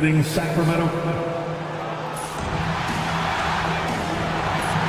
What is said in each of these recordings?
representing Sacramento.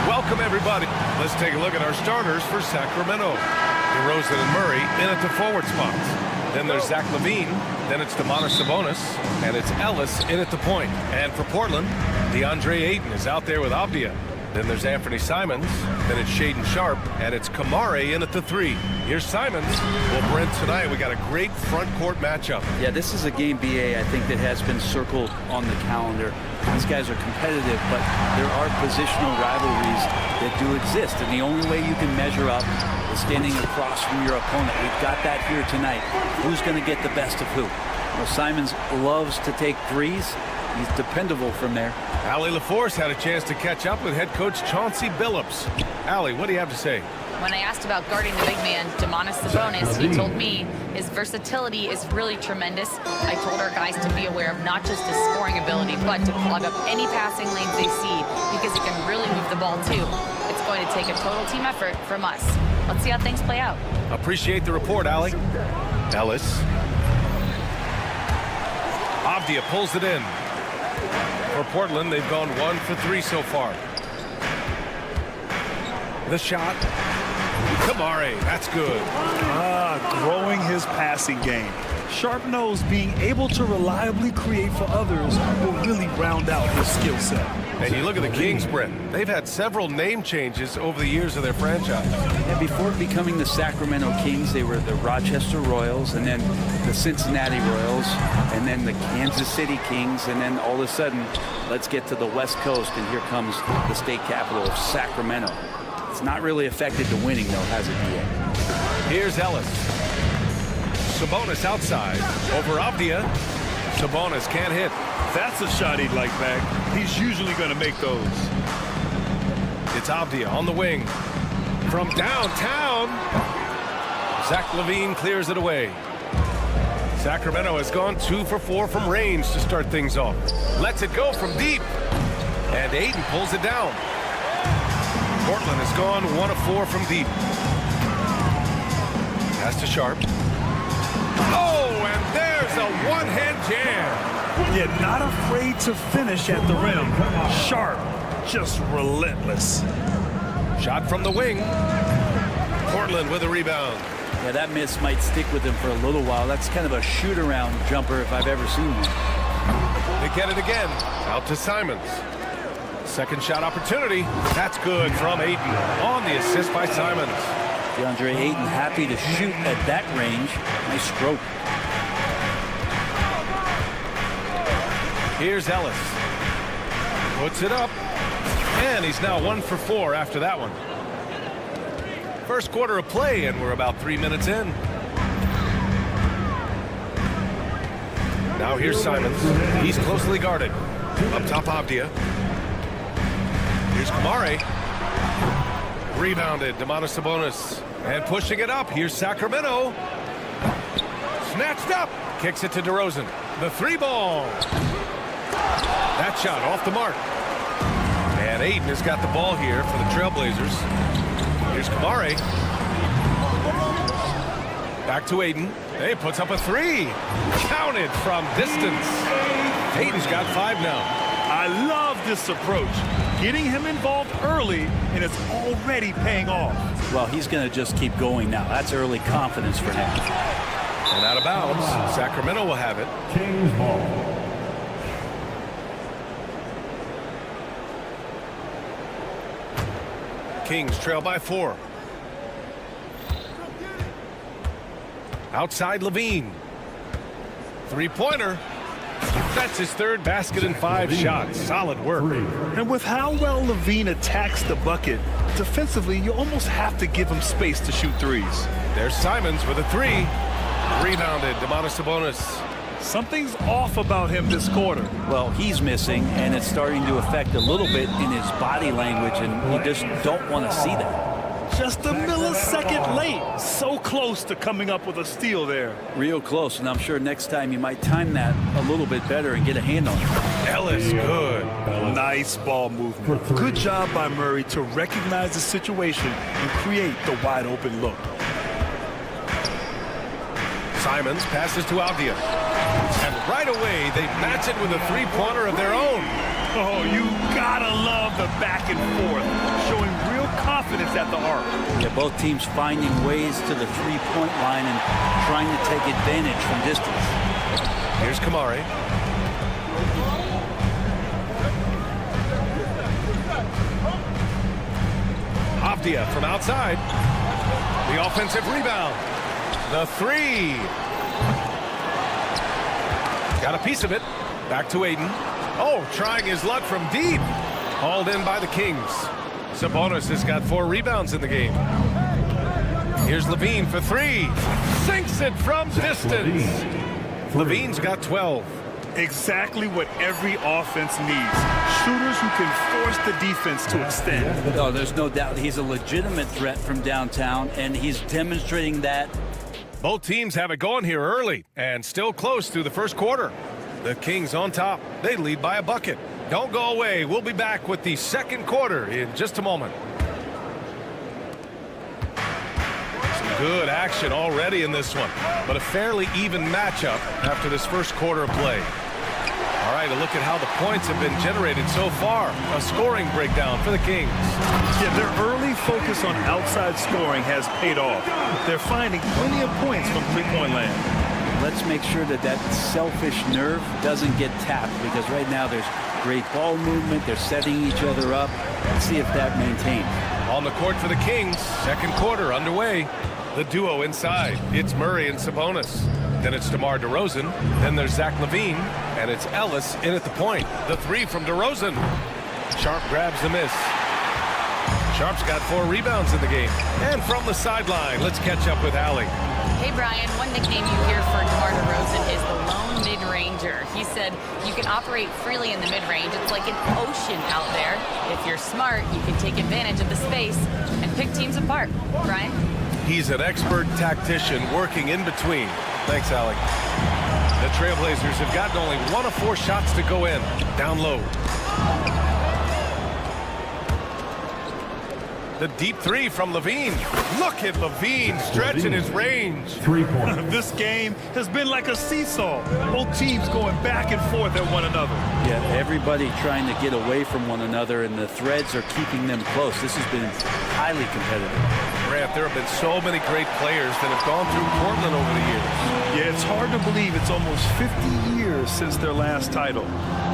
Welcome, everybody. Let's take a look at our starters for Sacramento. DeRozan and Murray in at the forward spots. Then there's Zach LaVine. Then it's Domantas Sabonis. And it's Ellis in at the point. And for Portland, DeAndre Ayton is out there with Avdija. Then there's Anthony Simons. Then it's Shaedon Sharpe. And it's Kamare in at the 3. Here's Simons. Well, Brent, tonight we got a great front court matchup. Yeah, this is a game, BA, I think, that has been circled on the calendar. These guys are competitive, but there are positional rivalries that do exist. And the only way you can measure up is standing across from your opponent. We've got that here tonight. Who's going to get the best of who? Well, Simons loves to take threes. He's dependable from there. Allie LaForce had a chance to catch up with head coach Chauncey Billups. Allie, what do you have to say? When I asked about guarding the big man, Domantas Sabonis, he told me his versatility is really tremendous. I told our guys to be aware of not just his scoring ability, but to plug up any passing lanes they see, because he can really move the ball too. It's going to take a total team effort from us. Let's see how things play out. Appreciate the report, Allie. Ellis. Avdija pulls it in. For Portland, they've gone 1 for 3 so far. The shot. Kamare, that's good. Growing his passing game. Sharpe knows being able to reliably create for others will really round out his skill set. And you look at the Kings, Brent. They've had several name changes over the years of their franchise. And before becoming the Sacramento Kings, they were the Rochester Royals, and then the Cincinnati Royals, and then the Kansas City Kings, and then all of a sudden, let's get to the West Coast, and here comes the state capital of Sacramento. It's not really affected the winning, though, has it yet? Here's Ellis. Sabonis outside. Over Avdija. Sabonis can't hit. That's a shot he'd like back. He's usually going to make those. It's Avdija on the wing. From downtown. Zach LaVine clears it away. Sacramento has gone 2 for 4 from range to start things off. Lets it go from deep. And Ayton pulls it down. Portland has gone 1 of 4 from deep. Pass to Sharpe. Oh, and there's a one-hand jam. Yeah, not afraid to finish at the rim. Sharpe, just relentless. Shot from the wing. Portland with a rebound. Yeah, that miss might stick with him for a little while. That's kind of a shoot-around jumper if I've ever seen one. They get it again. Out to Simons. Second shot opportunity. That's good from Ayton on the assist by Simons. DeAndre Ayton happy to shoot at that range. Nice stroke. Here's Ellis. Puts it up. And he's now 1 for 4 after that one. First quarter of play, and we're about 3 minutes in. Now here's Simons. He's closely guarded. Up top, Avdija. Here's Kamare. Rebounded, Domantas Sabonis. And pushing it up, here's Sacramento. Snatched up. Kicks it to DeRozan. The 3-ball. That shot off the mark. And Ayton has got the ball here for the Trailblazers. Here's Kamare. Back to Ayton. He puts up a 3. Counted from distance. Ayton's got 5 now. I love this approach. Getting him involved early, and it's already paying off. Well, he's going to just keep going now. That's early confidence for him. And out of bounds, Sacramento will have it. Kings ball. Kings trail by 4. Outside LaVine. 3-pointer. That's his 3rd basket in 5 shots. Solid work. And with how well LaVine attacks the bucket, defensively, you almost have to give him space to shoot threes. There's Simons with a 3. Rebounded, Domantas Sabonis. Something's off about him this quarter. Well, he's missing, and it's starting to affect a little bit in his body language, and you just don't want to see that. Just a millisecond late. So close to coming up with a steal there. Real close, and I'm sure next time you might time that a little bit better and get a hand on it. Ellis, good. Nice ball movement. Good job by Murray to recognize the situation and create the wide open look. Simons passes to Avdija. And right away, they match it with a three-pointer of their own. Oh, you gotta love the back and forth, showing real confidence at the arc. Yeah, both teams finding ways to the three-point line and trying to take advantage from distance. Here's Kamari. Avdia from outside. The offensive rebound. The three. Got a piece of it. Back to Aiden. Oh, trying his luck from deep. Hauled in by the Kings. Sabonis has got 4 rebounds in the game. Here's Levine for 3. Sinks it from distance. Levine's got 12. Exactly what every offense needs. Shooters who can force the defense to extend. No, there's no doubt he's a legitimate threat from downtown, and he's demonstrating that. Both teams have it going here early and still close through the first quarter. The Kings on top. They lead by a bucket. Don't go away. We'll be back with the second quarter in just a moment. Some good action already in this one, but a fairly even matchup after this first quarter of play. All right, a look at how the points have been generated so far. A scoring breakdown for the Kings. Yeah, their early focus on outside scoring has paid off. They're finding plenty of points from three-point land. Let's make sure that that selfish nerve doesn't get tapped, because right now there's great ball movement. They're setting each other up. Let's see if that maintains. On the court for the Kings, second quarter underway. The duo inside. It's Murray and Sabonis. Then it's DeMar DeRozan. Then there's Zach LaVine. And it's Ellis in at the point. The three from DeRozan. Sharp grabs the miss. Sharp's got 4 rebounds in the game. And from the sideline, let's catch up with Allie. Hey, Brian, one nickname you hear for DeMar DeRozan is the lone mid-ranger. He said you can operate freely in the mid-range. It's like an ocean out there. If you're smart, you can take advantage of the space and pick teams apart. Brian? He's an expert tactician working in between. Thanks, Alec. The Trailblazers have gotten only 1 of 4 shots to go in. Down low. The deep 3 from Levine. Look at Levine stretching his range. 3-point. This game has been like a seesaw. Both teams going back and forth at one another. Yeah, everybody trying to get away from one another, and the threads are keeping them close. This has been highly competitive. Grant, there have been so many great players that have gone through Portland over the years. Yeah, it's hard to believe it's almost 50 years since their last title.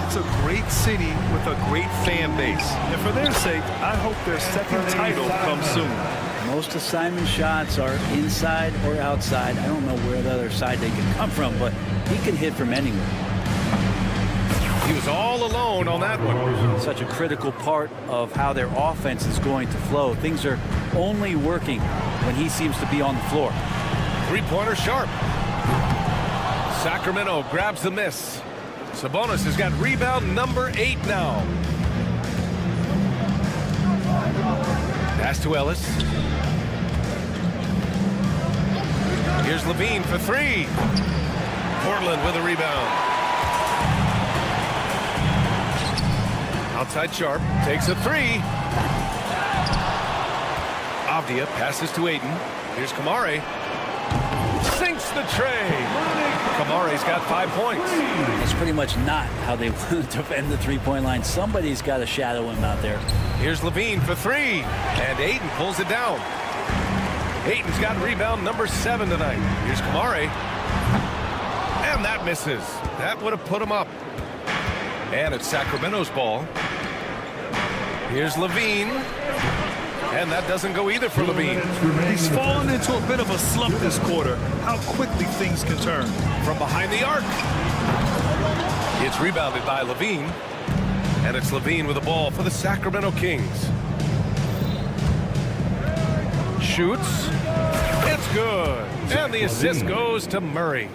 It's a great city with a great fan base. And for their sake, I hope their second title comes soon. Most assignment shots are inside or outside. I don't know where the other side they can come from, but he can hit from anywhere. He was all alone on that one. Such a critical part of how their offense is going to flow. Things are only working when he seems to be on the floor. Three-pointer Sharp. Sacramento grabs the miss. Sabonis has got rebound number 8 now. Pass to Ellis. Here's Levine for 3. Portland with a rebound. Outside Sharp takes a 3. Avdia passes to Aiden. Here's Kamari. Sinks the tray. Kamari's got 5 points. It's pretty much not how they want to defend the three-point line. Somebody's got to shadow him out there. Here's Levine for 3. And Aiden pulls it down. Aiden's got rebound number 7 tonight. Here's Kamari. And that misses. That would have put him up. And it's Sacramento's ball. Here's Levine. And that doesn't go either for Levine. He's fallen into a bit of a slump this quarter. How quickly things can turn. From behind the arc. It's rebounded by Levine. And it's Levine with the ball for the Sacramento Kings. Shoots. It's good. And the assist goes to Murray.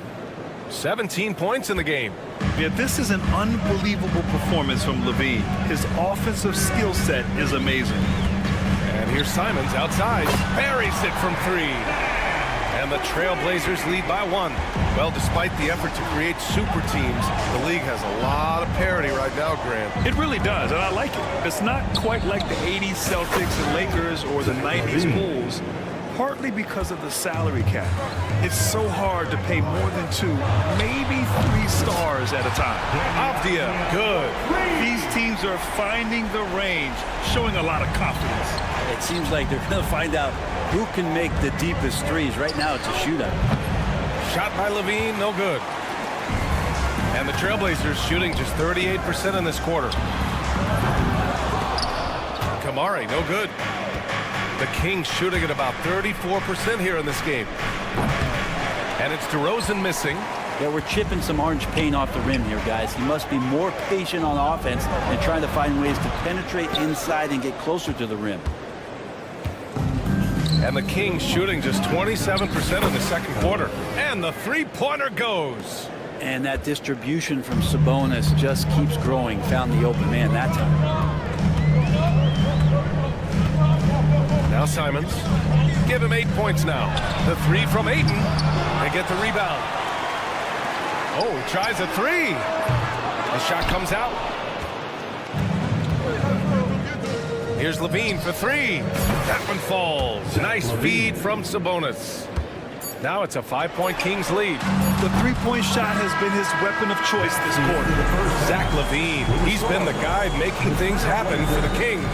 17 points in the game. Yeah, this is an unbelievable performance from Levine. His offensive skill set is amazing. And here's Simons outside. Buries it from 3. And the Trailblazers lead by 1. Well, despite the effort to create super teams, the league has a lot of parity right now, Grant. It really does, and I like it. It's not quite like the 80s Celtics and Lakers or the 90s Bulls, partly because of the salary cap. It's so hard to pay more than 2, maybe 3 stars at a time. Avdia, good. These teams are finding the range, showing a lot of confidence. It seems like they're going to find out who can make the deepest threes. Right now, it's a shootout. Shot by Levine, no good. And the Trailblazers shooting just 38% in this quarter. Kamari, no good. The Kings shooting at about 34% here in this game. And it's DeRozan missing. Yeah, we're chipping some orange paint off the rim here, guys. He must be more patient on offense and trying to find ways to penetrate inside and get closer to the rim. And the Kings shooting just 27% in the second quarter. And the three-pointer goes. And that distribution from Sabonis just keeps growing. Found the open man that time. Now Simons. Give him 8 points now. The 3 from Ayton. They get the rebound. Oh, he tries a 3. The shot comes out. Here's Levine for 3. That one falls. Nice feed from Sabonis. Now it's a 5-point Kings lead. The three-point shot has been his weapon of choice this quarter. Zach LaVine, he's been the guy making things happen for the Kings.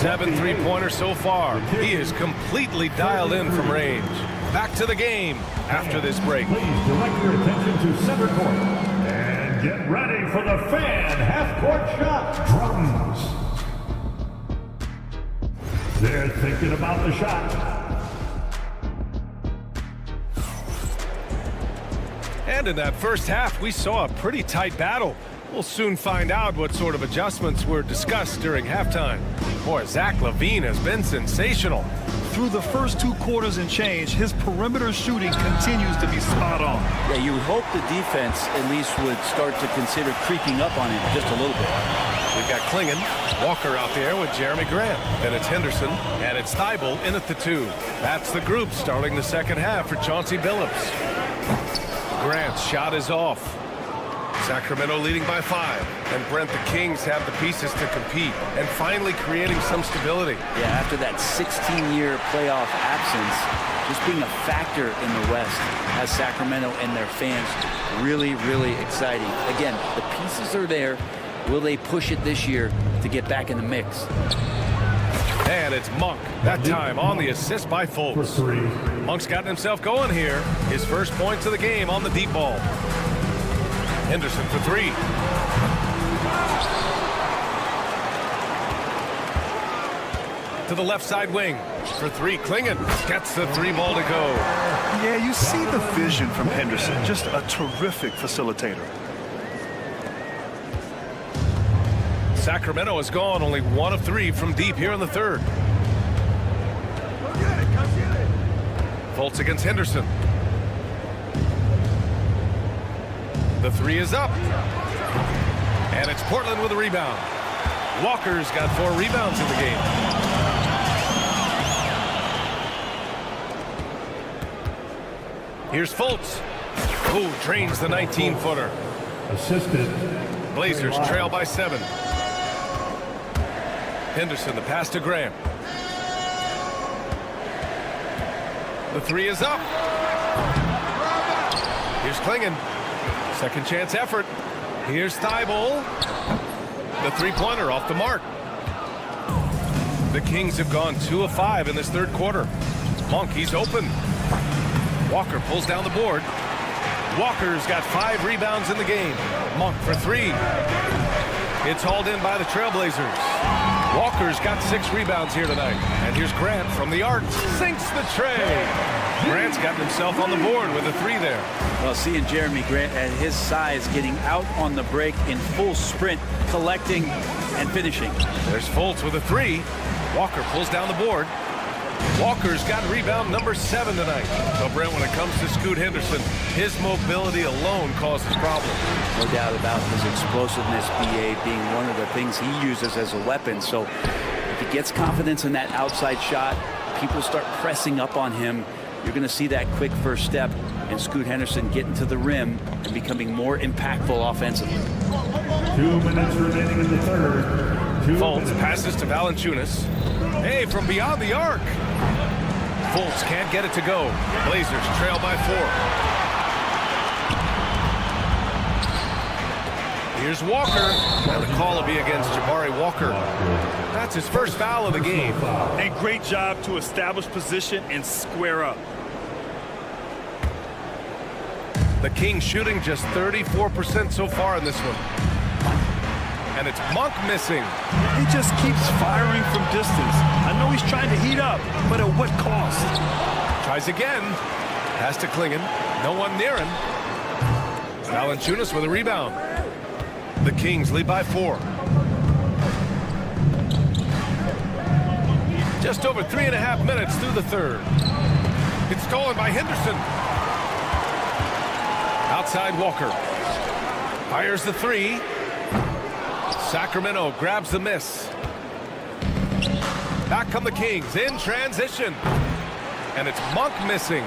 7 three-pointers so far. He is completely dialed in from range. Back to the game after this break. Please direct your attention to center court. And get ready for the fan half-court shot. Drums. They're thinking about the shot. And in that first half, we saw a pretty tight battle. We'll soon find out what sort of adjustments were discussed during halftime. Boy, Zach LaVine has been sensational. Through the first 2 quarters and change, his perimeter shooting continues to be spot on. Yeah, you would hope the defense at least would start to consider creeping up on him just a little bit. We've got Klingon, Walker out there with Jeremy Grant. Then it's Henderson, and it's Thibault in at the 2. That's the group starting the second half for Chauncey Billups. Grant's shot is off. Sacramento leading by 5. And Brent, the Kings have the pieces to compete and finally creating some stability. Yeah, after that 16-year playoff absence, just being a factor in the West has Sacramento and their fans really, really exciting. Again, the pieces are there. Will they push it this year to get back in the mix? And it's Monk, that time on the assist by Fultz. Monk's gotten himself going here. His first points of the game on the deep ball. Henderson for 3. To the left side wing. For 3, Klingon gets the 3 ball to go. Yeah, you see the vision from Henderson. Just a terrific facilitator. Sacramento has gone only 1 of 3 from deep here in the third. Fultz against Henderson. The 3 is up. And it's Portland with a rebound. Walker's got 4 rebounds in the game. Here's Fultz, who drains the 19-footer. Assisted. Blazers trail by 7. Henderson, the pass to Graham. The 3 is up. Here's Klingon. Second chance effort. Here's Thibault. The three-pointer off the mark. The Kings have gone 2 of 5 in this third quarter. Monk, he's open. Walker pulls down the board. Walker's got 5 rebounds in the game. Monk for 3. It's hauled in by the Trailblazers. Walker's got 6 rebounds here tonight. And here's Grant from the arc. Sinks the tray. Grant's gotten himself on the board with a 3 there. Well, seeing Jeremy Grant at his size getting out on the break in full sprint, collecting and finishing. There's Fultz with a 3. Walker pulls down the board. Walker's got rebound number 7 tonight. So, Brent, when it comes to Scoot Henderson, his mobility alone causes problems. No doubt about his explosiveness, BA, being one of the things he uses as a weapon. So if he gets confidence in that outside shot, people start pressing up on him, you're going to see that quick first step and Scoot Henderson getting to the rim and becoming more impactful offensively. 2 minutes remaining in the third. Fultz passes to Valanciunas. Hey, from beyond the arc. Fultz can't get it to go. Blazers trail by 4. Here's Walker, and the call will be against Jabari Walker. That's his first foul of the game. A great job to establish position and square up. The Kings shooting just 34% so far in this one. And it's Monk missing. He just keeps firing from distance. I know he's trying to heat up, but at what cost? Tries again. Pass to Klingon. No one near him. Valanciunas with a rebound. The Kings lead by 4. Just over 3.5 minutes through the third. It's stolen by Henderson. Outside Walker. Fires the 3. Sacramento grabs the miss. Back come the Kings in transition. And it's Monk missing.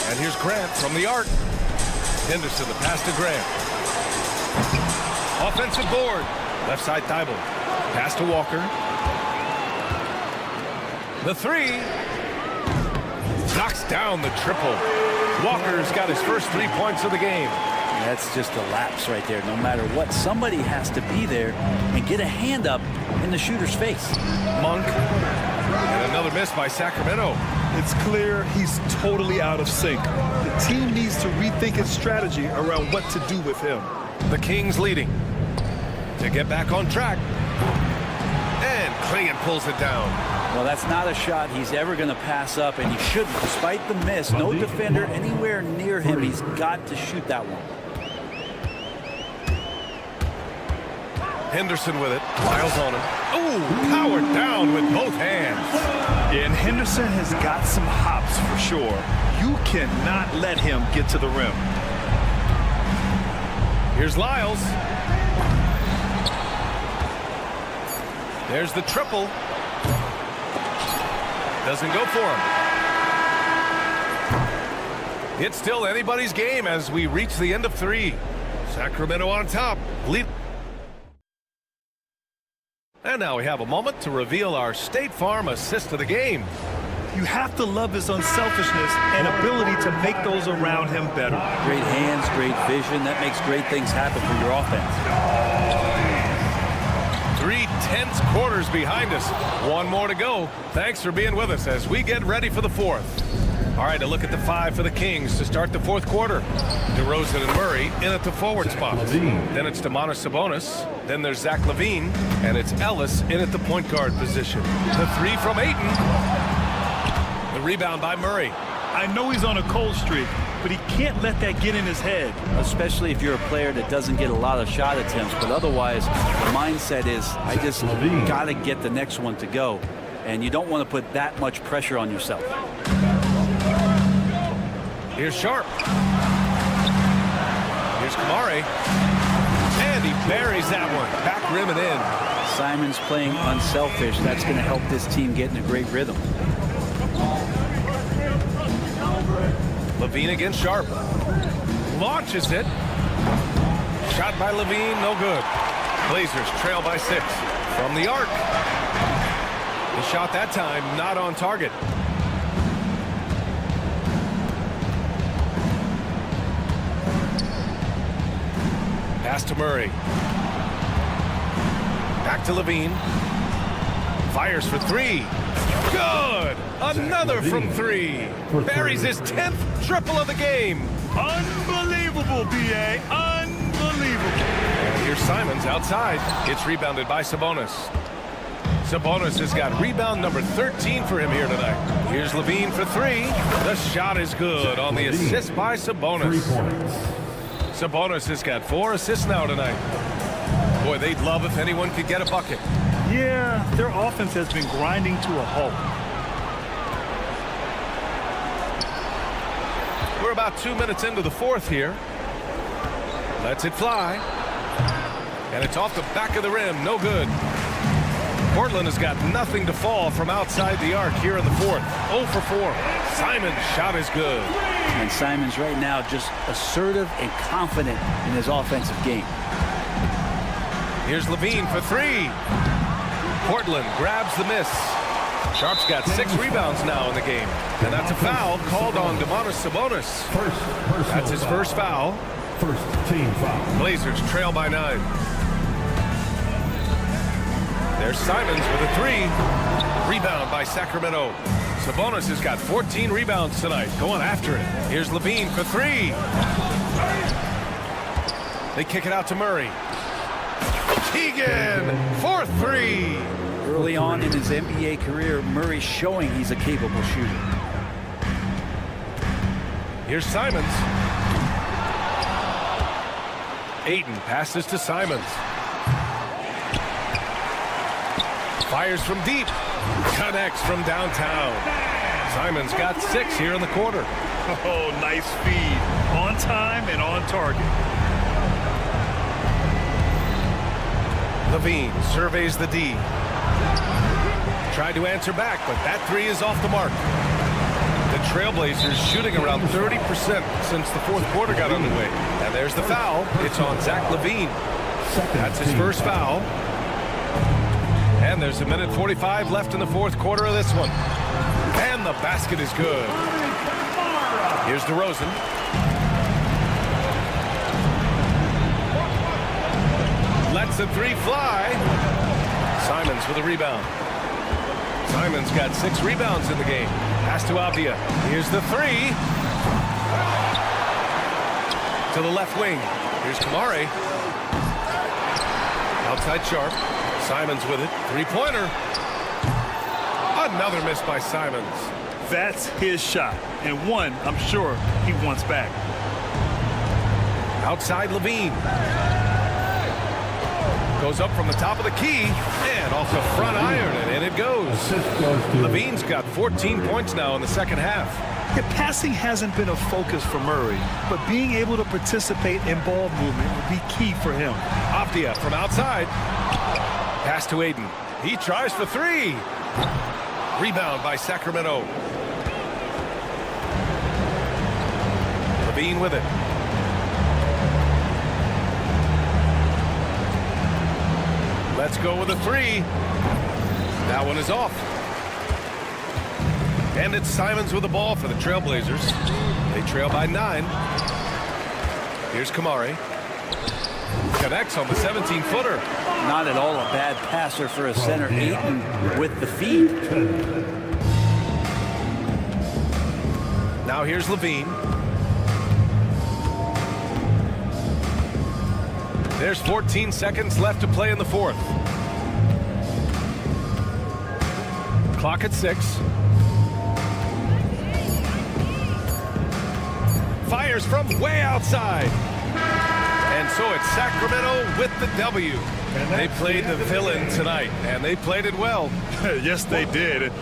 And here's Grant from the arc. Henderson, the pass to Grant. Offensive board. Left side Thibault. Pass to Walker. The 3. Knocks down the triple. Walker's got his first 3 points of the game. That's just a lapse right there. No matter what, somebody has to be there and get a hand up in the shooter's face. Monk. And another miss by Sacramento. It's clear he's totally out of sync. The team needs to rethink its strategy around what to do with him. The Kings leading. To get back on track. And Klingon pulls it down. Well, that's not a shot he's ever going to pass up, and he shouldn't. Despite the miss, no defender anywhere near him. He's got to shoot that one. Henderson with it. Lyles on him. Ooh, powered down with both hands. Yeah, and Henderson has got some hops for sure. You cannot let him get to the rim. Here's Lyles. There's the triple. Doesn't go for him. It's still anybody's game as we reach the end of 3. Sacramento on top. Lead. And now we have a moment to reveal our State Farm assist of the game. You have to love his unselfishness and ability to make those around him better. Great hands, great vision. That makes great things happen for your offense. 3 tense quarters behind us. 1 more to go. Thanks for being with us as we get ready for the 4th. All right, a look at the 5 for the Kings to start the 4th quarter. DeRozan and Murray in at the forward spots. Then it's Domantas Sabonis. Then there's Zach LaVine. And it's Ellis in at the point guard position. The 3 from Ayton. The rebound by Murray. I know he's on a cold streak, but he can't let that get in his head. Especially if you're a player that doesn't get a lot of shot attempts. But otherwise, the mindset is, I just got to get the next one to go. And you don't want to put that much pressure on yourself. Here's Sharp. Here's Kamari. And he buries that one. Back rim and in. Simon's playing unselfish. That's going to help this team get in a great rhythm. LaVine against Sharp. Launches it. Shot by LaVine, no good. Blazers trail by 6. From the arc. The shot that time not on target. Pass to Murray. Back to LaVine. Fires for 3. Good! Another from 3. Buries his 10th triple of the game. Unbelievable, B.A. Unbelievable. And here's Simons outside. It's rebounded by Sabonis. Sabonis has got rebound number 13 for him here tonight. Here's LaVine for 3. The shot is good on the assist by Sabonis. Sabonis has got 4 assists now tonight. Boy, they'd love if anyone could get a bucket. Yeah, their offense has been grinding to a halt. We're about 2 minutes into the 4th here. Lets it fly. And it's off the back of the rim. No good. Portland has got nothing to fall from outside the arc here in the 4th. 0 for 4. Simon's shot is good. And Simon's right now just assertive and confident in his offensive game. Here's LaVine for 3. Portland grabs the miss. Sharp's got 6 rebounds now in the game. And that's a foul called on Domantas Sabonis. That's his first foul. First team foul. Blazers trail by 9. There's Simons with a 3. Rebound by Sacramento. Sabonis has got 14 rebounds tonight, going after it. Here's Levine for 3. They kick it out to Murray. Keegan for 3. Early on in his NBA career, Murray's showing he's a capable shooter. Here's Simons. Ayton passes to Simons. Fires from deep. Connects from downtown. Simons got 6 here in the quarter. Oh, nice feed. On time and on target. Levine surveys the D. Tried to answer back, but that 3 is off the mark. The Trailblazers shooting around 30% since the fourth quarter got underway. And there's the foul. It's on Zach Levine. That's his first foul. And there's 1:45 left in the fourth quarter of this one. And the basket is good. Here's DeRozan. Lets the 3 fly. Simons with a rebound. Simons got 6 rebounds in the game. Pass to Avdia. Here's the 3. To the left wing. Here's Kamari. Outside Sharp. Simons with it. 3-pointer. Another miss by Simons. That's his shot. And one, I'm sure, he wants back. Outside Levine. Goes up from the top of the key. And off the front iron. And in it goes. Levine's got 14 points now in the second half. Yeah, passing hasn't been a focus for Murray, but being able to participate in ball movement would be key for him. Avdia from outside. Pass to Ayton. He tries for 3. Rebound by Sacramento. Levine with it. Let's go with a 3. That one is off. And it's Simons with the ball for the Trailblazers. They trail by 9. Here's Kamari. Connects on the 17-footer. Not at all a bad passer for a center. Ayton with the feed. Now here's Levine. There's 14 seconds left to play in the fourth. Clock at 6. Fires from way outside. And so it's Sacramento with the W. They played the villain tonight, and they played it well. Yes, they did.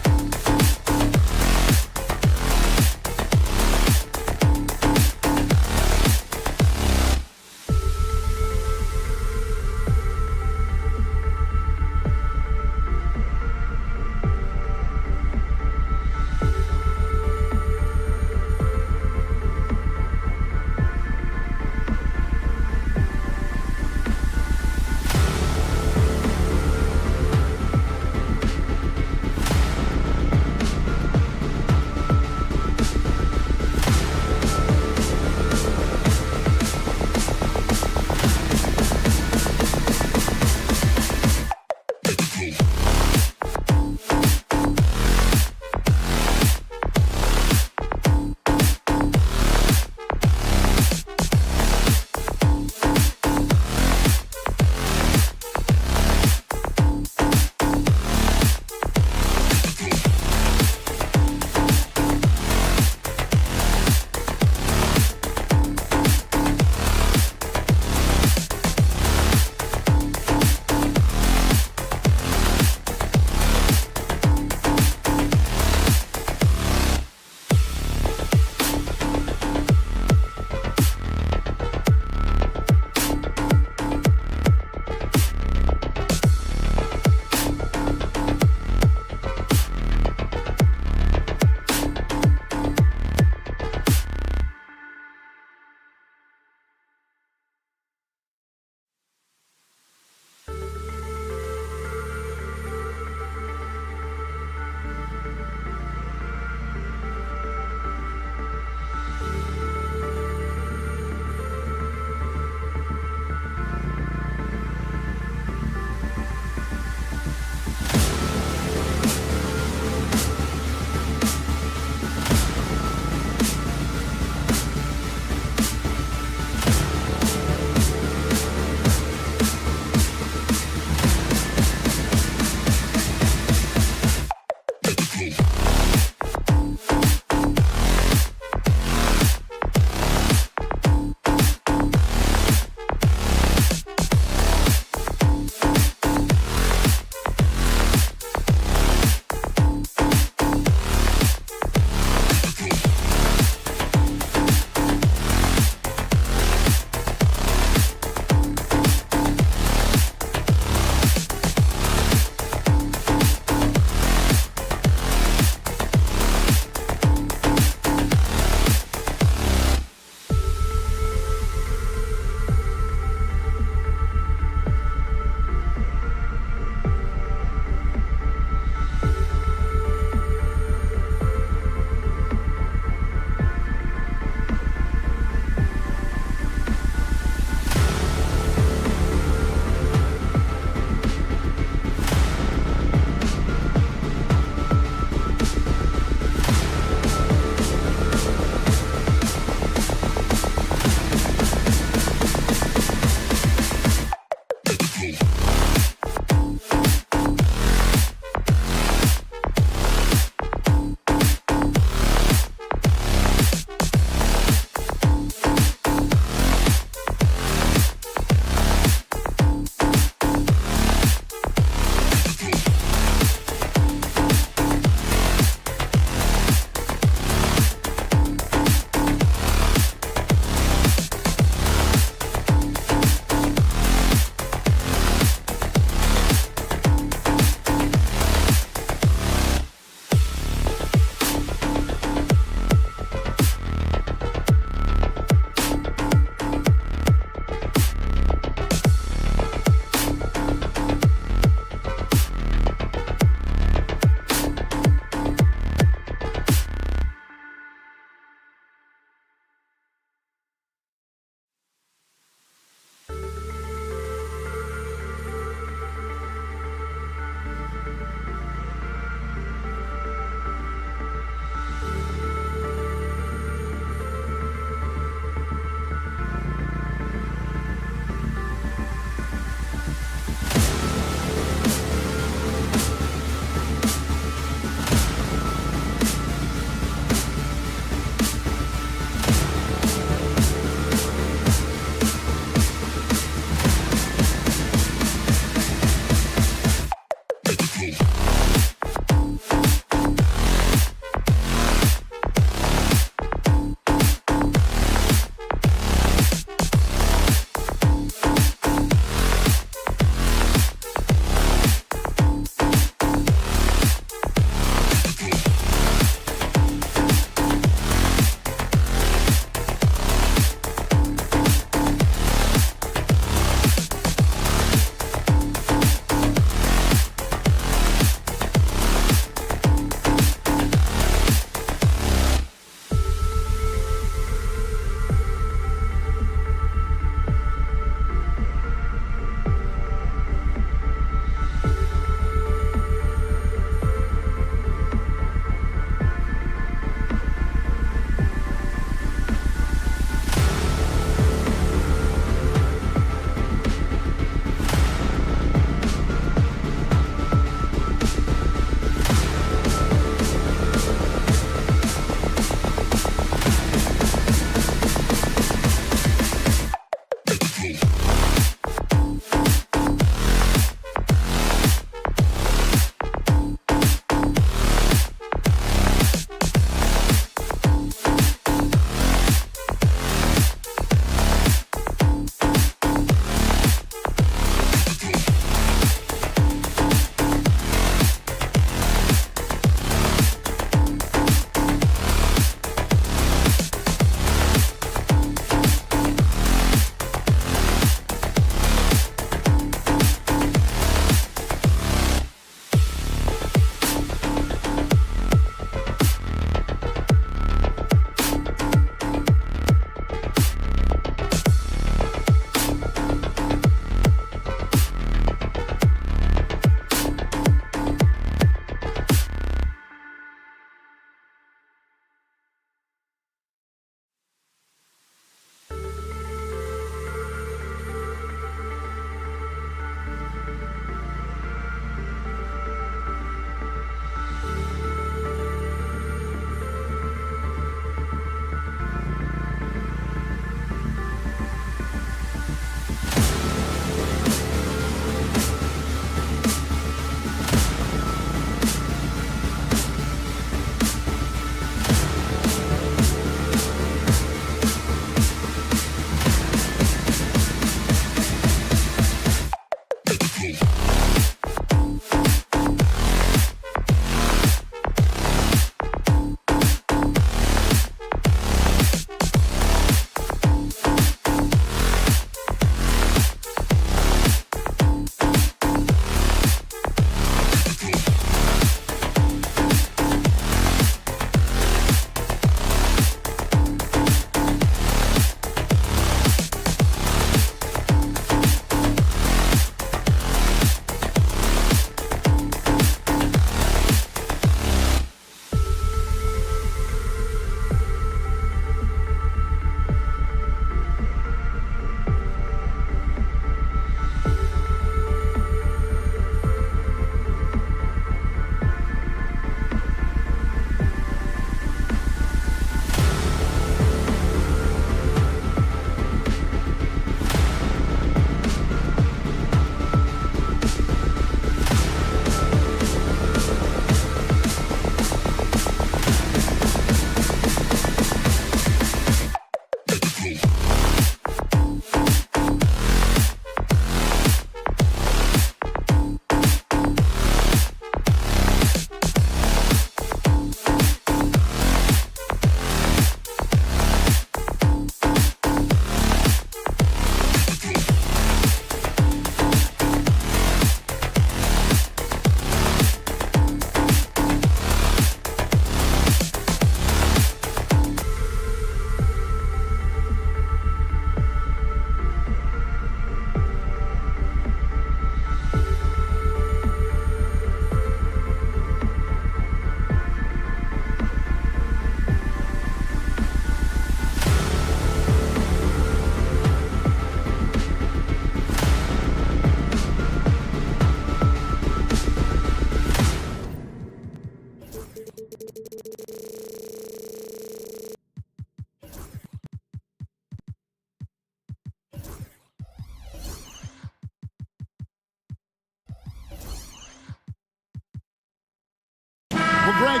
Uncle Greg.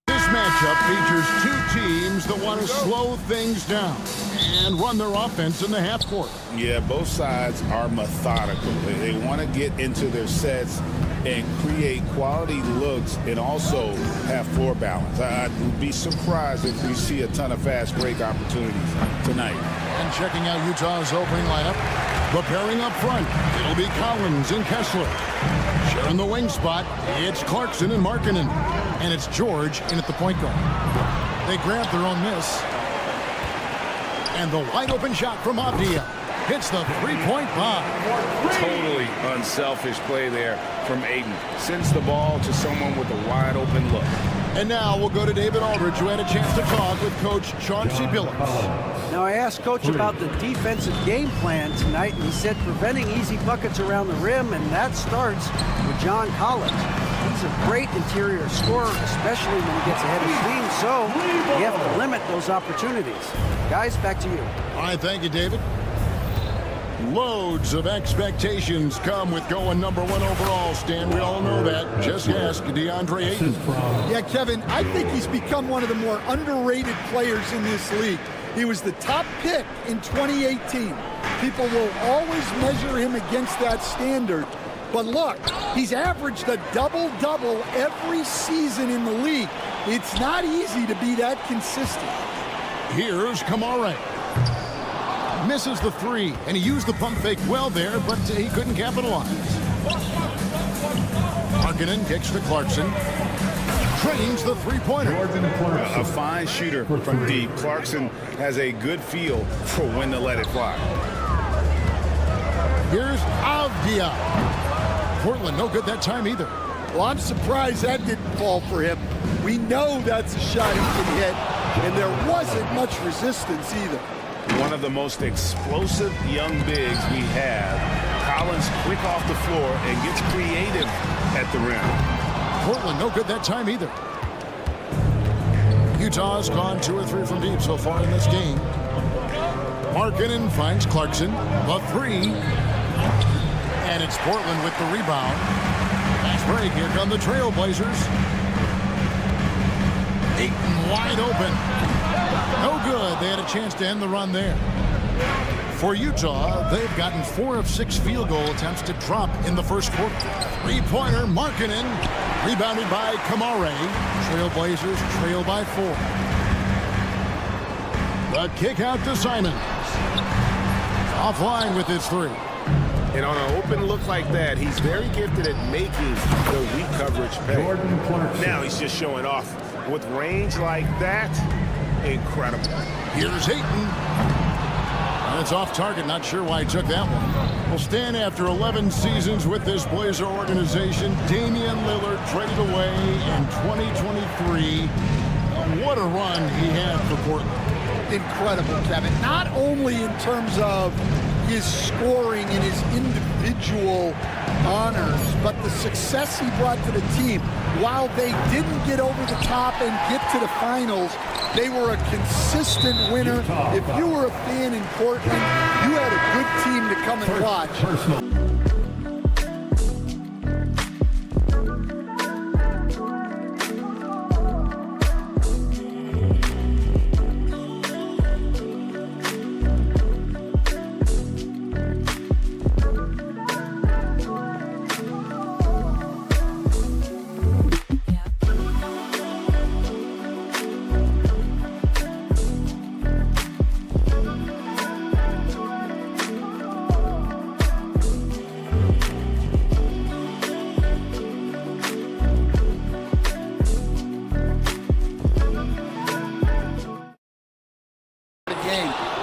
This matchup features two teams that want to slow things down and run their offense in the half court. Yeah, both sides are methodical. They want to get into their sets and create quality looks and also have floor balance. I'd be surprised if we see a ton of fast break opportunities tonight. And checking out Utah's opening lineup, preparing up front, it'll be Collins and Kessler. Sharing the wing spot, it's Clarkson and Markkanen. And it's George in at the point guard. They grab their own miss. And the wide open shot from Avdia hits the three-point bomb. Totally unselfish play there from Aiden. Sends the ball to someone with a wide open look. And now we'll go to David Aldridge, who had a chance to talk with Coach Chauncey Billups. Now, I asked Coach about the defensive game plan tonight, and he said preventing easy buckets around the rim, and that starts with John Collins. He's a great interior scorer, especially when he gets ahead of steam, so you have to limit those opportunities. Guys, back to you. All right, thank you, David. Loads of expectations come with going #1 overall, Stan. We all know that. Just ask DeAndre Ayton. Yeah, Kevin, I think he's become one of the more underrated players in this league. He was the top pick in 2018. People will always measure him against that standard. But look, he's averaged a double-double every season in the league. It's not easy to be that consistent. Here's Kamare. Misses the three, and he used the pump fake well there, but he couldn't capitalize. Markkanen kicks to Clarkson. Trains the three-pointer. A fine shooter from deep. Clarkson has a good feel for when to let it fly. Here's Avdia. Portland no good that time either. Well, I'm surprised that didn't fall for him. We know that's a shot he can hit, and there wasn't much resistance either. One of the most explosive young bigs we have. Collins quick off the floor and gets creative at the rim. Portland no good that time either. Utah's gone 2 or 3 from deep so far in this game. Markkanen finds Clarkson. The three. And it's Portland with the rebound. Fast break. Here come the Trailblazers. Ayton wide open. No good. They had a chance to end the run there. For Utah, they've gotten 4 of 6 field goal attempts to drop in the first quarter. Three-pointer, Markkanen. Rebounded by Kamare. Trailblazers trail by 4. The kick out to Simons. Offline with his three. And on an open look like that, he's very gifted at making the weak coverage pay. Now he's just showing off. With range like that, incredible. Here's Ayton. And it's off target. Not sure why he took that one. Well, Stan, after 11 seasons with this Blazer organization, Damian Lillard traded away in 2023. What a run he had for Portland. Incredible, Kevin. Not only in terms of his scoring and his individual honors, but the success he brought to the team. While they didn't get over the top and get to the finals, they were a consistent winner. If you were a fan in Portland, you had a good team to come and watch.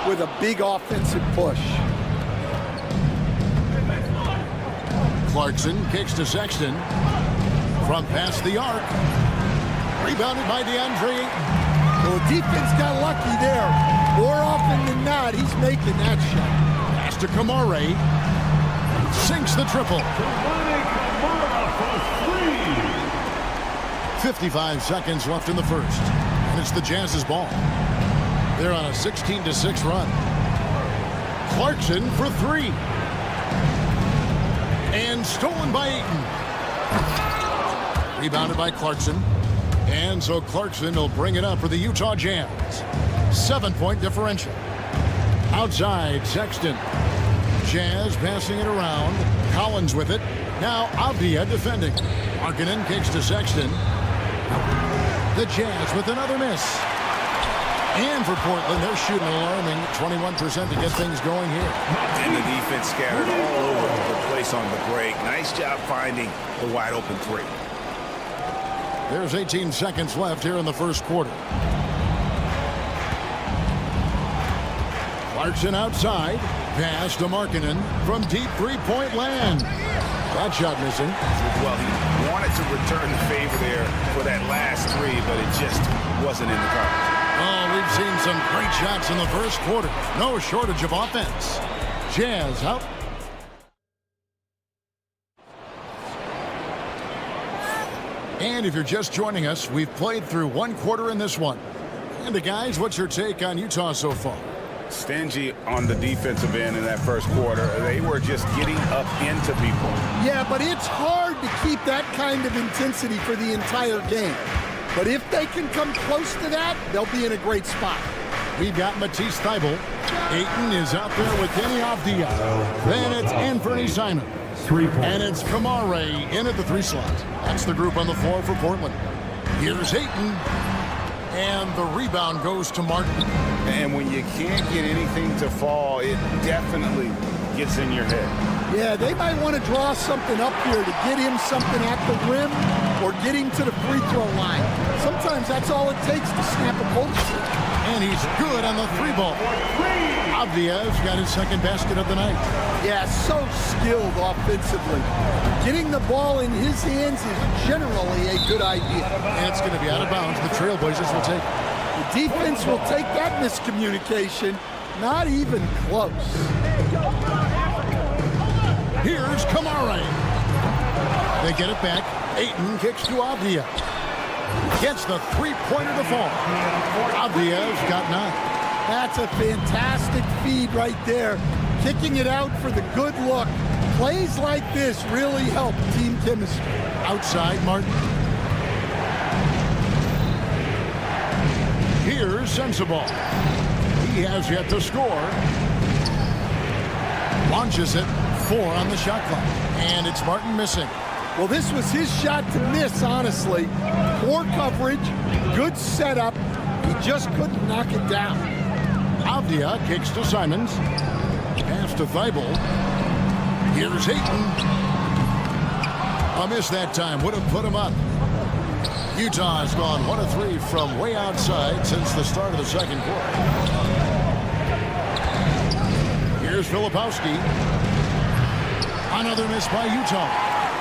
With a big offensive push. Clarkson kicks to Sexton. From past the arc. Rebounded by DeAndre Ayton. Well, defense got lucky there. More often than not, he's making that shot. Pass to Kamare. Sinks the triple. 55 seconds left in the first. And it's the Jazz's ball. They're on a 16-6 run. Clarkson for three. And stolen by Ayton. Rebounded by Clarkson. And so Clarkson will bring it up for the Utah Jazz. 7-point differential. Outside, Sexton. Jazz passing it around. Collins with it. Now Avdia defending. Markkanen kicks to Sexton. The Jazz with another miss. And for Portland, they're shooting an alarming 21% to get things going here. And the defense scattered all over the place on the break. Nice job finding the wide open three. There's 18 seconds left here in the first quarter. Clarkson outside. Pass to Markkanen from deep three-point land. That shot missing. Well, he wanted to return the favor there for that last three, but it just wasn't in the cards. Oh, we've seen some great shots in the first quarter. No shortage of offense. Jazz out. And if you're just joining us, we've played through one quarter in this one. And guys, what's your take on Utah so far? Stingy on the defensive end in that first quarter. They were just getting up into people. Yeah, but it's hard to keep that kind of intensity for the entire game. But if they can come close to that, they'll be in a great spot. We've got Matisse Thybulle. Ayton is out there with Denny Avdia. Then it's Anthony Simons. 3 points. And it's Kamare in at the 3 slot. That's the group on the floor for Portland. Here's Ayton. And the rebound goes to Martin. And when you can't get anything to fall, it definitely gets in your head. Yeah, they might want to draw something up here to get him something at the rim or get him to the free throw line. Sometimes that's all it takes to snap a cold streak. And he's good on the 3-ball. Avdia's got his second basket of the night. Yeah, so skilled offensively. Getting the ball in his hands is generally a good idea. And it's going to be out of bounds. The Trailblazers will take it. The defense will take that miscommunication. Not even close. Here's Kamare. They get it back. Ayton kicks to Avdia. Gets the 3-pointer to fall. Avdia's got 9. That's a fantastic feed right there. Kicking it out for the good look. Plays like this really help team chemistry. Outside, Martin. Here's Sensabaugh. He has yet to score. Launches it. 4 on the shot clock. And it's Martin missing. Well, this was his shot to miss, honestly. Poor coverage, good setup. He just couldn't knock it down. Avdia kicks to Simons. Pass to Thybulle. Here's Ayton. A miss that time. Would have put him up. Utah has gone 1 of 3 from way outside since the start of the second quarter. Here's Filipowski. Another miss by Utah.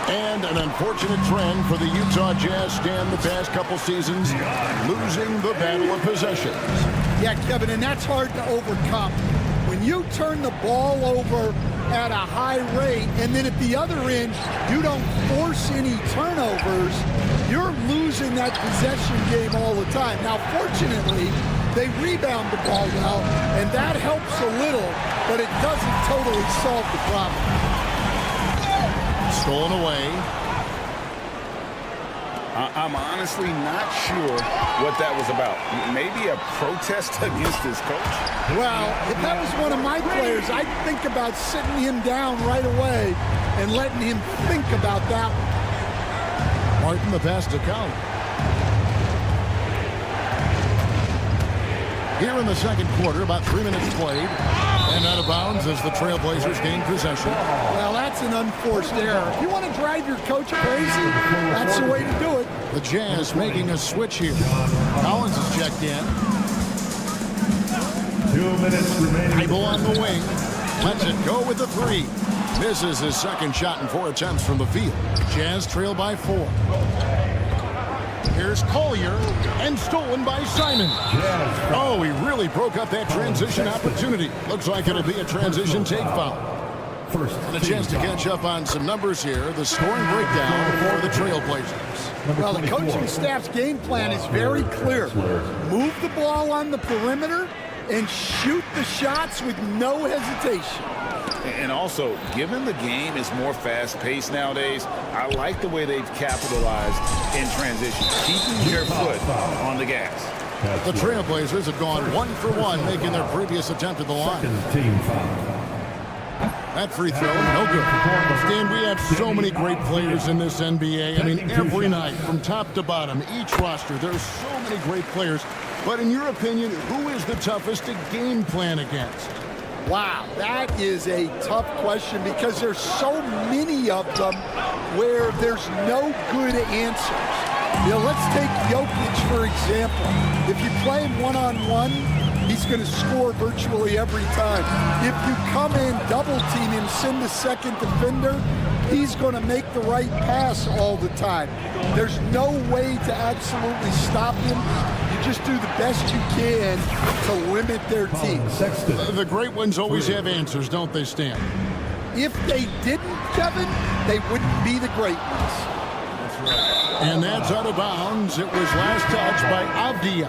And an unfortunate trend for the Utah Jazz stand the past couple seasons, losing the battle of possessions. Yeah, Kevin, and that's hard to overcome. When you turn the ball over at a high rate, and then at the other end, you don't force any turnovers, you're losing that possession game all the time. Now, fortunately, they rebound the ball well, and that helps a little, but it doesn't totally solve the problem. Stolen away. I'm honestly not sure what that was about. Maybe a protest against his coach? Well, if that was one of my players, I'd think about sitting him down right away and letting him think about that one. Martin, the pass to Collins. Here in the second quarter, about 3 minutes played. And out of bounds as the Trailblazers gain possession. Well, that's an unforced error. If you want to drive your coach crazy, that's the way to do it. The Jazz making a switch here. Collins is checked in. 2 minutes remaining. Thybulle on the wing. Lets it go with the 3. Misses his second shot in 4 attempts from the field. Jazz trail by 4. Here's Collier, and stolen by Simon. Oh, he really broke up that transition opportunity. Looks like it'll be a transition take foul. First, And a chance to catch up on some numbers here. The scoring breakdown for the Trailblazers. Well, the coaching staff's game plan is very clear. Move the ball on the perimeter and shoot the shots with no hesitation. And also, given the game is more fast-paced nowadays, I like the way they've capitalized in transition, keeping their foot on the gas. The Trailblazers have gone 1 for 1, making their previous attempt at the line. Team foul. That free throw, no good. Stan, we have so many great players in this NBA. I mean, every night, from top to bottom, each roster, there's so many great players. But in your opinion, who is the toughest to game plan against? Wow, that is a tough question because there's so many of them where there's no good answers. You know, let's take Jokic, for example. If you play him one-on-one, he's going to score virtually every time. If you come in, double-team him, send the second defender, he's going to make the right pass all the time. There's no way to absolutely stop him. You just do the best you can to limit their team. The great ones always have answers, don't they, Stan? If they didn't, Kevin, they wouldn't be the great ones. And that's out of bounds. It was last touched by Avdia.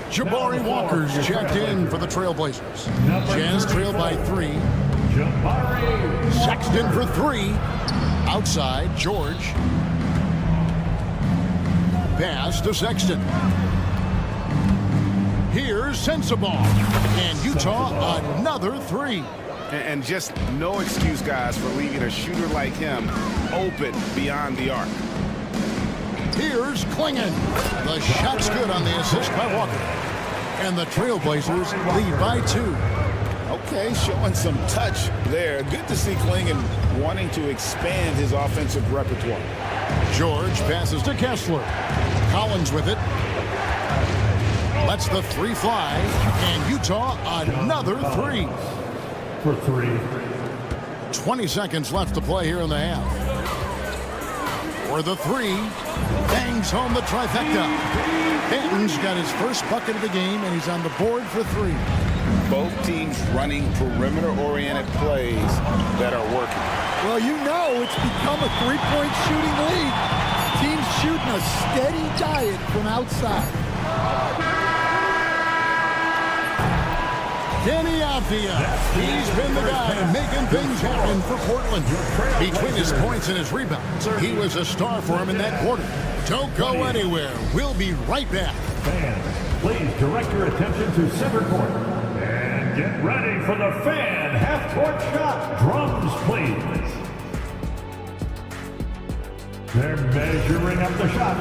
Jabari Walker's checked in for the Trailblazers. Jazz trail by 3. Sexton for 3. Outside, George. Pass to Sexton. Here's Sensabaugh. And Utah another 3. And just no excuse, guys, for leaving a shooter like him open beyond the arc. Here's Klingon. The shot's good on the assist by Walker. And the Trailblazers lead by 2. Okay, showing some touch there. Good to see Klingon wanting to expand his offensive repertoire. George passes to Kessler. Collins with it. Lets the 3 fly. And Utah another 3. For 3. 20 seconds left to play here in the half. For the 3. Bangs home the trifecta. Benton's got his first bucket of the game, and he's on the board for 3. Both teams running perimeter-oriented plays that are working. Well, you know it's become a three-point shooting league. Teams shooting a steady diet from outside. Kenny Avdia. He's been the guy making things happen for Portland. Between his points and his rebounds, he was a star for him in that quarter. Don't go anywhere. We'll be right back. Fans, please direct your attention to center court. And get ready for the fan half-court shot. Drums, please. They're measuring up the shot.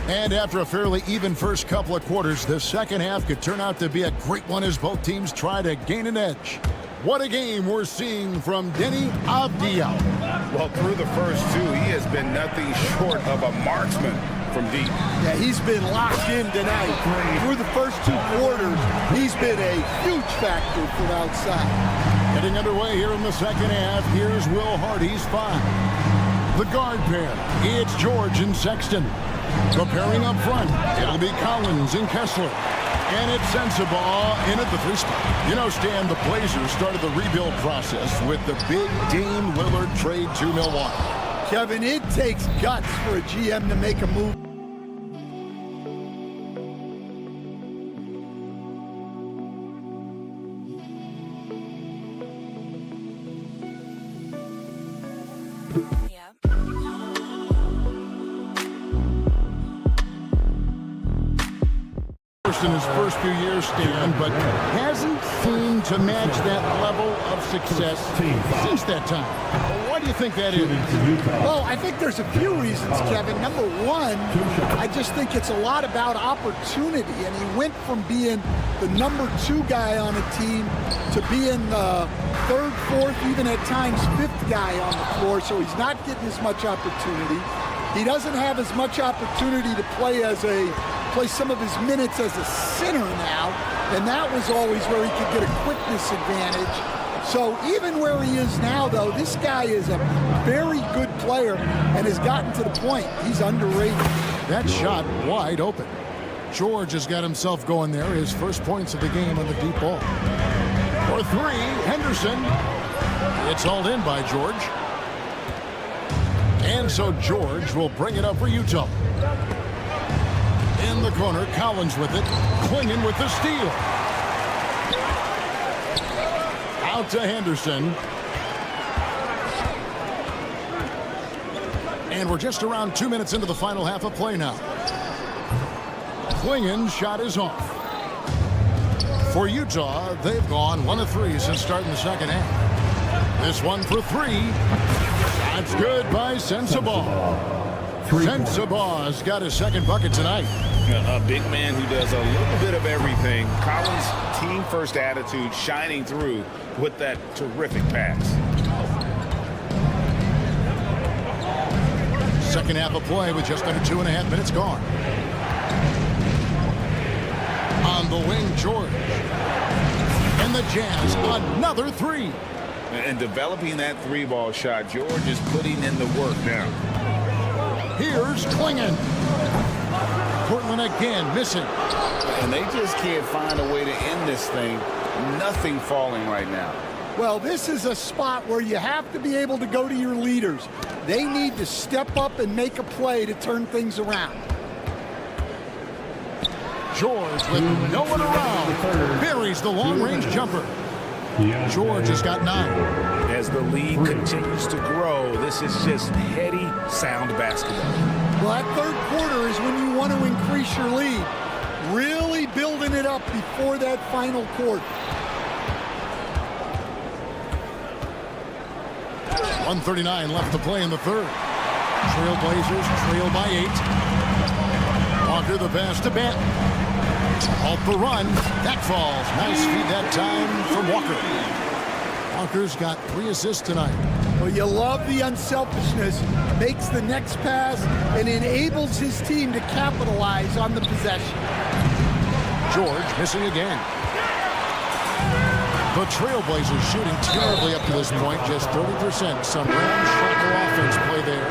And after a fairly even first couple of quarters, the second half could turn out to be a great one as both teams try to gain an edge. What a game we're seeing from Kenny Avdia. Well, through the first 2, he has been nothing short of a marksman from deep. Yeah, he's been locked in tonight. Through the first 2 quarters, he's been a huge factor from outside. Getting underway here in the second half, here's Will Hardy's 5. The guard pair, it's George and Sexton. Preparing up front, it'll be Collins and Kessler. And it's Sensabaugh in at the 3 spot. You know, Stan, the Blazers started the rebuild process with the big Dame Lillard trade to Milwaukee. Kevin, it takes guts for a GM to make a move. In his first few years, Stan, but hasn't seemed to match that level of success since that time. Why do you think that is? Well, I think there's a few reasons, Kevin. Number one, I just think it's a lot about opportunity, and he went from being the number 2 guy on a team to being the 3rd, 4th, even at times 5th guy on the floor, so he's not getting as much opportunity. He doesn't have as much opportunity to play some of his minutes as a center now, and that was always where he could get a quickness advantage. So even where he is now, though, this guy is a very good player and has gotten to the point he's underrated. That shot wide open. George has got himself going there, his first points of the game on the deep ball. For 3, Henderson. It's hauled in by George. And so George will bring it up for Utah. In the corner, Collins with it. Klingon with the steal. Out to Henderson. And we're just around 2 minutes into the final half of play now. Klingon's shot is off. For Utah, they've gone 1 of 3 since starting the second half. This one for 3. That's good by Sensabaugh. Sensabaugh's got his second bucket tonight. A big man who does a little bit of everything. Collins' team-first attitude shining through with that terrific pass. Second half of play with just under 2.5 minutes gone. On the wing, George. And the Jazz, another 3. And developing that 3-ball shot, George is putting in the work now. Here's Klingon. Portland again missing. And they just can't find a way to end this thing. Nothing falling right now. Well, this is a spot where you have to be able to go to your leaders. They need to step up and make a play to turn things around. George with no one around. Buries the long-range jumper. George has got 9. As the lead continues to grow, this is just heady, sound basketball. Well, that third quarter is when you want to increase your lead. Really building it up before that final quarter. 1:39 left to play in the third. Trailblazers trail by 8. Walker the pass to Benton. Off the run. That falls. Nice feed that time from Walker. Walker's got 3 assists tonight. Well, you love the unselfishness. Makes the next pass and enables his team to capitalize on the possession. George missing again. The Trailblazers shooting terribly up to this point, just 30%. Some ramshackle offense play there.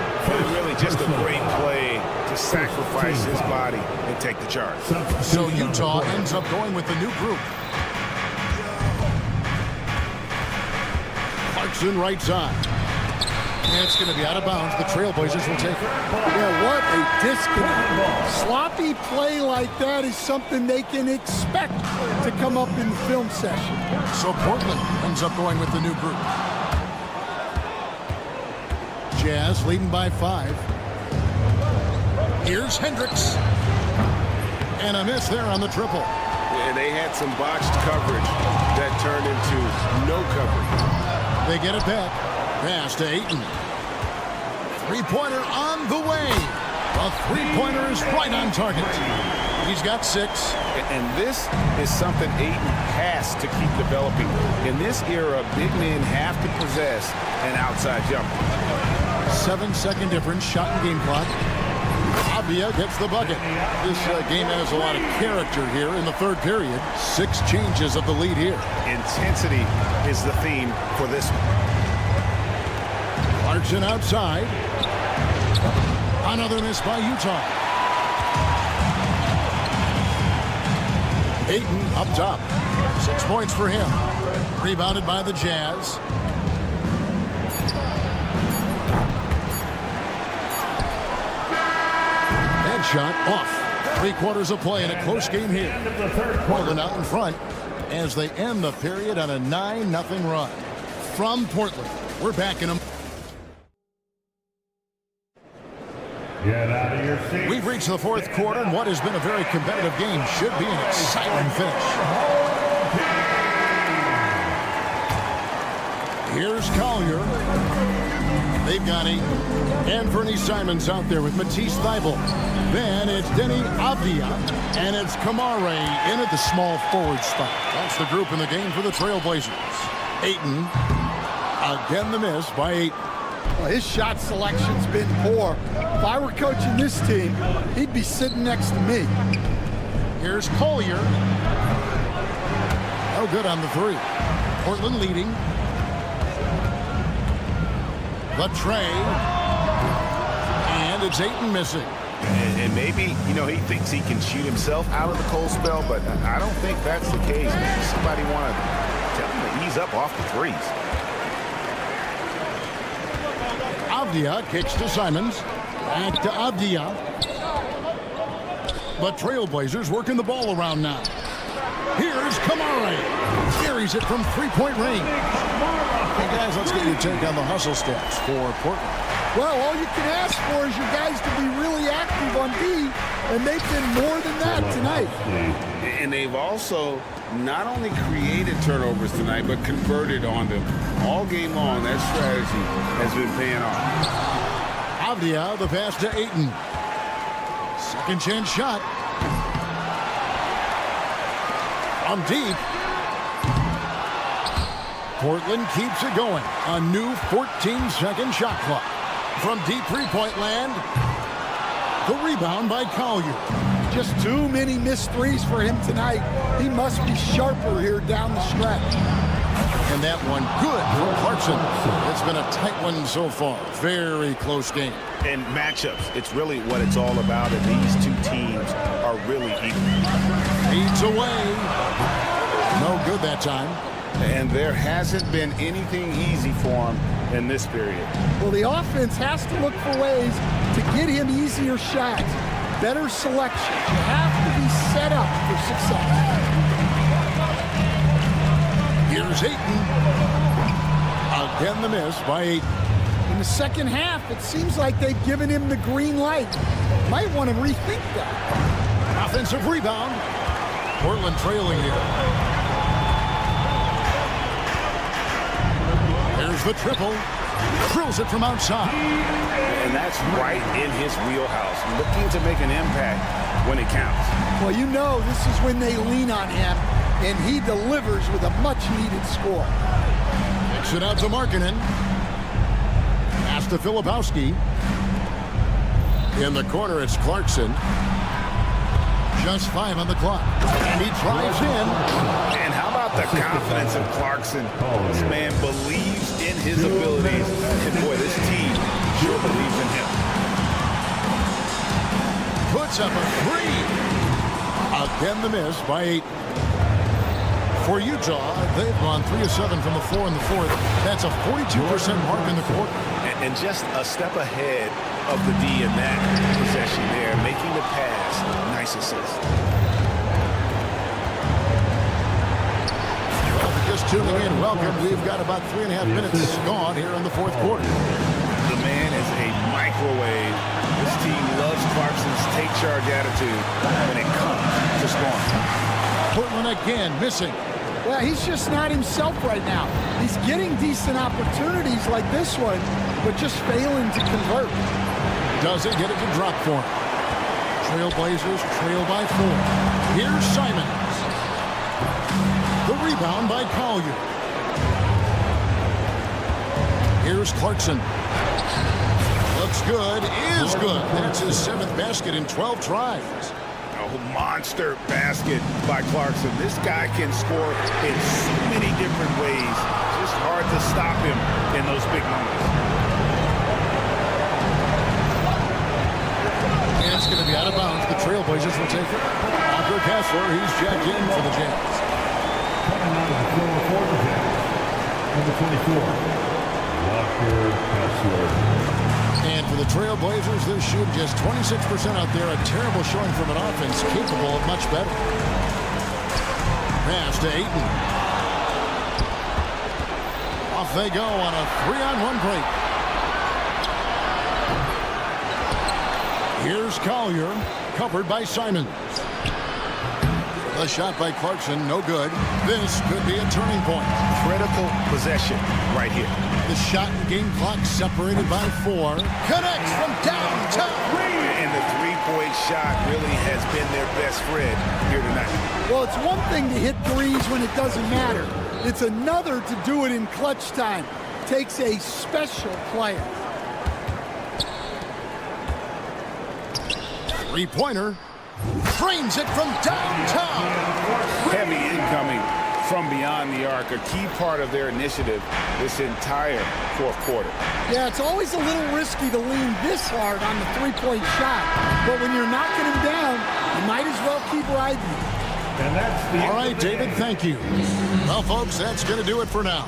Really just a great play to sacrifice his body and take the charge. So Utah ends up going with the new group. Clarkson right side. And it's going to be out of bounds. The Trailblazers will take it. Yeah, what a disconnect. Sloppy play like that is something they can expect to come up in the film session. So Portland ends up going with the new group. Jazz leading by 5. Here's Hendricks. And a miss there on the triple. And they had some botched coverage that turned into no coverage. They get it back. Pass to Ayton. Three-pointer on the way. The three-pointer is right on target. He's got 6. And this is something Ayton has to keep developing. In this era, big men have to possess an outside jumper. 7-second difference, shot and game clock. Avdia gets the bucket. This game has a lot of character here in the third period. 6 changes of the lead here. Intensity is the theme for this one. Clarkson outside. Another miss by Utah. Ayton up top. 6 points for him. Rebounded by the Jazz. That shot off. 3 quarters of play in a close game here. Portland out in front as they end the period on a 9-0 run. From Portland, we're back in a... Get out of your seat. We've reached the fourth quarter, and what has been a very competitive game should be an exciting finish. Here's Collier. They've got 8. Anthony Simons out there with Matisse Thybulle. Then it's Denny Avdia, and it's Kamare in at the small forward spot. That's the group in the game for the Trailblazers. Ayton, again the miss by 8. Well, his shot selection's been poor. If I were coaching this team, he'd be sitting next to me. Here's Collier. No good on the 3. Portland leading. The tray. And it's Ayton missing. And maybe, he thinks he can shoot himself out of the cold spell, but I don't think that's the case. Maybe somebody want to tell him to ease up off the threes. Avdia kicks to Simons. Back to Avdia. The Trailblazers working the ball around now. Here's Kamari. Carries it from three-point range. Hey, guys, let's get your take on the hustle steps for Portland. Well, all you can ask for is your guys to be really active on D, and they've been more than that tonight. And they've also not only created turnovers tonight, but converted on them. All game long, that strategy has been paying off. Avdia, the pass to Ayton. Second chance shot. From deep. Portland keeps it going. A new 14-second shot clock. From deep three-point land. The rebound by Collier. Just too many missed threes for him tonight. He must be sharper here down the stretch. And that one good for Clarkson. It's been a tight one so far. Very close game. And matchups, it's really what it's all about, and these two teams are really equal. Feeds away. No good that time. And there hasn't been anything easy for him in this period. Well, the offense has to look for ways to get him easier shots. Better selection. You have to be set up for success. Here's Ayton. Again the miss by Ayton. In the second half, it seems like they've given him the green light. Might want to rethink that. Offensive rebound. Portland trailing here. There's the triple. Drills it from outside. And that's right in his wheelhouse. Looking to make an impact when it counts. Well, you know this is when they lean on him, and he delivers with a much-needed score. Kicks it out to Markkanen. Pass to Filipowski. In the corner, it's Clarkson. Just 5 on the clock. And he drives in. And how about the confidence of Clarkson? This man believes in his abilities. And boy, this team sure believes in him. Puts up a three. Again the miss by 8. For Utah, they've gone 3 of 7 from the floor in the fourth. That's a 42% mark in the quarter. And just a step ahead of the D in that possession there, making the pass. Nice assist. Well, if you're just tuning in, welcome. We've got about 3.5 minutes gone here in the fourth quarter. The man is a microwave. This team loves Clarkson's take charge attitude when it comes to scoring. Portland again missing. Well, he's just not himself right now. He's getting decent opportunities like this one, but just failing to convert. Doesn't get it to drop for him. Trailblazers trail by 4. Here's Simons. The rebound by Collier. Here's Clarkson. Looks good, is good. That's his 7th basket in 12 tries. Monster basket by Clarkson. This guy can score in so many different ways. Just hard to stop him in those big moments. And it's going to be out of bounds. The Trailblazers will take it. Walker Kessler, he's jacked in for the Jazz. Coming out of the former quarter jack, number 24, Walker Kessler. And for the Trailblazers, they're shooting just 26% out there. A terrible showing from an offense capable of much better. Pass to Ayton. Off they go on a 3-on-1 break. Here's Collier, covered by Simons. The shot by Clarkson, no good. This could be a turning point. Critical possession right here. The shot and game clock separated by 4. Connects from downtown. And the three-point shot really has been their best friend here tonight. Well, it's one thing to hit threes when it doesn't matter. It's another to do it in clutch time. Takes a special player. Three-pointer. Trains it from downtown. Heavy incoming from beyond the arc, a key part of their initiative this entire fourth quarter. Yeah, it's always a little risky to lean this hard on the three-point shot, but when you're knocking him down, you might as well keep riding. And that's the all right, David, thank you. Well, folks, that's going to do it for now.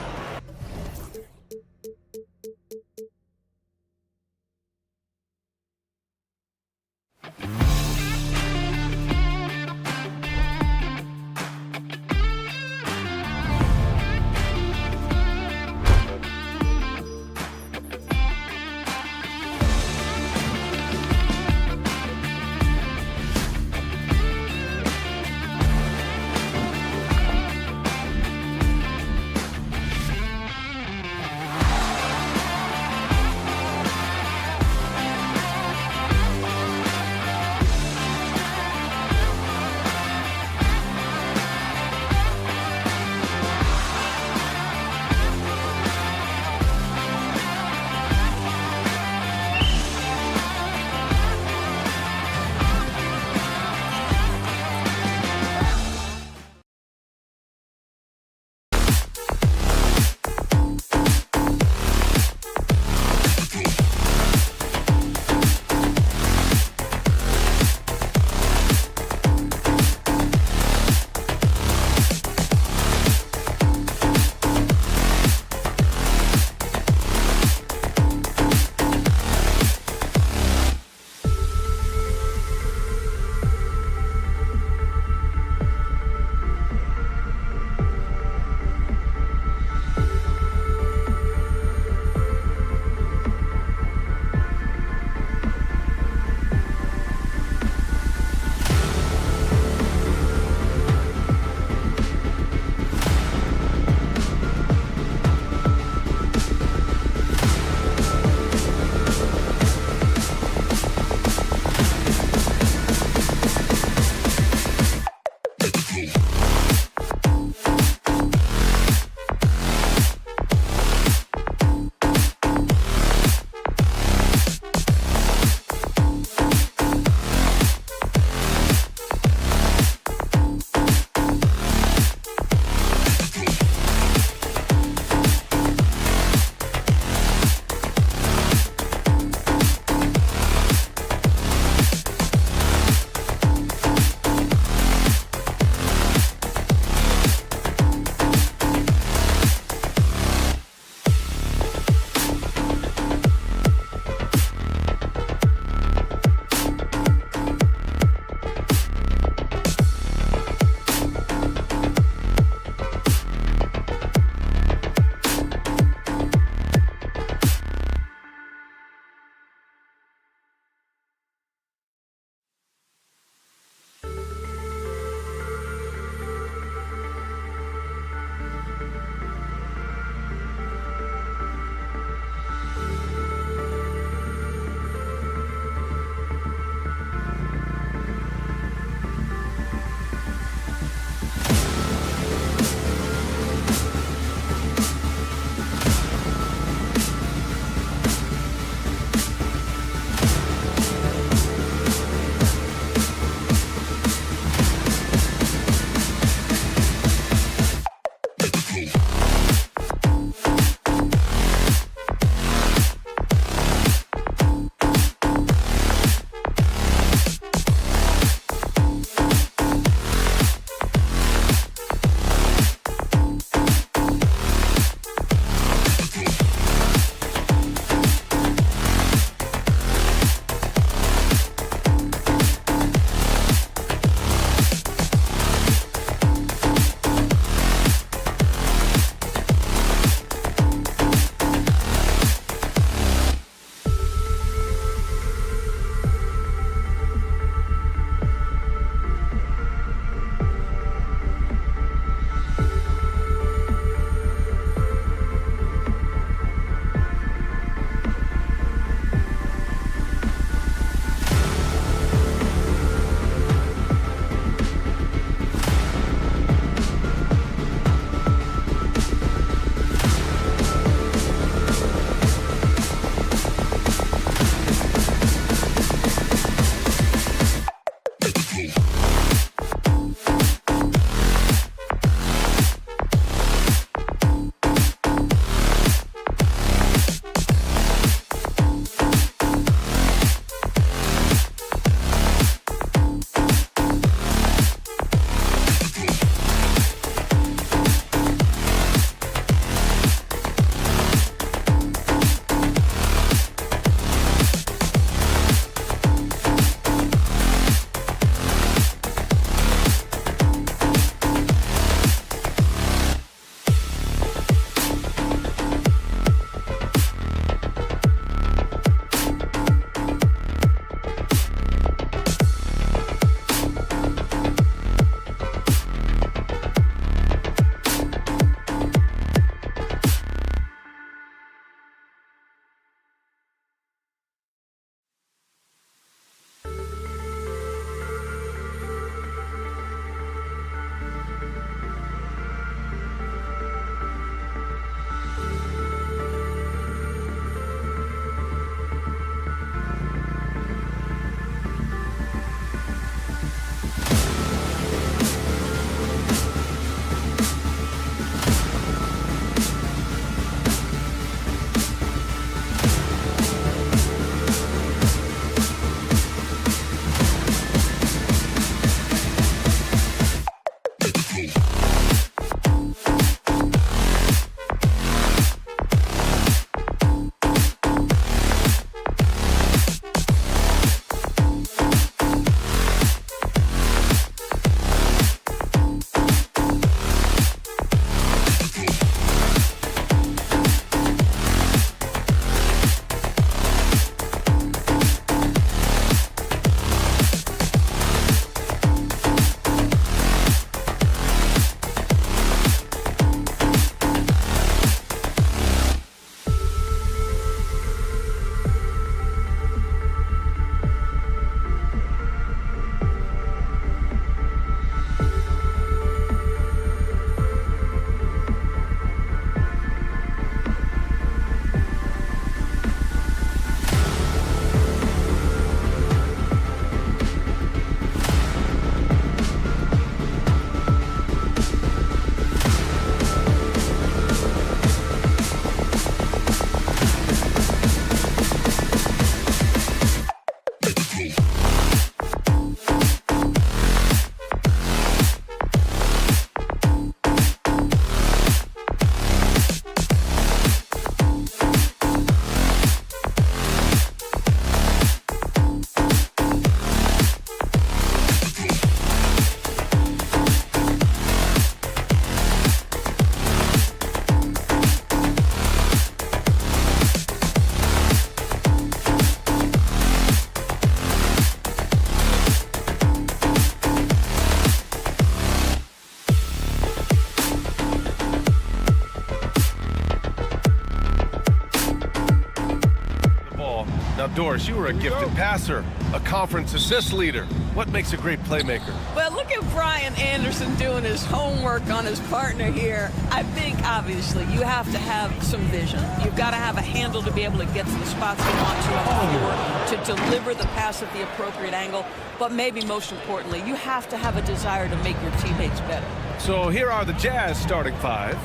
Doris, you were a gifted passer, a conference assist leader. What makes a great playmaker? Well, look at Brian Anderson doing his homework on his partner here. I think, obviously, you have to have some vision. You've got to have a handle to be able to get to the spots you want to on the floor, to deliver the pass at the appropriate angle. But maybe most importantly, you have to have a desire to make your teammates better. So here are the Jazz starting five.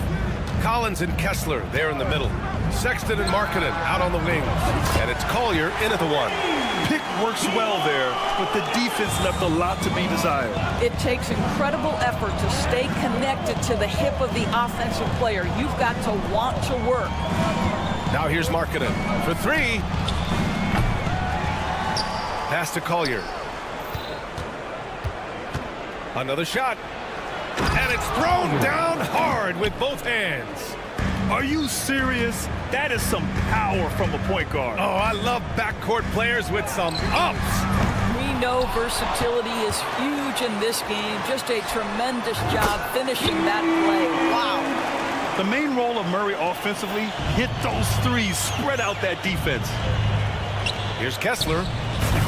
Collins and Kessler there in the middle. Sexton and Markkanen out on the wings. And it's Collier in at the one. Pick works well there, but the defense left a lot to be desired. It takes incredible effort to stay connected to the hip of the offensive player. You've got to want to work. Now here's Markkanen for three. Pass to Collier. Another shot. And it's thrown down hard with both hands. Are you serious? That is some power from a point guard. Oh, I love backcourt players with some ups. We know versatility is huge in this game. Just a tremendous job finishing that play. Wow. The main role of Murray offensively, hit those threes, spread out that defense. Here's Kessler.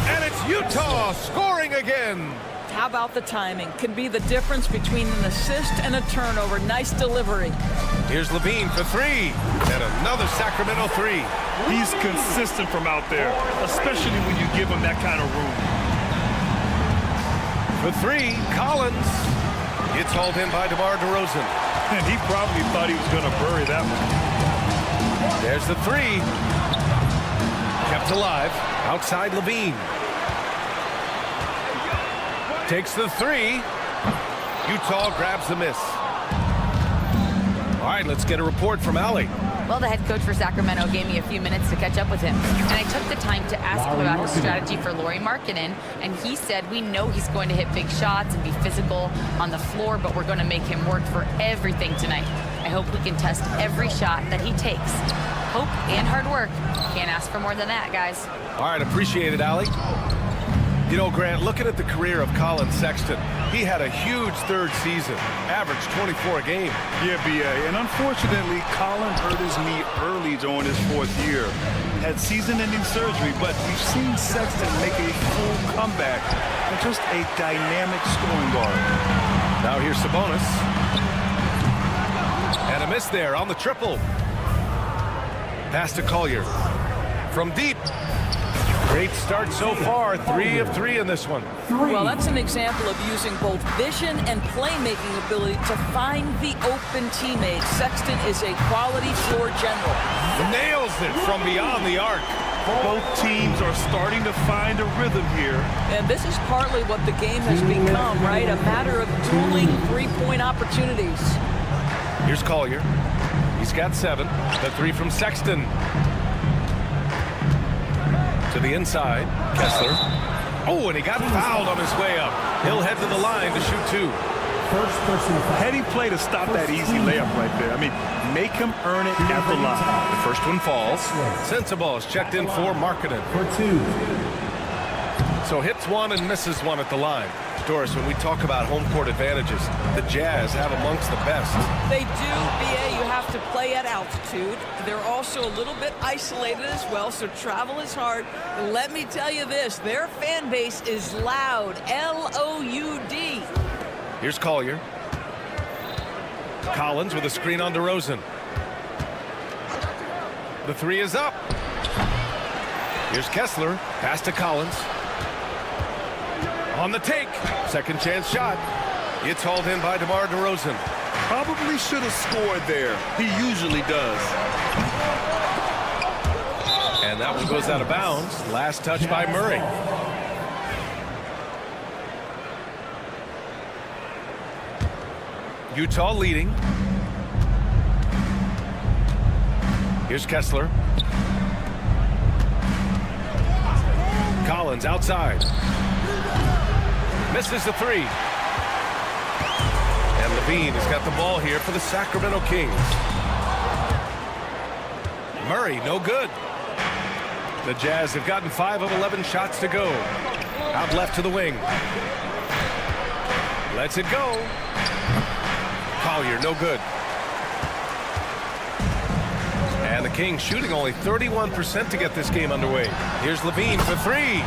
And it's Utah scoring again. How about the timing? Can be the difference between an assist and a turnover. Nice delivery. Here's Levine for three. And another Sacramento three. He's consistent from out there, especially when you give him that kind of room. For three, Collins. It's hauled in by DeMar DeRozan. And he probably thought he was going to bury that one. There's the three. Kept alive. Outside Levine. Takes the three. Utah grabs the miss. All right, let's get a report from Allie. Well, the head coach for Sacramento gave me a few minutes to catch up with him. And I took the time to ask him about his strategy for Lauri Markkanen. And he said, we know he's going to hit big shots and be physical on the floor, but we're going to make him work for everything tonight. I hope we can test every shot that he takes. Hope and hard work. Can't ask for more than that, guys. All right, appreciate it, Allie. You know, Grant, looking at the career of Colin Sexton, he had a huge third season, averaged 24 a game. Yeah, B.A., and unfortunately, Colin hurt his knee early during his fourth year. Had season-ending surgery, but we've seen Sexton make a full comeback and just a dynamic scoring guard. Now here's Sabonis. And a miss there on the triple. Pass to Collier. From deep. Great start so far. 3 of 3 in this one. Well, that's an example of using both vision and playmaking ability to find the open teammate. Sexton is a quality floor general. Nails it from beyond the arc. Both teams are starting to find a rhythm here. And this is partly what the game has become, right? A matter of dueling three-point opportunities. Here's Collier. He's got 7. The 3 from Sexton. To the inside, Kessler. Oh, and he got fouled on his way up. He'll head to the line to shoot 2. Heady play to stop that easy layup right there. I mean, make him earn it at the line. The first one falls. Sensabaugh is checked in for Markkanen. For 2. So hits one and misses one at the line. Doris, when we talk about home court advantages, the Jazz have amongst the best. They do, B.A. You have to play at altitude. They're also a little bit isolated as well, so travel is hard. And let me tell you this, their fan base is loud, L-O-U-D. Here's Collier. Collins with a screen on DeRozan. The 3 is up. Here's Kessler. Pass to Collins. On the take. Second chance shot. It's hauled in by DeMar DeRozan. Probably should have scored there. He usually does. And that one goes out of bounds. Last touch by Murray. Utah leading. Here's Kessler. Collins outside. Misses the 3. And Levine has got the ball here for the Sacramento Kings. Murray, no good. The Jazz have gotten 5 of 11 shots to go. Out left to the wing. Lets it go. Collier, no good. And the Kings shooting only 31% to get this game underway. Here's Levine for three.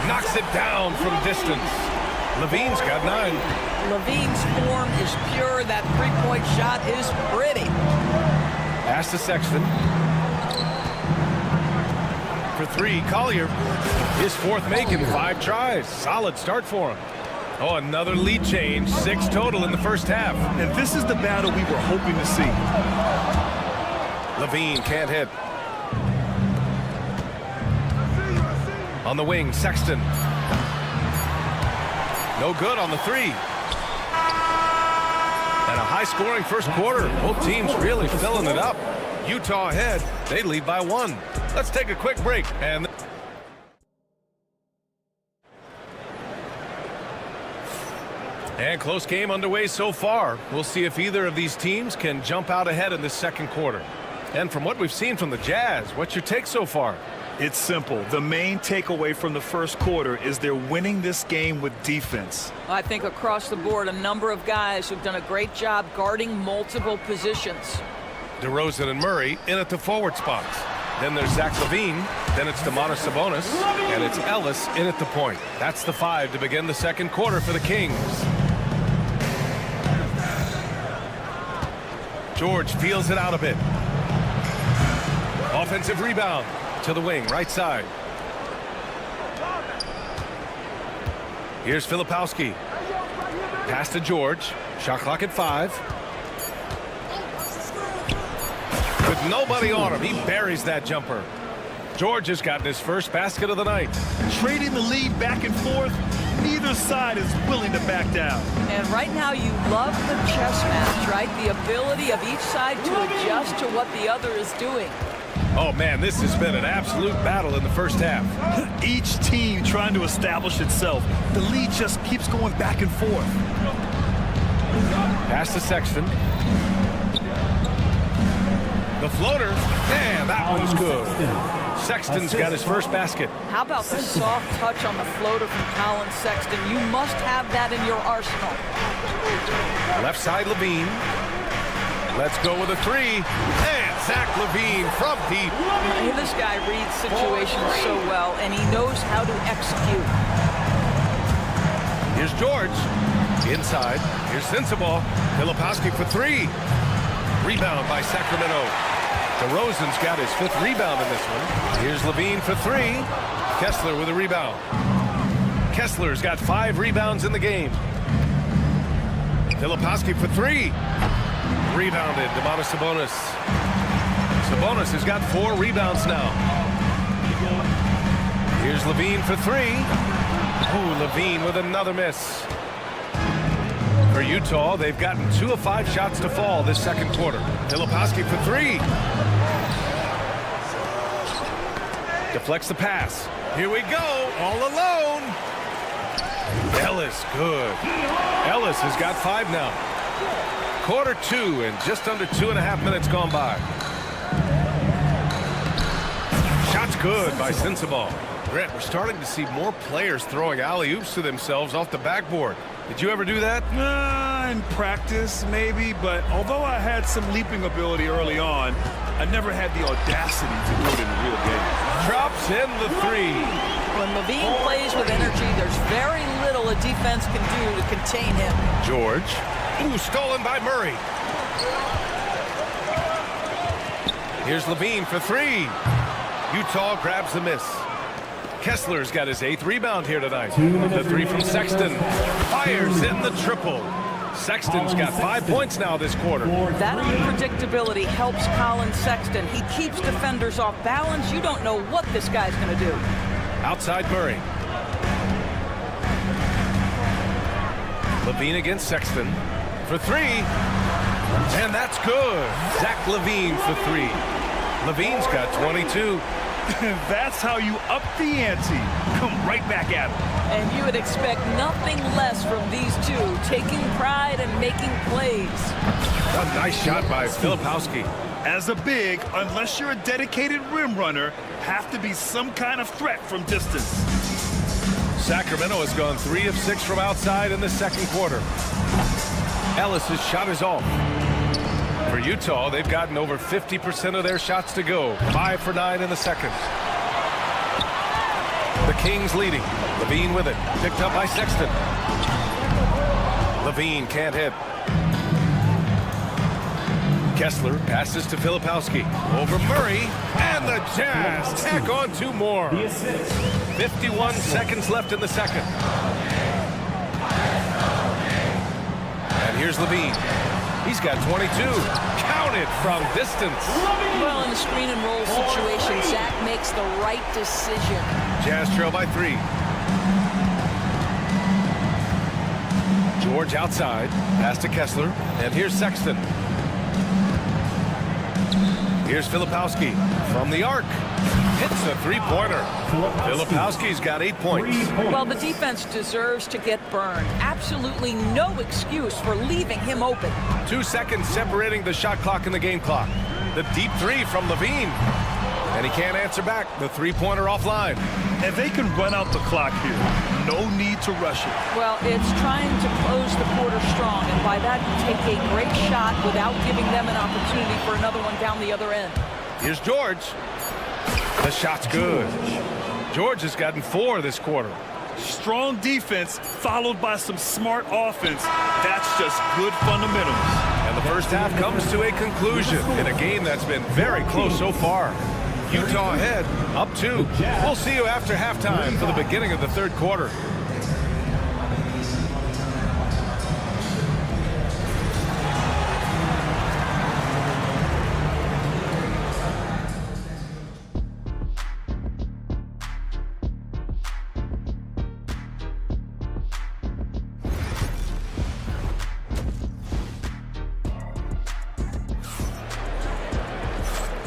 Knocks it down from distance. Levine's got 9. Levine's form is pure. That three-point shot is pretty. Pass to Sexton. For three, Collier. His fourth make in 5 tries. Solid start for him. Oh, another lead change. 6 total in the first half. And this is the battle we were hoping to see. Levine can't hit. On the wing, Sexton. No good on the 3. And a high-scoring first quarter. Both teams really filling it up. Utah ahead. They lead by 1. Let's take a quick break. And close game underway so far. We'll see if either of these teams can jump out ahead in this second quarter. And from what we've seen from the Jazz, what's your take so far? It's simple. The main takeaway from the first quarter is they're winning this game with defense. I think across the board, a number of guys who've done a great job guarding multiple positions. DeRozan and Murray in at the forward spots. Then there's Zach LaVine. Then it's Domantas Sabonis. And it's Ellis in at the point. That's the 5 to begin the second quarter for the Kings. George feels it out a bit. Offensive rebound to the wing, right side. Here's Filipowski. Pass to George. Shot clock at 5. With nobody on him, he buries that jumper. George has gotten his first basket of the night. Trading the lead back and forth, neither side is willing to back down. And right now you love the chess match, right? The ability of each side to adjust to what the other is doing. Oh, man, this has been an absolute battle in the first half. Each team trying to establish itself. The lead just keeps going back and forth. Pass to Sexton. The floater, and that one's good. Sexton's got his first basket. How about the soft touch on the floater from Colin Sexton? You must have that in your arsenal. Left side, Levine. Let's go with a 3. And Zach LaVine from deep. This guy reads situations so well, and he knows how to execute. Here's George. Inside. Here's Sensabaugh. Filipowski for 3. Rebound by Sacramento. DeRozan's got his 5th rebound in this one. Here's Levine for 3. Kessler with a rebound. Kessler's got 5 rebounds in the game. Filipowski for 3. Rebounded, Domantas Sabonis. Sabonis has got 4 rebounds now. Here's Levine for 3. Ooh, Levine with another miss. For Utah, they've gotten 2 of 5 shots to fall this second quarter. Filipowski for 3. Deflects the pass. Here we go, all alone. Ellis, good. Ellis has got 5 now. Quarter 2 and just under 2.5 minutes gone by. Shot's good by Sensabaugh. Grant, we're starting to see more players throwing alley-oops to themselves off the backboard. Did you ever do that? In practice, maybe, but although I had some leaping ability early on, I never had the audacity to do it in a real game. Drops in the 3. When Levine plays with energy, there's very little a defense can do to contain him. George. Ooh, stolen by Murray. Here's Levine for 3. Utah grabs the miss. Kessler's got his 8th rebound here tonight. The 3 from Sexton. Fires in the triple. Sexton's got 5 points now this quarter. That unpredictability helps Colin Sexton. He keeps defenders off balance. You don't know what this guy's going to do. Outside Murray. Levine against Sexton for 3. And that's good. Zach LaVine for 3. Levine's got 22. That's how you up the ante. Come right back at him. And you would expect nothing less from these two, taking pride and making plays. A nice shot by Filipowski. As a big, unless you're a dedicated rim runner, have to be some kind of threat from distance. Sacramento has gone 3 of 6 from outside in the second quarter. Ellis's shot is off. For Utah, they've gotten over 50% of their shots to go. 5 for 9 in the second. The Kings leading. Levine with it. Picked up by Sexton. Levine can't hit. Kessler passes to Filipowski. Over Murray. And the Jazz tack on 2 more. 51 seconds left in the second. And here's Levine. He's got 22. Counted from distance. Well, in the screen and roll situation, Zach makes the right decision. Jazz trail by 3. George outside. Pass to Kessler. And here's Sexton. Here's Filipowski from the arc. Hits a 3-pointer. Filipowski's got 8 points. Well, the defense deserves to get burned. Absolutely no excuse for leaving him open. 2 seconds separating the shot clock and the game clock. The deep 3 from Levine. And he can't answer back. The 3-pointer offline. And they can run out the clock here. No need to rush it. Well, it's trying to close the quarter strong, and by that, take a great shot without giving them an opportunity for another one down the other end. Here's George. The shot's good. George has gotten 4 this quarter. Strong defense followed by some smart offense. That's just good fundamentals. And the first half comes to a conclusion in a game that's been very close so far. Utah ahead, up 2. We'll see you after halftime for the beginning of the third quarter.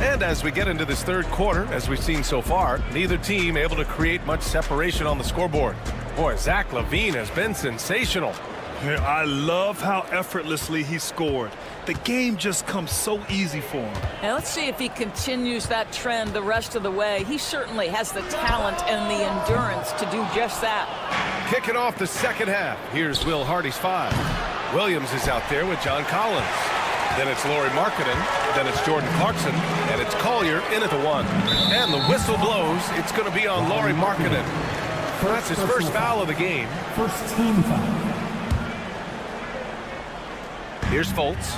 And as we get into this third quarter, as we've seen so far, neither team able to create much separation on the scoreboard. Boy, Zach LaVine has been sensational. I love how effortlessly he scored. The game just comes so easy for him. And let's see if he continues that trend the rest of the way. He certainly has the talent and the endurance to do just that. Kicking off the second half, here's Will Hardy's 5. Williams is out there with John Collins. Then it's Lauri Markkanen, then it's Jordan Clarkson, and it's Collier in at the 1. And the whistle blows. It's going to be on Lauri Markkanen. That's his first foul of the game. First team foul. Here's Fultz.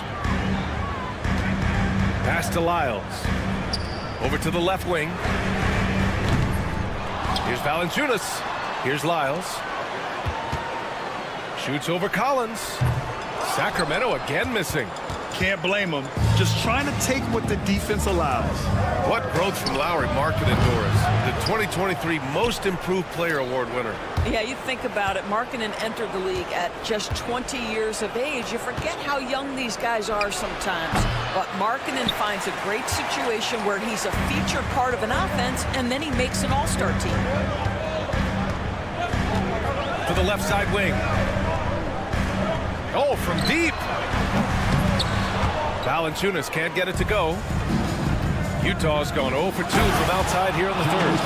Pass to Lyles. Over to the left wing. Here's Valanciunas. Here's Lyles. Shoots over Collins. Sacramento again missing. Can't blame him. Just trying to take what the defense allows. What growth from Lauri Markkanen, Doris. The 2023 Most Improved Player Award winner. Yeah, you think about it. Markkanen entered the league at just 20 years of age. You forget how young these guys are sometimes. But Markkanen finds a great situation where he's a featured part of an offense, and then he makes an all-star team. To the left side wing. Oh, from deep. Valanciunas can't get it to go. Utah's going 0 for 2 from outside here in the third.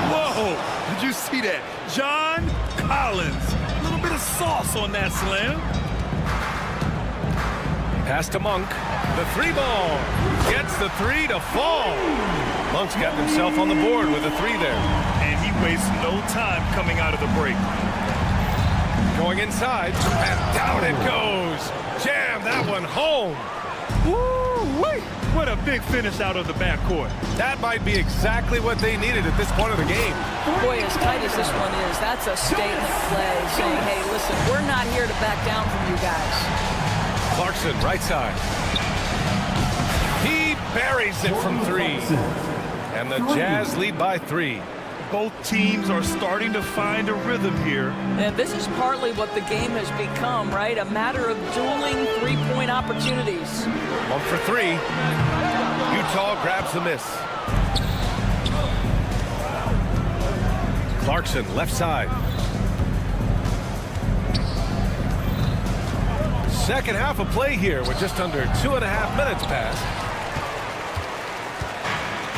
Whoa! Did you see that? John Collins. A little bit of sauce on that slam. Pass to Monk. The 3-ball. Gets the 3 to fall. Monk's got himself on the board with a 3 there. And he wastes no time coming out of the break. Going inside, and down it goes. Jam that one home. Woo-wee! What a big finish out of the backcourt. That might be exactly what they needed at this point of the game. Boy, as tight as this one is, that's a statement play saying, hey, listen, we're not here to back down from you guys. Clarkson, right side. He buries it from 3. And the Jazz lead by 3. Both teams are starting to find a rhythm here. And this is partly what the game has become, right? A matter of dueling three-point opportunities. 1 for 3. Utah grabs the miss. Clarkson, left side. Second half of play here with just under 2.5 minutes passed.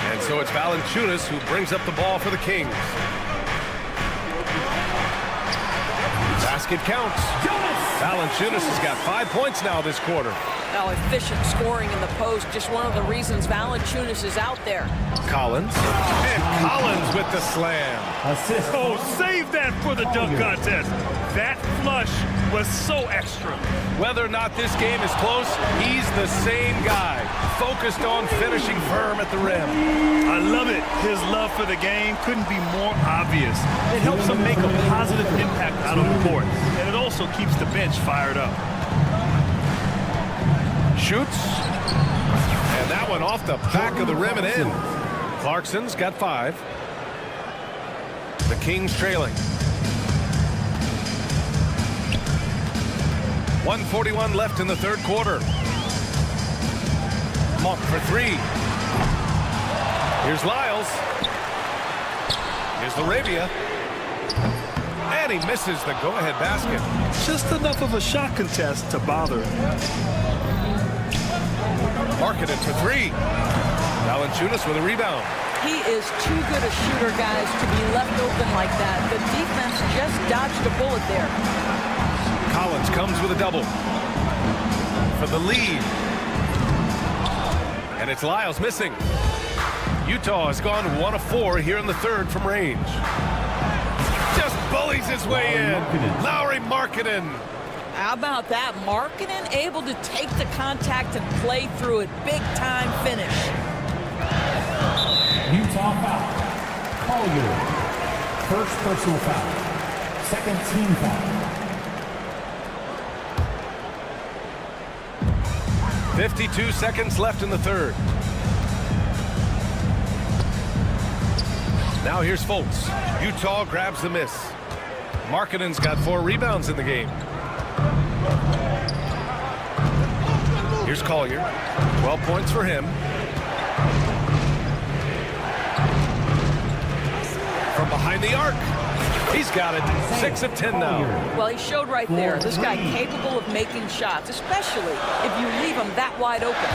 And so it's Valanciunas who brings up the ball for the Kings. Pass basket counts. Valanciunas has got 5 points now this quarter. Now, efficient scoring in the post, just one of the reasons Valanciunas is out there. Collins. And Collins with the slam. Assist. Oh, save that for the dunk contest. That flush was so extra. Whether or not this game is close, he's the same guy, focused on finishing firm at the rim. I love it. His love for the game couldn't be more obvious. It helps him make a positive impact out on the court, and it also keeps the bench fired up. Shoots. And that one off the back of the rim and in. Clarkson's got 5. The Kings trailing. 1:41 left in the third quarter. Monk for 3. Here's Lyles. Here's Laravia. And he misses the go-ahead basket. Just enough of a shot contest to bother him. Marketed for 3. Valanciunas with a rebound. He is too good a shooter, guys, to be left open like that. The defense just dodged a bullet there. Collins comes with a double for the lead. And it's Lyles missing. Utah has gone 1 of 4 here in the third from range. Just bullies his way in. Lauri Markkanen. How about that? Markkanen able to take the contact and play through it. Big time finish. Utah foul. Collier. First personal foul. Second team foul. 52 seconds left in the third. Now here's Fultz. Utah grabs the miss. Markkanen's got 4 rebounds in the game. Here's Collier. 12 points for him. From behind the arc. He's got it. 6 of 10 now. Well, he showed right there. This guy capable of making shots, especially if you leave him that wide open.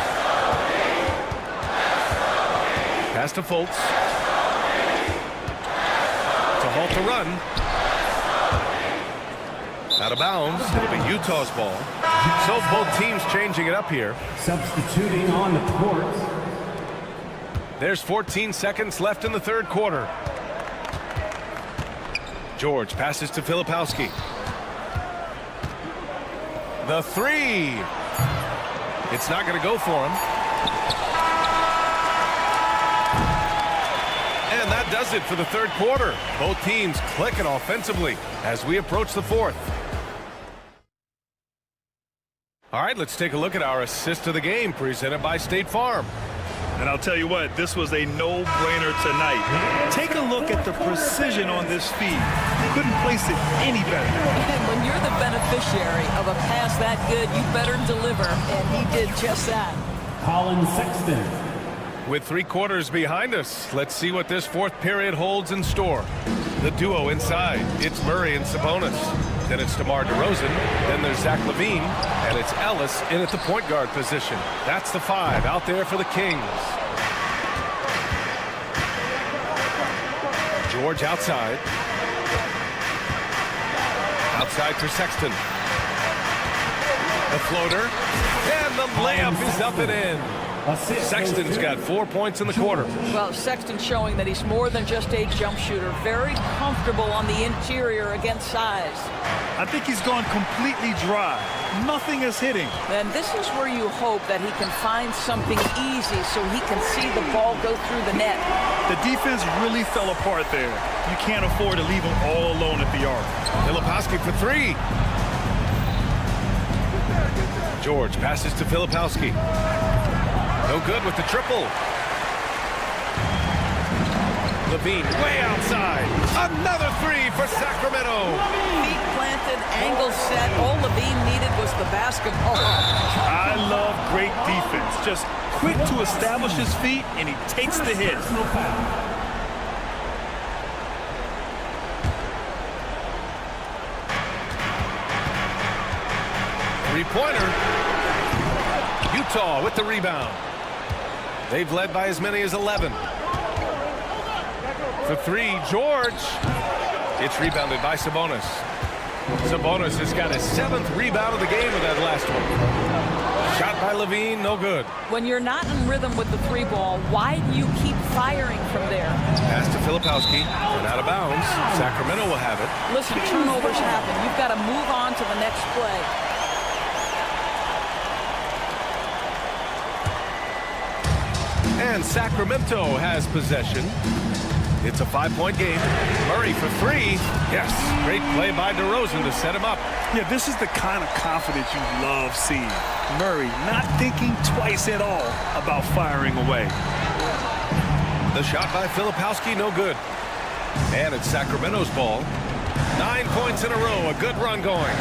Pass to Fultz. To halt the run. Out of bounds. It'll be Utah's ball. So both teams changing it up here. Substituting on the court. There's 14 seconds left in the third quarter. George passes to Filipowski. The 3. It's not going to go for him. And that does it for the third quarter. Both teams clicking offensively as we approach the fourth. All right, let's take a look at our assist of the game presented by State Farm. And I'll tell you what, this was a no-brainer tonight. Take a look at the precision on this feed. Couldn't place it any better. And when you're the beneficiary of a pass that good, you better deliver. And he did just that. Colin Sexton. With 3 quarters behind us, let's see what this fourth period holds in store. The duo inside, it's Murray and Sabonis. Then it's DeMar DeRozan. Then there's Zach LaVine. And it's Ellis in at the point guard position. That's the 5 out there for the Kings. George outside. Outside for Sexton. The floater. And the layup is up and in. Sexton's got 4 points in the quarter. Well, Sexton showing that he's more than just a jump shooter. Very comfortable on the interior against size. I think he's gone completely dry. Nothing is hitting. And this is where you hope that he can find something easy so he can see the ball go through the net. The defense really fell apart there. You can't afford to leave him all alone at the arc. Filipowski for 3. George passes to Filipowski. No good with the triple. LaVine way outside. Another 3 for Sacramento. Feet planted, angle set. All LaVine needed was the basketball. I love great defense. Just quick to establish his feet, and he takes the hit. Three-pointer. Utah with the rebound. They've led by as many as 11. For 3, George. It's rebounded by Sabonis. Sabonis has got his 7th rebound of the game with that last one. Shot by Levine, no good. When you're not in rhythm with the 3-ball, why do you keep firing from there? Pass to Filipowski, and out of bounds. Sacramento will have it. Listen, turnovers happen. You've got to move on to the next play. And Sacramento has possession. It's a 5-point game. Murray for 3. Yes, great play by DeRozan to set him up. Yeah, this is the kind of confidence you love seeing. Murray not thinking twice at all about firing away. The shot by Filipowski, no good. And it's Sacramento's ball. 9 points in a row, a good run going.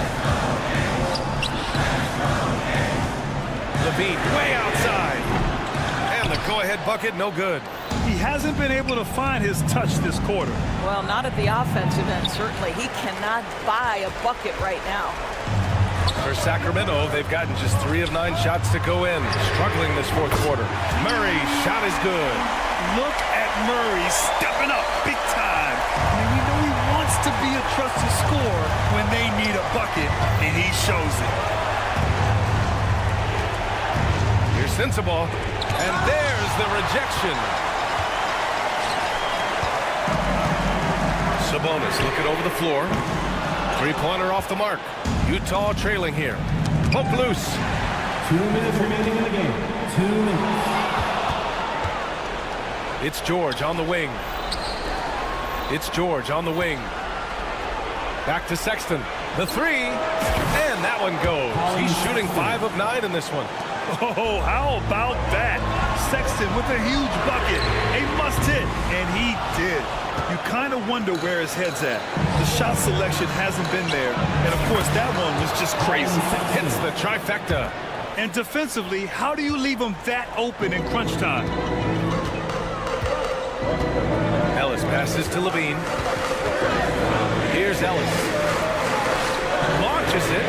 Levine way outside. And the go-ahead bucket, no good. He hasn't been able to find his touch this quarter. Well, not at the offensive end, certainly. He cannot buy a bucket right now. For Sacramento, they've gotten just 3 of 9 shots to go in. Struggling this 4th quarter. Murray's shot is good. Look at Murray stepping up big time. I mean, we know he wants to be a trusted scorer when they need a bucket, and he shows it. Here's Sensabaugh. And there's the rejection. Sabonis looking over the floor. 3-pointer off the mark. Utah trailing here. Poke loose. 2 minutes remaining in the game. 2 minutes. It's George on the wing. It's George on the wing. Back to Sexton. The 3. And that one goes. He's shooting 5 of 9 in this one. Oh, how about that? Sexton with a huge bucket. A must hit. And he did. You kind of wonder where his head's at. The shot selection hasn't been there. And, of course, that one was just crazy. Hits the trifecta. And defensively, how do you leave him that open in crunch time? Ellis passes to Levine. Here's Ellis. Launches it.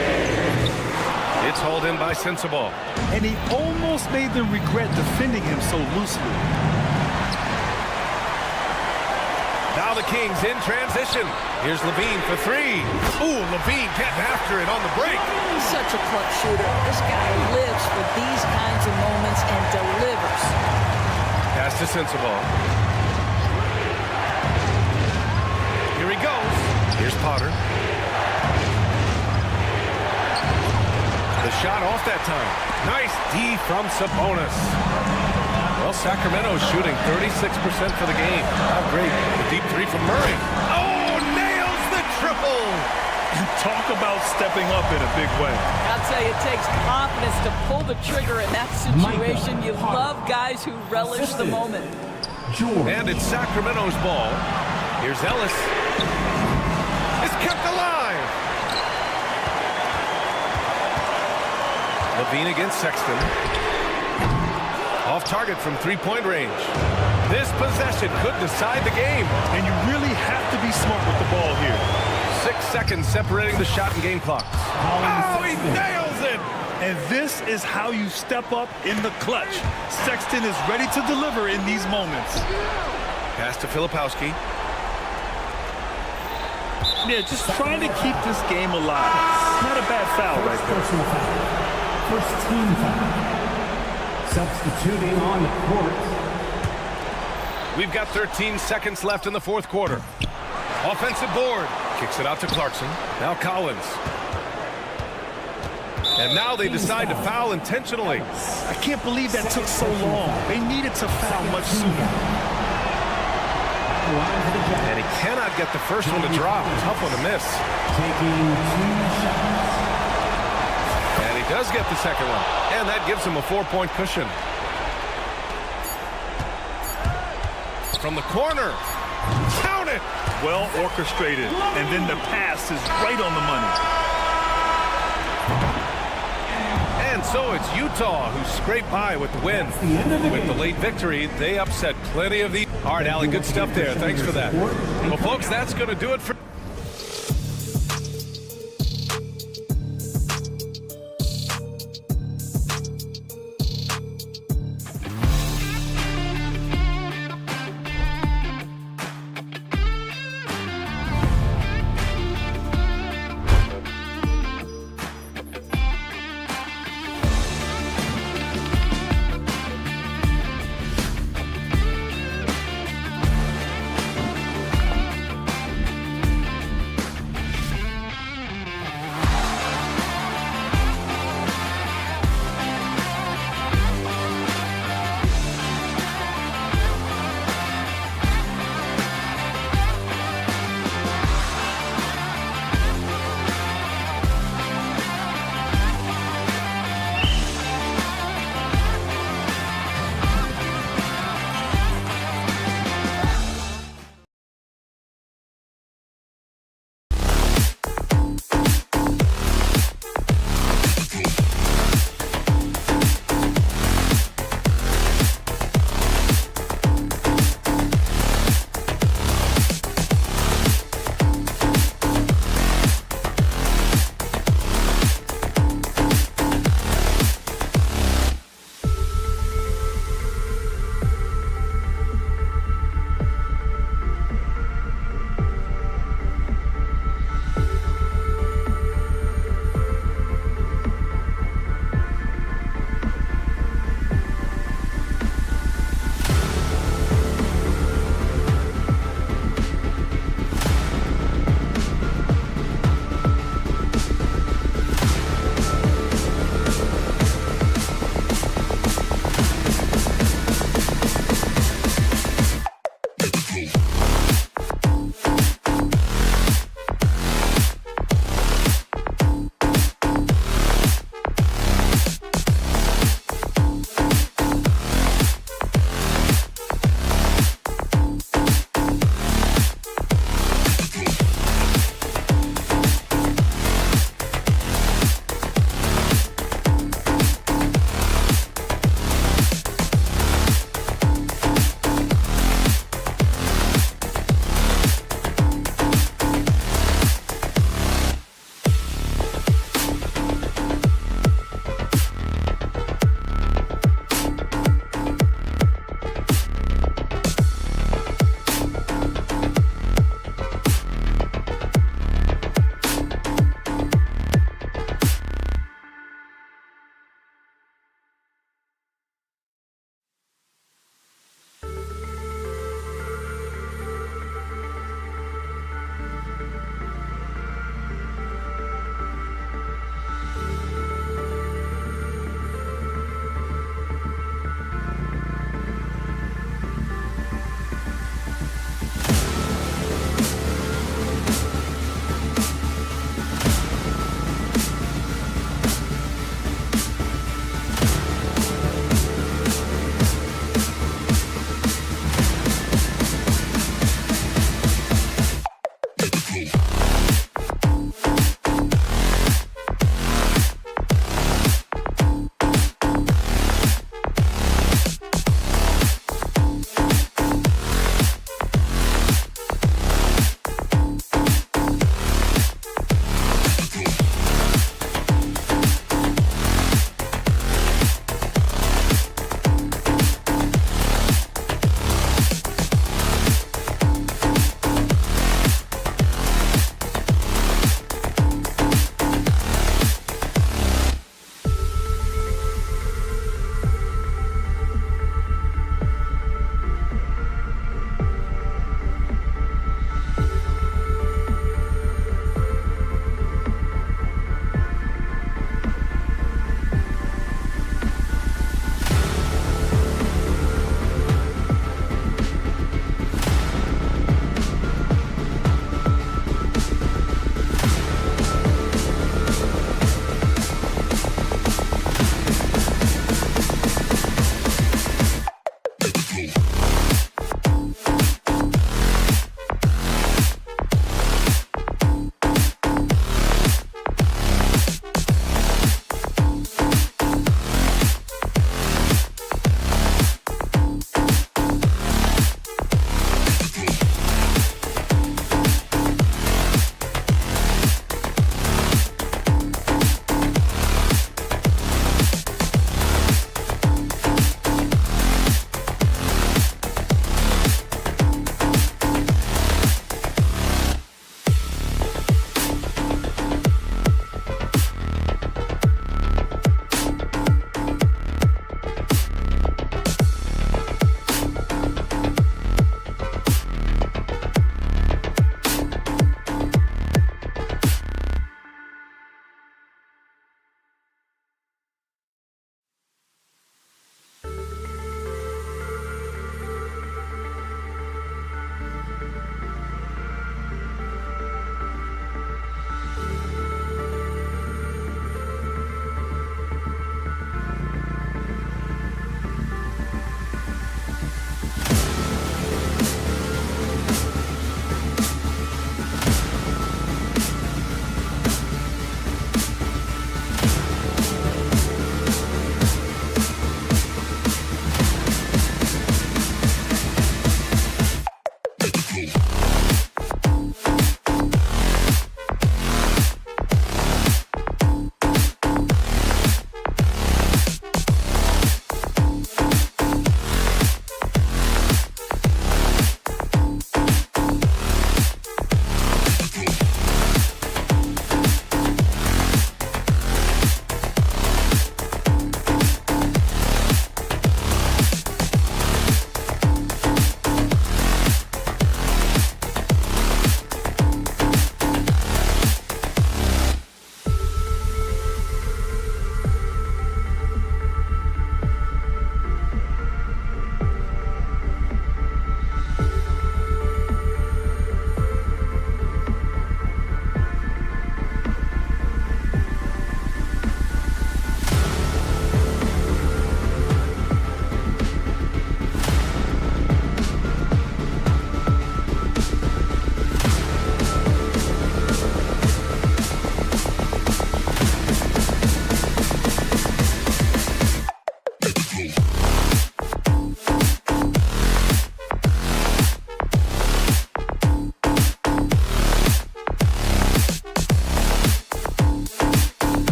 It's hauled in by Sensabaugh. And he almost made them regret defending him so loosely. Now the Kings in transition. Here's Levine for 3. Ooh, Levine getting after it on the break. He's such a clutch shooter. This guy lives for these kinds of moments and delivers. Pass to Sensabaugh. Here he goes. Here's Potter. The shot off that time. Nice D from Sabonis. Well, Sacramento's shooting 36% for the game. How great. The deep 3 from Murray. Oh, nails the triple. Talk about stepping up in a big way. I'll tell you, it takes confidence to pull the trigger in that situation. You love guys who relish the moment. And it's Sacramento's ball. Here's Ellis. It's kept alive. Levine against Sexton. Off target from 3-point range. This possession could decide the game. And you really have to be smart with the ball here. 6 seconds separating the shot and game clock. Oh, he nails it! And this is how you step up in the clutch. Sexton is ready to deliver in these moments. Pass to Filipowski. Yeah, just trying to keep this game alive. Not a bad foul right there. First team foul. Substituting on the court. We've got 13 seconds left in the 4th quarter. Offensive board. Kicks it out to Clarkson. Now Collins. And now they decide to foul intentionally. I can't believe that took so long. They needed to foul much sooner. And he cannot get the first one to drop. Tough one to miss. Taking 2 shots. And he does get the second one. And that gives him a 4-point cushion. From the corner. Count it! Well orchestrated. And then the pass is right on the money. And so it's Utah who scraped by with the win. With the late victory, they upset plenty of the... All right, Allie, good stuff there. Thanks for that. Well, folks, that's going to do it for...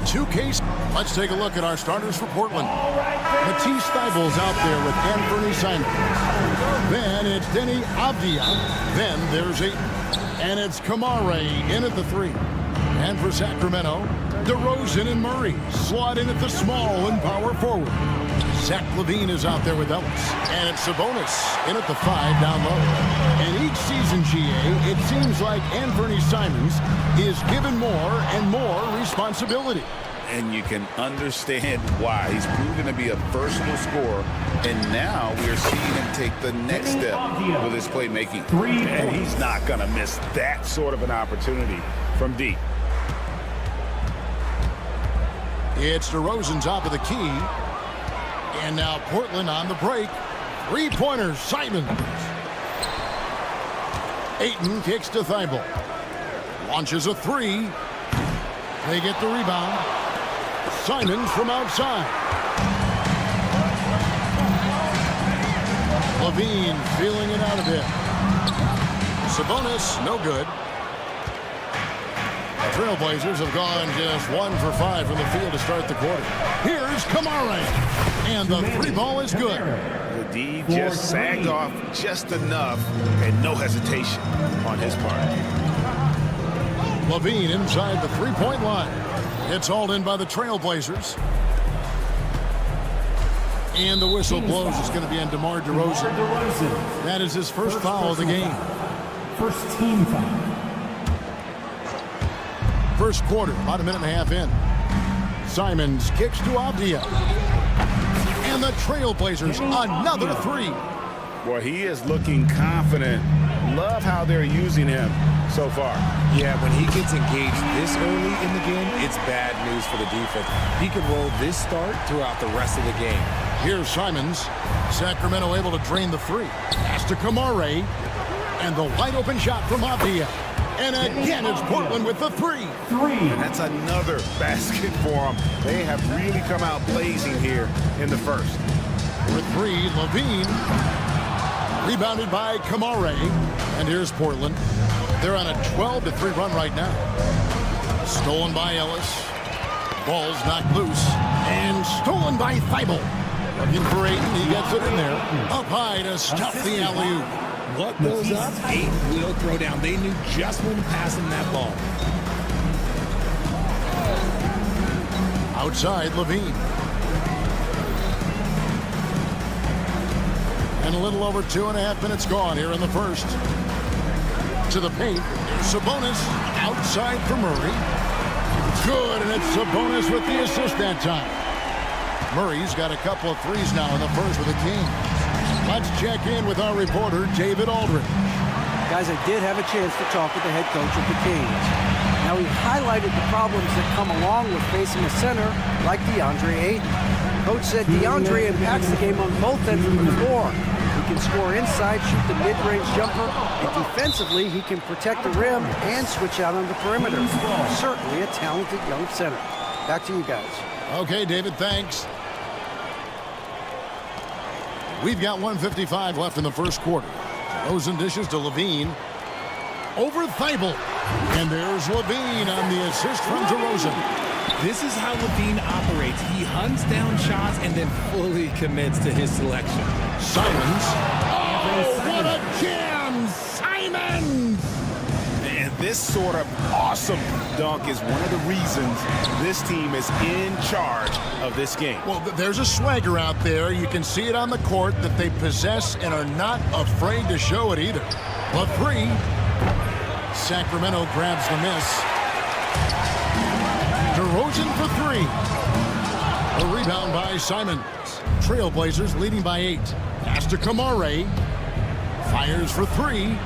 2K. Let's take a look at our starters for Portland. Matisse Thybulle's out there with Anthony Simons. Then it's Denny Avdia. Then there's Ayton. And it's Kamare in at the 3. And for Sacramento, DeRozan and Murray slot in at the small and power forward. Zach LaVine is out there with Ellis. And it's Sabonis in at the 5 down low. And each season, GA, it seems like Anthony Simons is given more and more responsibility. And you can understand why. He's proven to be a versatile scorer, and now we are seeing him take the next step with his playmaking. And he's not going to miss that sort of an opportunity from deep. It's DeRozan top of the key. And now Portland on the break. 3-pointers, Simons. Ayton kicks to Thibault. Launches a 3. They get the rebound. Simons from outside. LaVine feeling it out a bit. Sabonis, no good. The Trailblazers have gone just 1 for 5 from the field to start the quarter. Here's Kamare. And the 3 ball is good. The D just sagged off just enough, and no hesitation on his part. LaVine inside the 3-point line. It's hauled in by the Trailblazers. And the whistle blows. It's going to be on DeMar DeRozan. That is his first foul of the game. First team foul. First quarter, about a minute and a half in. Simons kicks to Avdia. And the Trailblazers, another 3. Boy, he is looking confident. Love how they're using him so far. Yeah, when he gets engaged this early in the game, it's bad news for the defense. He can roll this start throughout the rest of the game. Here's Simons. Sacramento able to drain the 3. Pass to Kamare. And the wide open shot from Avdia. And again, it's Portland with the 3. And that's another basket for them. They have really come out blazing here in the first. For 3, LaVine. Rebounded by Kamare. And here's Portland. They're on a 12-3 run right now. Stolen by Ellis. Ball's knocked loose. And stolen by Thibault. Looking for Ayton. He gets it in there. Up high to stop the alley-oop. What goes up? Ayton will throw down. They knew just when to pass him that ball. Outside, LaVine. And a little over 2.5 minutes gone here in the first. To the paint. Sabonis outside for Murray. Good, and it's Sabonis with the assist that time. Murray's got a couple of 3s now in the first with the Kings. Let's check in with our reporter, David Aldridge. Guys, I did have a chance to talk with the head coach of the Kings. Now, he highlighted the problems that come along with facing a center like DeAndre Ayton. Coach said DeAndre impacts the game on both ends of the floor. He can score inside, shoot the mid-range jumper, and defensively, he can protect the rim and switch out on the perimeter. Certainly a talented young center. Back to you guys. Okay, David, thanks. We've got 1:55 left in the first quarter. DeRozan dishes to LaVine. Over Thibault. And there's LaVine on the assist from DeRozan. This is how LaVine operates. He hunts down shots and then fully commits to his selection. Simons. Oh, what a jam! Simons! And this sort of awesome dunk is one of the reasons this team is in charge of this game. Well, there's a swagger out there. You can see it on the court that they possess and are not afraid to show it either. The 3. Sacramento grabs the miss. DeRozan for 3. A rebound by Simons. Trailblazers leading by 8. Pass to Kamare. Fires for 3.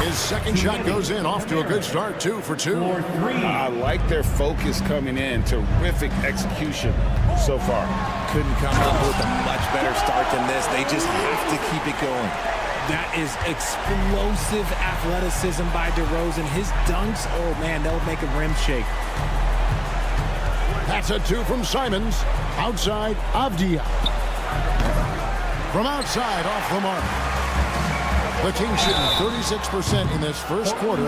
His second shot goes in. Off to a good start. 2 for 2. I like their focus coming in. Terrific execution so far. Couldn't come up with a much better start than this. They just have to keep it going. That is explosive athleticism by DeRozan. His dunks, oh man, they'll make a rim shake. That's a 2 from Simons. Outside, Avdia. From outside, off the mark. The Kings shooting 36% in this first quarter,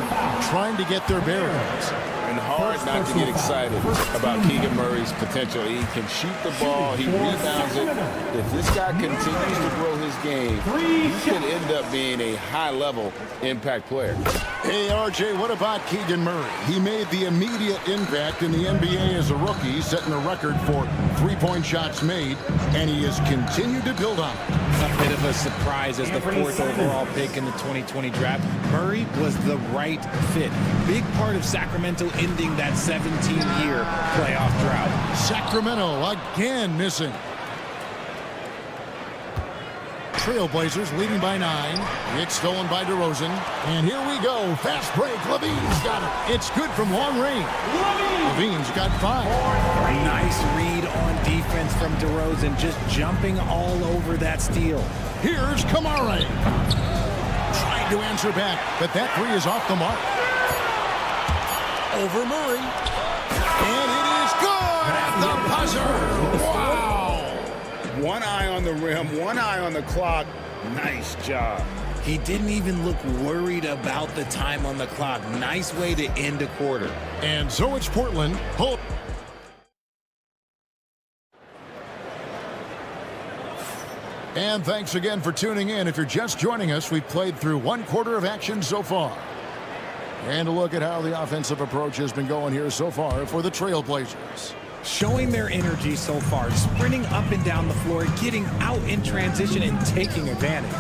trying to get their bearings. And hard not to get excited about Keegan Murray's potential. He can shoot the ball. He rebounds it. If this guy continues to grow his game, he could end up being a high-level impact player. Hey, RJ, what about Keegan Murray? He made the immediate impact in the NBA as a rookie, setting a record for three-point shots made, and he has continued to build on it. A bit of a surprise as the 4th overall pick in the 2020 draft. Murray was the right fit. Big part of Sacramento ending that 17-year playoff drought. Sacramento again missing. Trailblazers leading by 9. It's stolen by DeRozan. And here we go. Fast break. Levine's got it. It's good from long range. Levine's got 5. Nice read on defense from DeRozan, just jumping all over that steal. Here's Kamara. Trying to answer back, but that 3 is off the mark. Over Murray. And it is good at the buzzer. Wow. One eye on the rim, one eye on the clock. Nice job. He didn't even look worried about the time on the clock. Nice way to end a quarter. And so it's Portland. Holt. And thanks again for tuning in. If you're just joining us, we've played through 1 quarter of action so far. And a look at how the offensive approach has been going here so far for the Trailblazers. Showing their energy so far, sprinting up and down the floor, getting out in transition and taking advantage.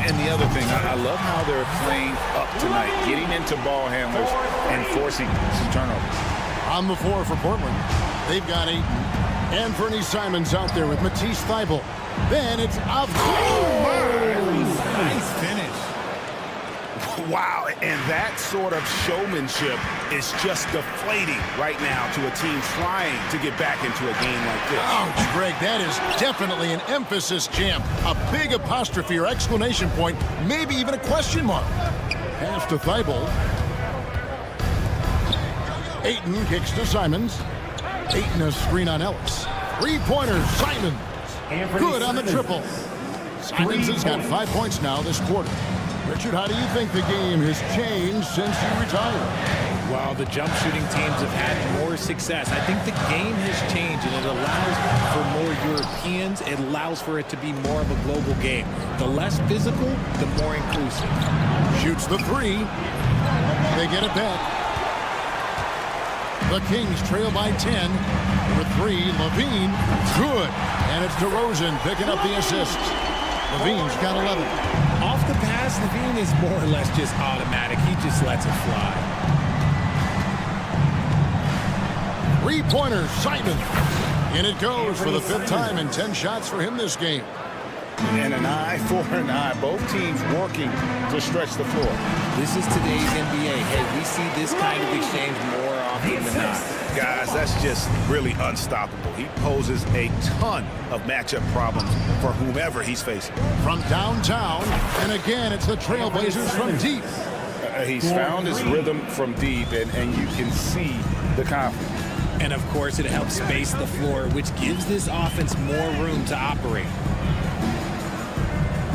And the other thing, I love how they're playing up tonight, getting into ball handlers and forcing some turnovers. On the floor for Portland, they've got Ayton. And Fernie Simons out there with Matisse Thybulle. Then it's up. Nice finish. Wow, and that sort of showmanship is just deflating right now to a team trying to get back into a game like this. Ouch, Greg, that is definitely an emphasis jam. A big apostrophe or exclamation point, maybe even a question mark. Pass to Thybulle. Ayton kicks to Simons. Ayton a screen on Ellis. 3-pointer, Simons. Good on the triple. Simons has got 5 points now this quarter. Richard, how do you think the game has changed since you retired? Well, the jump shooting teams have had more success. I think the game has changed, and it allows for more Europeans. It allows for it to be more of a global game. The less physical, the more inclusive. Shoots the 3. They get it back. The Kings trail by 10. Number 3, Levine. Good. And it's DeRozan picking up the assists. Levine's got 11. Off the pass, Levine is more or less just automatic. He just lets it fly. 3-pointer, Simon. And it goes for the 5th time and 10 shots for him this game. And an eye for an eye. Both teams working to stretch the floor. This is today's NBA. Hey, we see this kind of exchange more often than not. Guys, that's just really unstoppable. He poses a ton of matchup problems for whomever he's facing. From downtown, and again, it's the Trailblazers from deep. He's found his rhythm from deep, and you can see the confidence. And, of course, it helps space the floor, which gives this offense more room to operate.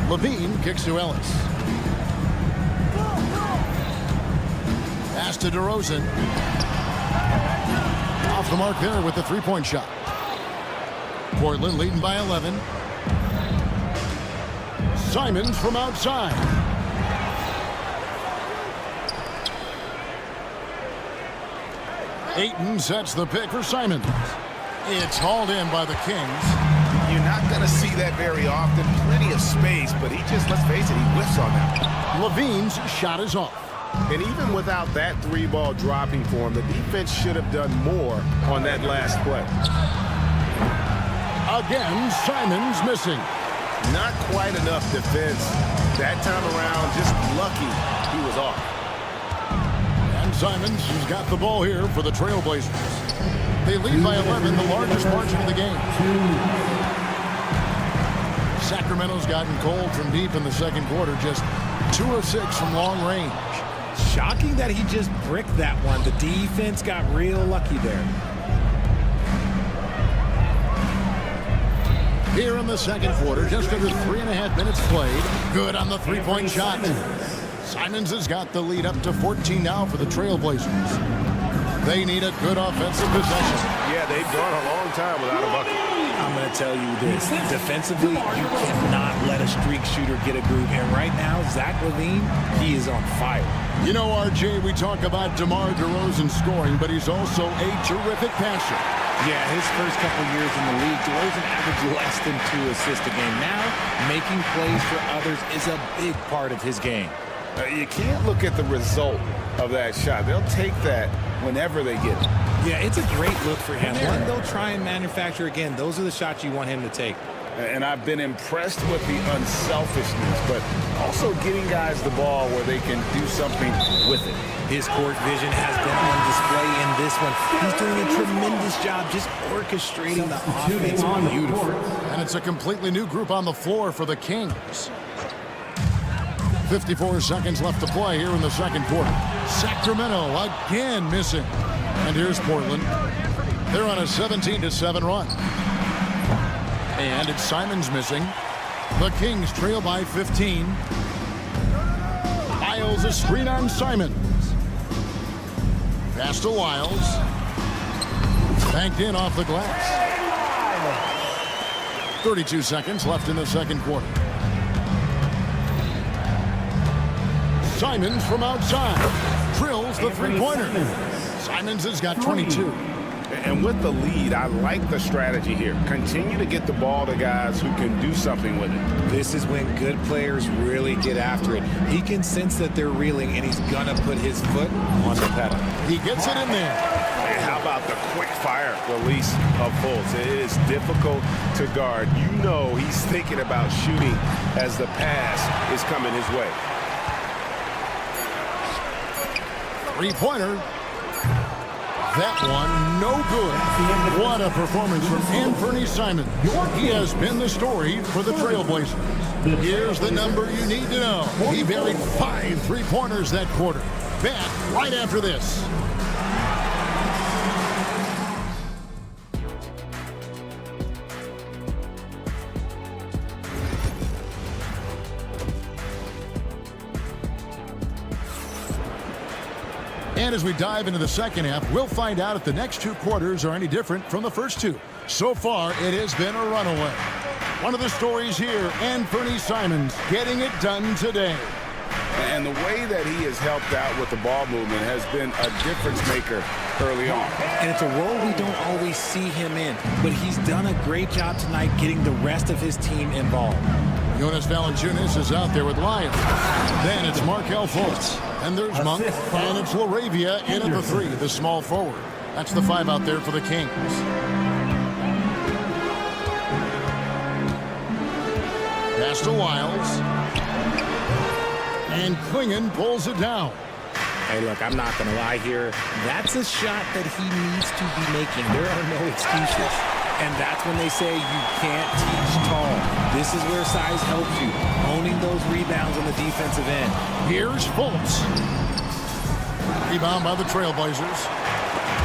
Levine kicks to Ellis. Pass to DeRozan. Off the mark there with the 3-point shot. Portland leading by 11. Simons from outside. Ayton sets the pick for Simons. It's hauled in by the Kings. You're not going to see that very often. Plenty of space, but he just, let's face it, he whiffs on that. Levine's shot is off. And even without that 3-ball dropping for him, the defense should have done more on that last play. Again, Simons missing. Not quite enough defense. That time around, just lucky he was off. And Simons has got the ball here for the Trailblazers. They lead by 11, the largest margin of the game. Sacramento's gotten cold from deep in the second quarter, just 2 of 6 from long range. Shocking that he just bricked that one. The defense got real lucky there. Here in the second quarter, just under 3.5 minutes played. Good on the three-point shot. Simons has got the lead up to 14 now for the Trailblazers. They need a good offensive possession. Yeah, they've gone a long time without a bucket. I'm going to tell you this. Defensively, you cannot let a streak shooter get a groove. And right now, Zach LaVine, he is on fire. You know, RJ, we talk about DeMar DeRozan scoring, but he's also a terrific passer. Yeah, his first couple years in the league, DeRozan averaged less than 2 assists a game. Now, making plays for others is a big part of his game. You can't look at the result of that shot. They'll take that whenever they get it. Yeah, it's a great look for him. One they'll try and manufacture again. Those are the shots you want him to take. And I've been impressed with the unselfishness, but also getting guys the ball where they can do something with it. His court vision has been on display in this one. He's doing a tremendous job just orchestrating the offense beautifully. And it's a completely new group on the floor for the Kings. 54 seconds left to play here in the second quarter. Sacramento again missing. And here's Portland. They're on a 17-7 run. And it's Simons missing. The Kings trail by 15. Wiles a screen on Simons. Pass to Wiles. Banked in off the glass. 32 seconds left in the second quarter. Simons from outside. Drills the three-pointer. Simons has got 22. And with the lead, I like the strategy here. Continue to get the ball to guys who can do something with it. This is when good players really get after it. He can sense that they're reeling, and he's going to put his foot on the pedal. He gets it in there. And how about the quick-fire release of Fultz? It is difficult to guard. You know he's thinking about shooting as the pass is coming his way. Three-pointer. That one, no good. What a performance from Anthony Simons. He has been the story for the Trailblazers. Here's the number you need to know. He buried 5 three-pointers that quarter. Back right after this. And as we dive into the second half, we'll find out if the next 2 quarters are any different from the first 2. So far, it has been a runaway. One of the stories here, Anthony Simons getting it done today. And the way that he has helped out with the ball movement has been a difference maker early on. And it's a role we don't always see him in, but he's done a great job tonight getting the rest of his team involved. Jonas Valanciunas is out there with Lyons. Then it's Markelle Fultz. And there's Monk. And it's LaRavia in at the 3, the small forward. That's the 5 out there for the Kings. Pass to Wiles. And Klingon pulls it down. Hey, look, I'm not going to lie here. That's a shot that he needs to be making. There are no excuses. And that's when they say you can't teach tall. This is where size helps you, owning those rebounds on the defensive end. Here's Fultz. Rebound by the Trailblazers.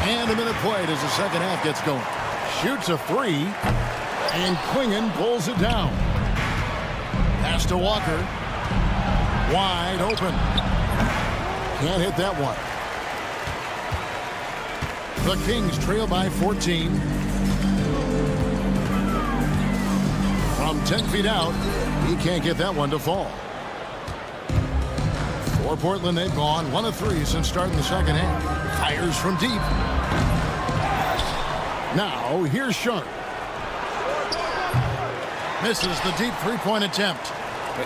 And a minute played as the second half gets going. Shoots a 3. And Klingon pulls it down. Pass to Walker. Wide open. Can't hit that one. The Kings trail by 14. From 10 feet out, he can't get that one to fall. For Portland, they've gone 1 of 3 since starting the second half. Fires from deep. Now, here's Sharp. Misses the deep three-point attempt.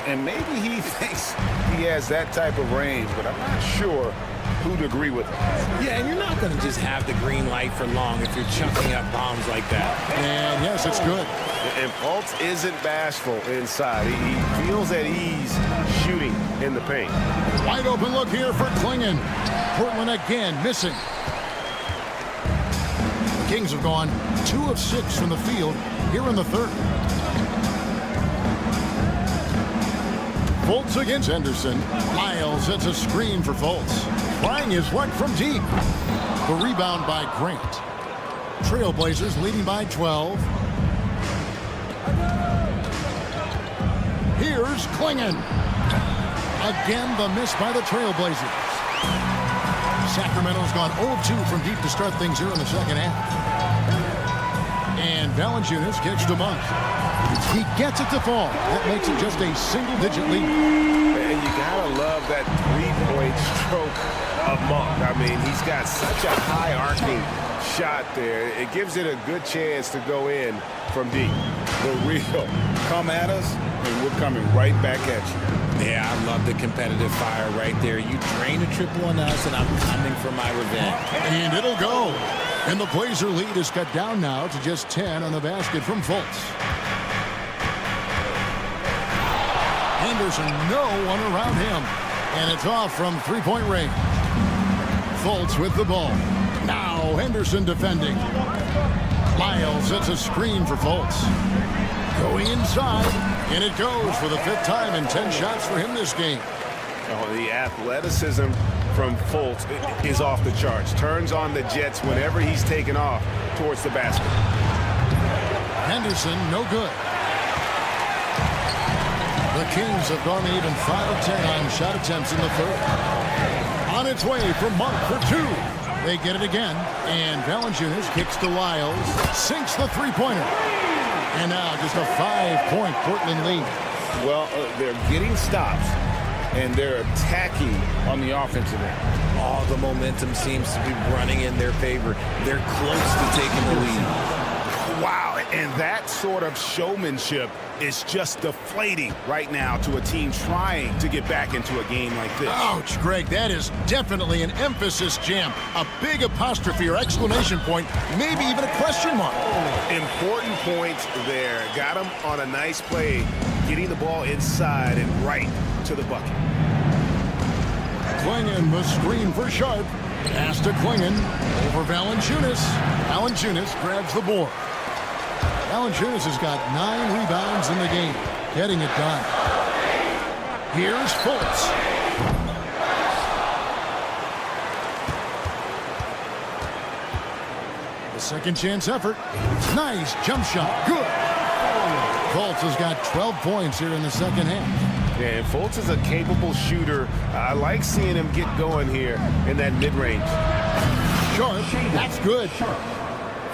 And maybe he thinks he has that type of range, but I'm not sure who'd agree with him. Yeah, and you're not going to just have the green light for long if you're chucking up bombs like that. And yes, it's good. And Fultz isn't bashful inside. He feels at ease shooting in the paint. Wide open look here for Klingon. Portland again missing. The Kings have gone 2 of 6 from the field here in the third. Fultz against Henderson. Miles hits a screen for Fultz. Trying his luck from deep. The rebound by Grant. Trailblazers leading by 12. Here's Klingon. Again, the miss by the Trailblazers. Sacramento's gone 0-2 from deep to start things here in the second half. And Valanciunas kicks to Monk. He gets it to fall. That makes it just a single-digit lead. And you gotta love that three-point stroke of Monk. I mean, he's got such a high arcing shot there. It gives it a good chance to go in from deep. The real come at us, and we're coming right back at you. Yeah, I love the competitive fire right there. You drain a triple on us, and I'm coming for my revenge. And it'll go. And the Blazer lead is cut down now to just 10 on the basket from Fultz. Henderson, no one around him. And it's off from three-point range. Fultz with the ball. Now Henderson defending. Lyles sets a screen for Fultz. Going inside, and it goes for the fifth time in 10 shots for him this game. Oh, the athleticism from Fultz is off the charts. Turns on the jets whenever he's taken off towards the basket. Henderson, no good. The Kings have gone even 5 of 10 on shot attempts in the third. On its way from Monk for two. They get it again, and Valanciunas kicks to Lyles, sinks the three-pointer. And now just a 5-point Portland lead. Well, they're getting stops, and they're attacking on the offensive end. All the momentum seems to be running in their favor. They're close to taking the lead. Wow, and that sort of showmanship is just deflating right now to a team trying to get back into a game like this. Ouch, Greg, that is definitely an emphasis jam. A big apostrophe or exclamation point, maybe even a question mark. Important points there. Got him on a nice play, getting the ball inside and right to the bucket. Klingon, the screen for Sharp. Pass to Klingon over Valanciunas. Valanciunas grabs the board. Valanciunas has got 9 rebounds in the game, getting it done. Here's Fultz. The second chance effort. Nice jump shot. Good. Fultz has got 12 points here in the second half. Yeah, and Fultz is a capable shooter. I like seeing him get going here in that mid-range. Sharp, that's good.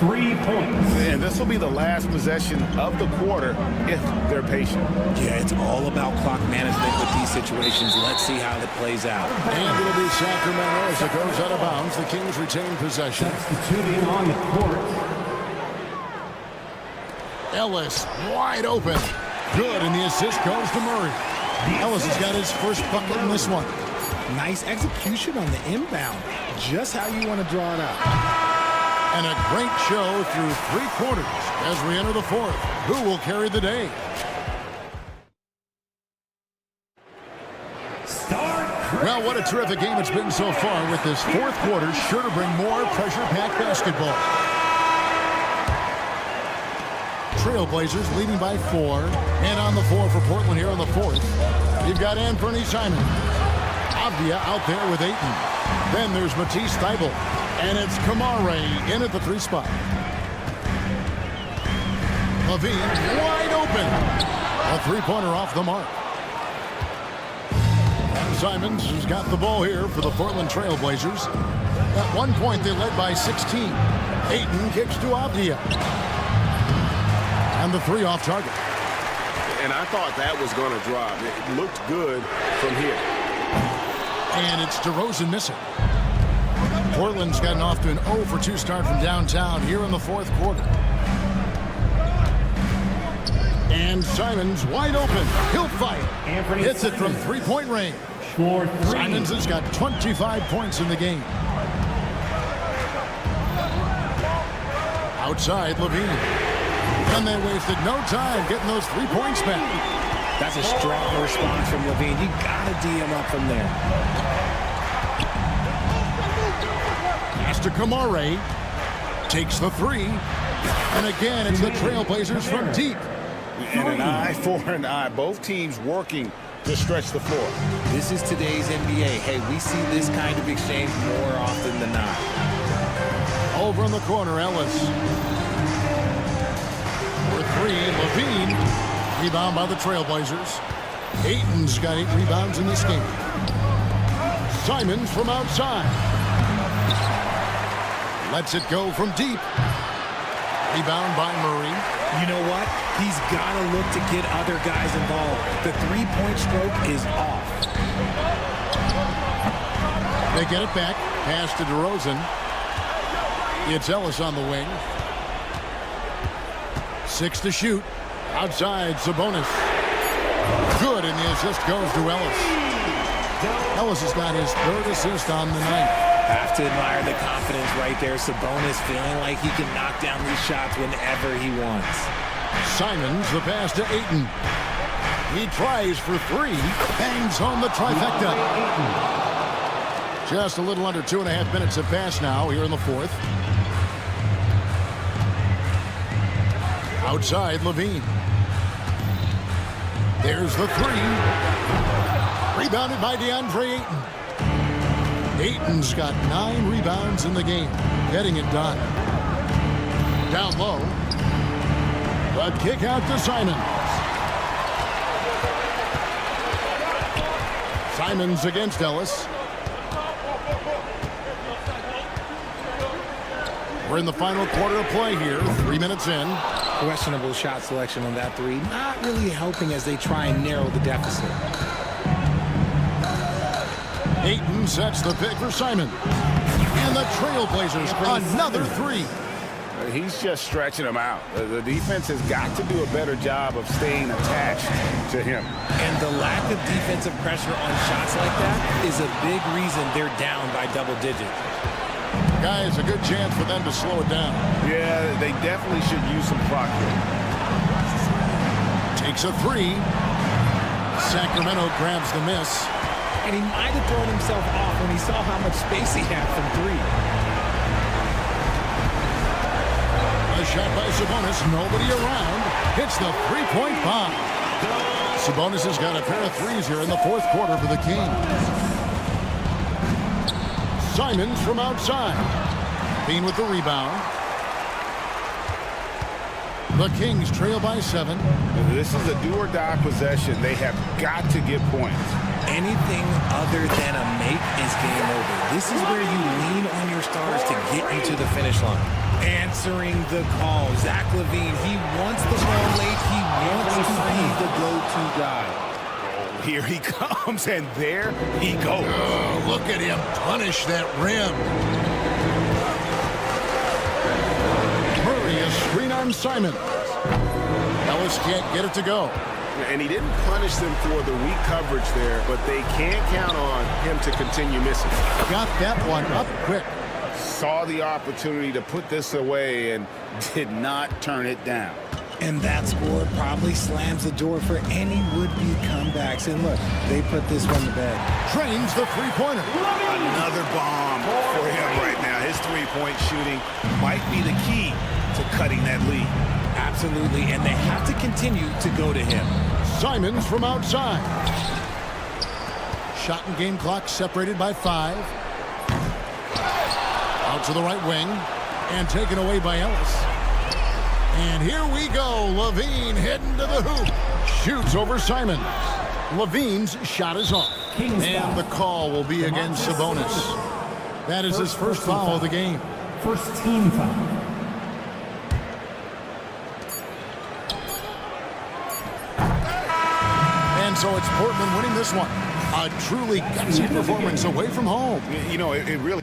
3 points. And this will be the last possession of the quarter if they're patient. Yeah, it's all about clock management with these situations. Let's see how it plays out. And it'll be Sacramento as it goes out of bounds. The Kings retain possession. Substituting on the court. Ellis wide open. Good, and the assist goes to Murray. Ellis has got his first bucket in this one. Nice execution on the inbound. Just how you want to draw it up. And a great show through 3 quarters as we enter the fourth. Who will carry the day? Well, what a terrific game it's been so far, with this fourth quarter sure to bring more pressure-packed basketball. Trailblazers leading by 4. And on the floor for Portland here on the fourth, you've got Anthony Simon. Avdia out there with Ayton. Then there's Matisse Thybulle. And it's Kamare in at the 3 spot. Levine wide open. A 3-pointer off the mark. And Simons has got the ball here for the Portland Trailblazers. At one point they led by 16. Ayton kicks to Avdia. And the 3 off target. And I thought that was going to drop. It looked good from here. And it's DeRozan missing. Portland's gotten off to an 0-for-2 start from downtown here in the fourth quarter. And Simons wide open. He'll fight. Hits it from 3-point range. Simons has got 25 points in the game. Outside, Levine. And they wasted no time getting those 3 points back. That's a strong response from Levine. You got to D him up from there. To Kamare, takes the 3, and again it's the Trailblazers from deep. And an eye for an eye. Both teams working to stretch the floor. This is today's NBA. Hey, we see this kind of exchange more often than not. Over in the corner, Ellis. three. Levine. Rebound by the Trailblazers. Ayton's got 8 rebounds in this game. Simons from outside. Lets it go from deep. Rebound by Murray. You know what? He's got to look to get other guys involved. The three-point stroke is off. They get it back. Pass to DeRozan. It's Ellis on the wing. 6 to shoot. Outside, Sabonis. Good, and the assist goes to Ellis. Ellis has got his 3rd assist on the night. Have to admire the confidence right there. Sabonis feeling like he can knock down these shots whenever he wants. Simons, the pass to Ayton. He tries for 3. Bangs home the trifecta. Just a little under 2.5 minutes have passed now here in the 4th. Outside, Levine. There's the 3. Rebounded by DeAndre Ayton. Ayton's got 9 rebounds in the game. Getting it done. Down low. The kick out to Simons. Simons against Ellis. We're in the final quarter of play here. 3 minutes in. Questionable shot selection on that 3. Not really helping as they try and narrow the deficit. Ayton sets the pick for Simon. And the Trailblazers another 3. He's just stretching them out. The defense has got to do a better job of staying attached to him. And the lack of defensive pressure on shots like that is a big reason they're down by double digits. Guys, a good chance for them to slow it down. Yeah, they definitely should use some clock here. Takes a 3. Sacramento grabs the miss. And he might have thrown himself off when he saw how much space he had from 3. A shot by Sabonis. Nobody around. Hits the 3-point bomb. Sabonis has got a pair of 3s here in the 4th quarter for the Kings. Simons from outside. Bean with the rebound. The Kings trail by 7. This is a do-or-die possession. They have got to get points. Anything other than a make is game over. This is where you lean on your stars to get you to the finish line. Answering the call. Zach LaVine, he wants the ball late. He wants to be the go-to guy. Here he comes, and there he goes. Oh, look at him punish that rim. Murray, a screen on Simon. Ellis can't get it to go. And he didn't punish them for the weak coverage there, but they can't count on him to continue missing. Got that one up quick. Saw the opportunity to put this away and did not turn it down. And that score probably slams the door for any would-be comebacks. And look, they put this one to bed. Trains the 3-pointer. Another bomb for him right now. His 3-point shooting might be the key to cutting that lead. Absolutely, and they have to continue to go to him. Simons from outside. Shot and game clock separated by 5. Out to the right wing. And taken away by Ellis. And here we go. Levine heading to the hoop. Shoots over Simons. Levine's shot is off. And the call will be against Sabonis. That is his first foul of the game. First team foul. And so it's Portland winning this one. A truly gutsy performance away from home. You know, it really...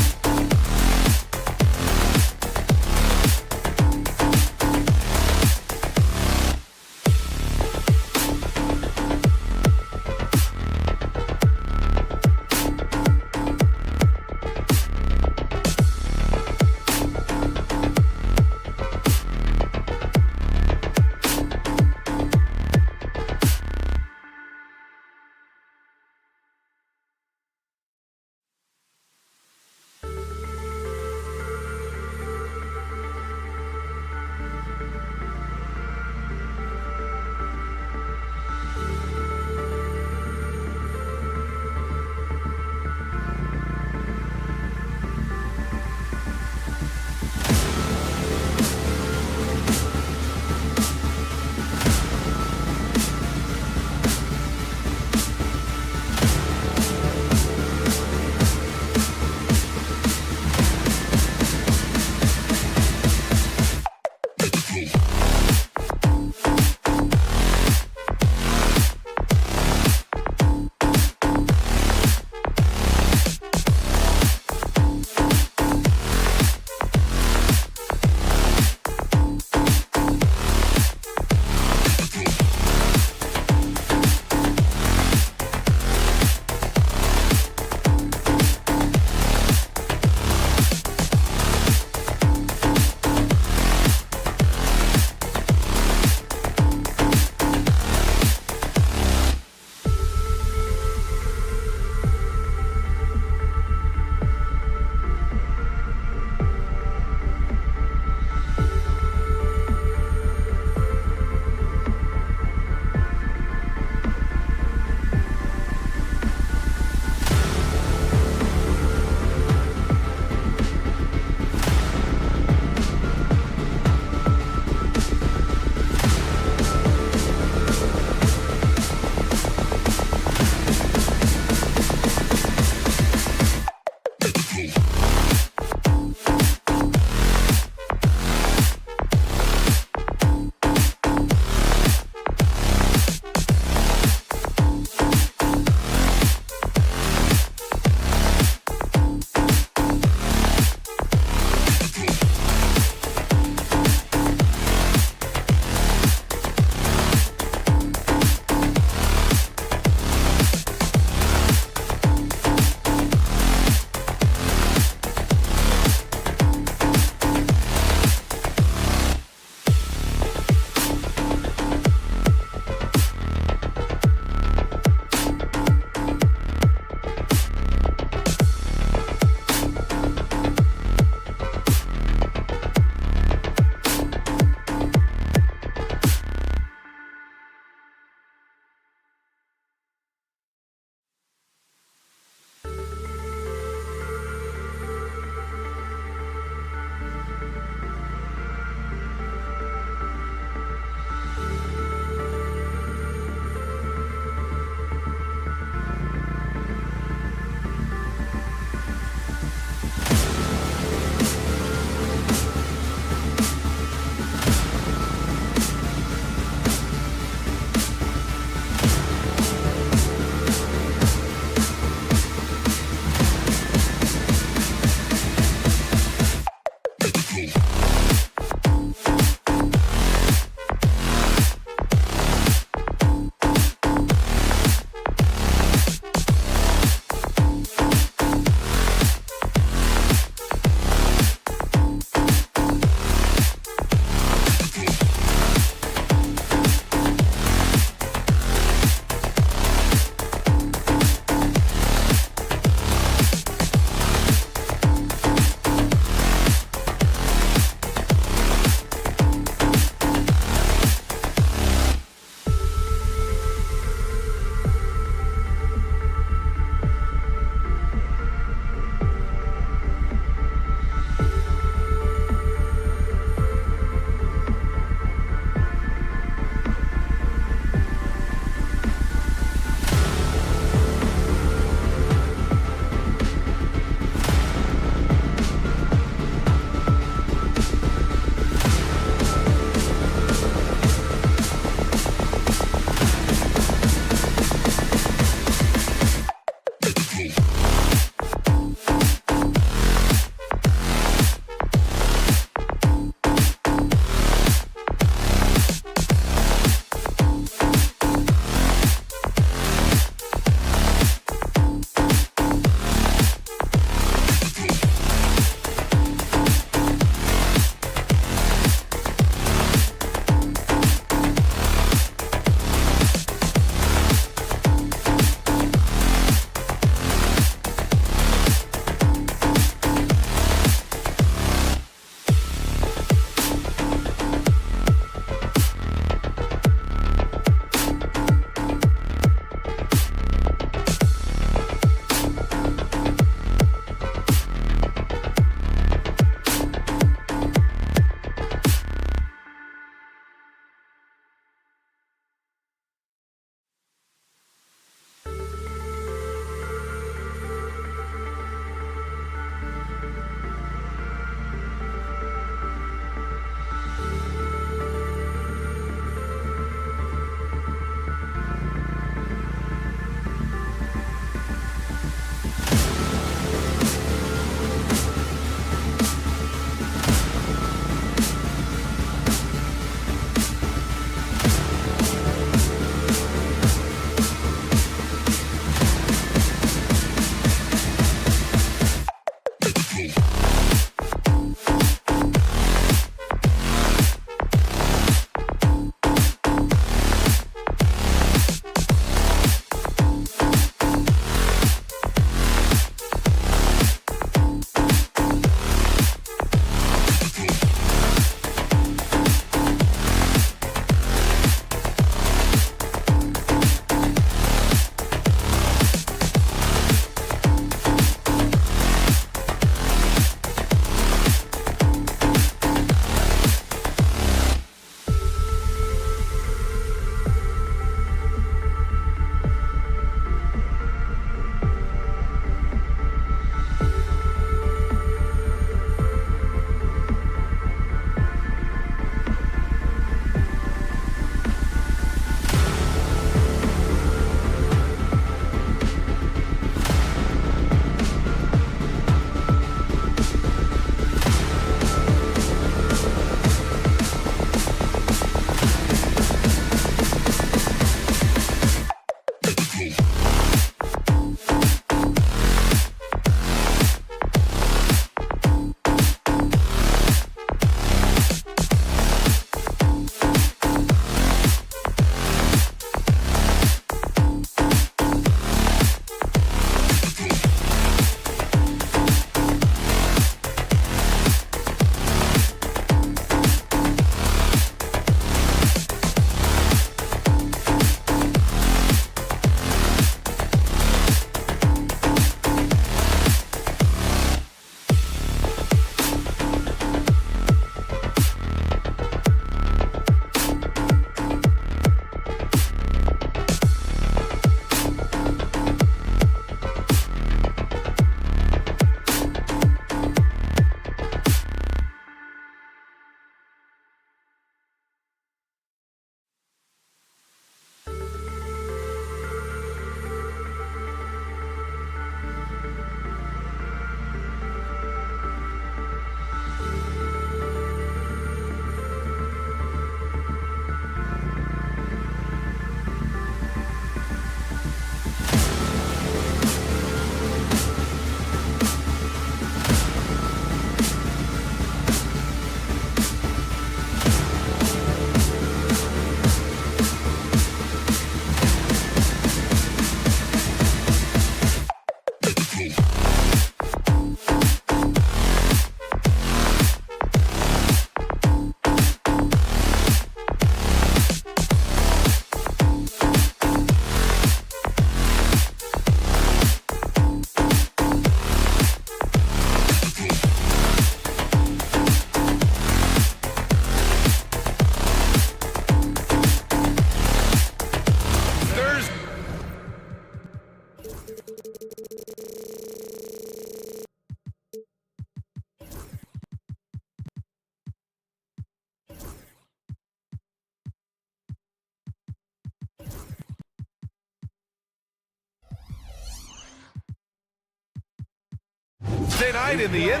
Wednesday night in the Inn.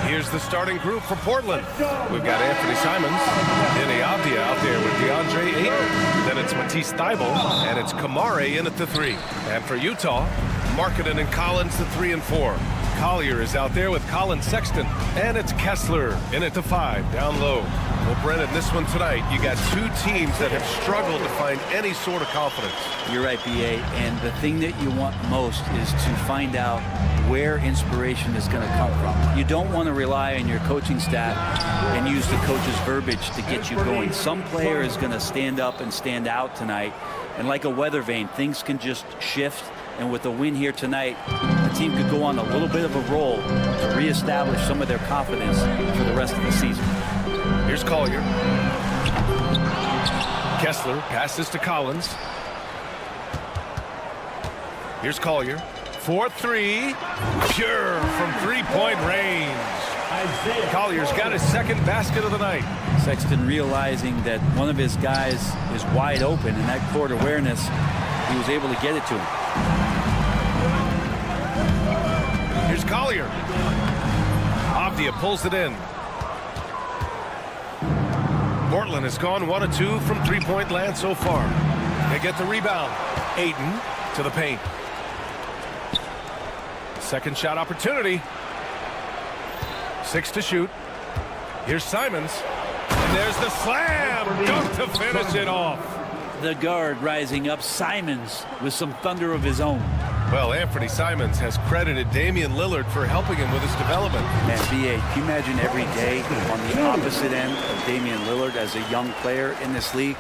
Here's the starting group for Portland. We've got Anthony Simons, Denny Avdia out there with DeAndre Ayton. Then it's Matisse Thybulle, and it's Kamare in at the 3. And for Utah, Markkanen and Collins the 3 and 4. Collier is out there with Colin Sexton, and it's Kessler in at the 5 down low. Well, Brennan, this one tonight, you got two teams that have struggled to find any sort of confidence. You're right, B.A., and the thing that you want most is to find out where inspiration is going to come from. You don't want to rely on your coaching staff and use the coach's verbiage to get you going. Some player is going to stand up and stand out tonight, and like a weather vane, things can just shift. And with a win here tonight, the team could go on a little bit of a roll to reestablish some of their confidence for the rest of the season. Here's Collier. Kessler passes to Collins. Here's Collier. 4-3. Pure from three-point range. Collier's got his second basket of the night. Sexton realizing that one of his guys is wide open, and that court awareness, he was able to get it to him. Here's Collier. Avdia pulls it in. Portland has gone 1 of 2 from three-point land so far. They get the rebound. Ayton to the paint. Second shot opportunity. 6 to shoot. Here's Simons. And there's the slam. Dunk to finish it off. The guard rising up, Simons, with some thunder of his own. Well, Anthony Simons has credited Damian Lillard for helping him with his development. Man, B.A., can you imagine every day on the opposite end of Damian Lillard as a young player in this league?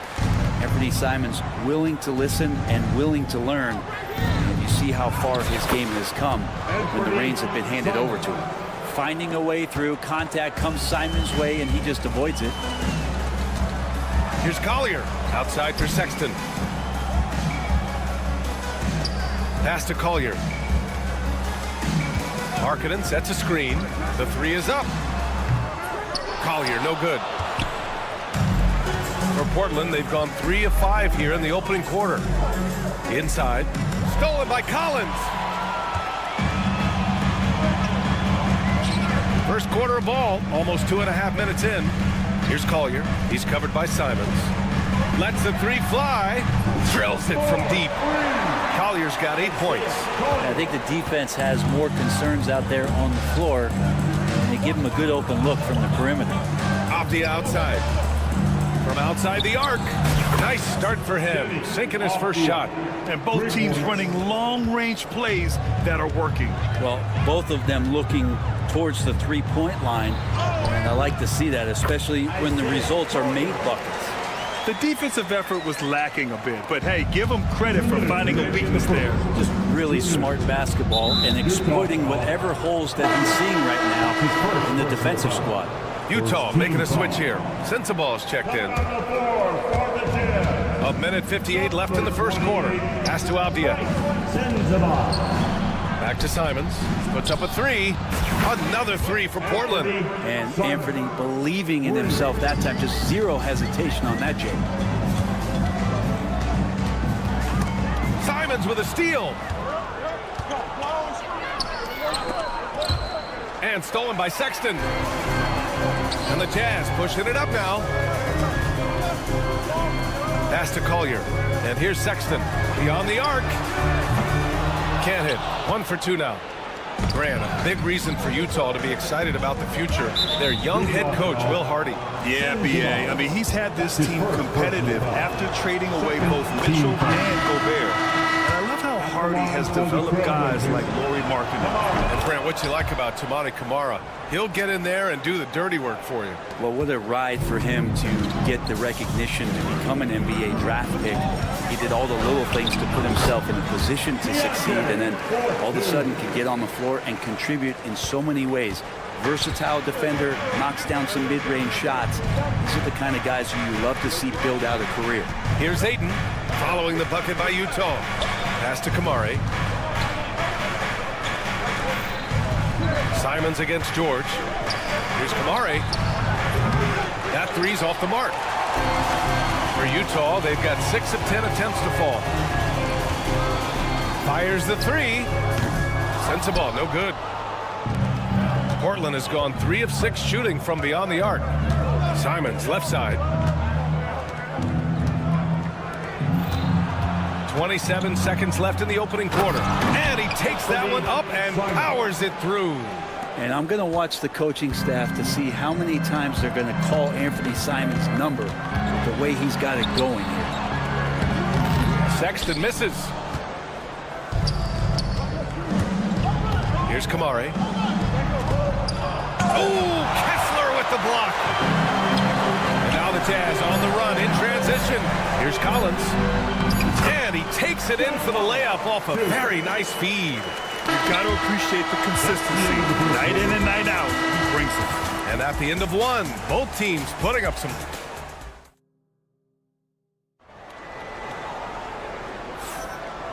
Anthony Simons willing to listen and willing to learn. And you see how far his game has come when the reins have been handed over to him. Finding a way through, contact comes Simons' way, and he just avoids it. Here's Collier, outside for Sexton. Pass to Collier. Markkanen sets a screen. The 3 is up. Collier, no good. For Portland, they've gone 3 of 5 here in the opening quarter. Inside, stolen by Collins. First quarter of ball, almost 2.5 minutes in. Here's Collier. He's covered by Simons. Lets the 3 fly. Drills it from deep. Collier's got 8 points. I think the defense has more concerns out there on the floor. And they give him a good open look from the perimeter. Avdia outside. From outside the arc. Nice start for him. Sinking his first shot. And both teams running long-range plays that are working. Well, both of them looking towards the three-point line. And I like to see that, especially when the results are made buckets. The defensive effort was lacking a bit, but hey, give them credit for finding a weakness there. Just really smart basketball and exploiting whatever holes that he's seeing right now in the defensive squad. Utah making a switch here. Sensaball's checked in. 1:58 left in the first quarter. Pass to Avdia. Back to Simons. Puts up a 3. Another 3 for Portland. And Anthony believing in himself that time. Just zero hesitation on that, Jay. Simons with a steal. And stolen by Sexton. And the Jazz pushing it up now. Pass to Collier. And here's Sexton. Beyond the arc. Can't hit. 1 for 2 now. Grant, a big reason for Utah to be excited about the future. Their young head coach, Will Hardy. Yeah, B.A. I mean, he's had this team competitive after trading away both Mitchell and Gobert. And I love how Hardy has developed guys like Lauri Markkanen. And Grant, what you like about Toumani Camara, he'll get in there and do the dirty work for you. Well, what a ride for him to get the recognition to become an NBA draft pick. He did all the little things to put himself in a position to succeed, and then all of a sudden could get on the floor and contribute in so many ways. Versatile defender, knocks down some mid-range shots. These are the kind of guys who you love to see build out a career. Here's Ayton, following the bucket by Utah. Pass to Kamare. Simons against George. Here's Kamare. That 3's off the mark. For Utah, they've got 6 of 10 attempts to fall. Fires the 3. Sensaball, no good. Portland has gone 3 of 6 shooting from beyond the arc. Simons, left side. 27 seconds left in the opening quarter. And he takes that one up and powers it through. And I'm going to watch the coaching staff to see how many times they're going to call Anthony Simons' number the way he's got it going here. Sexton misses. Here's Kamare. Oh, Kessler with the block. And now the Jazz on the run in transition. Here's Collins. And he takes it in for the layup off a very nice feed. You've got to appreciate the consistency. Night in and night out, he brings it. And at the end of one, both teams putting up some...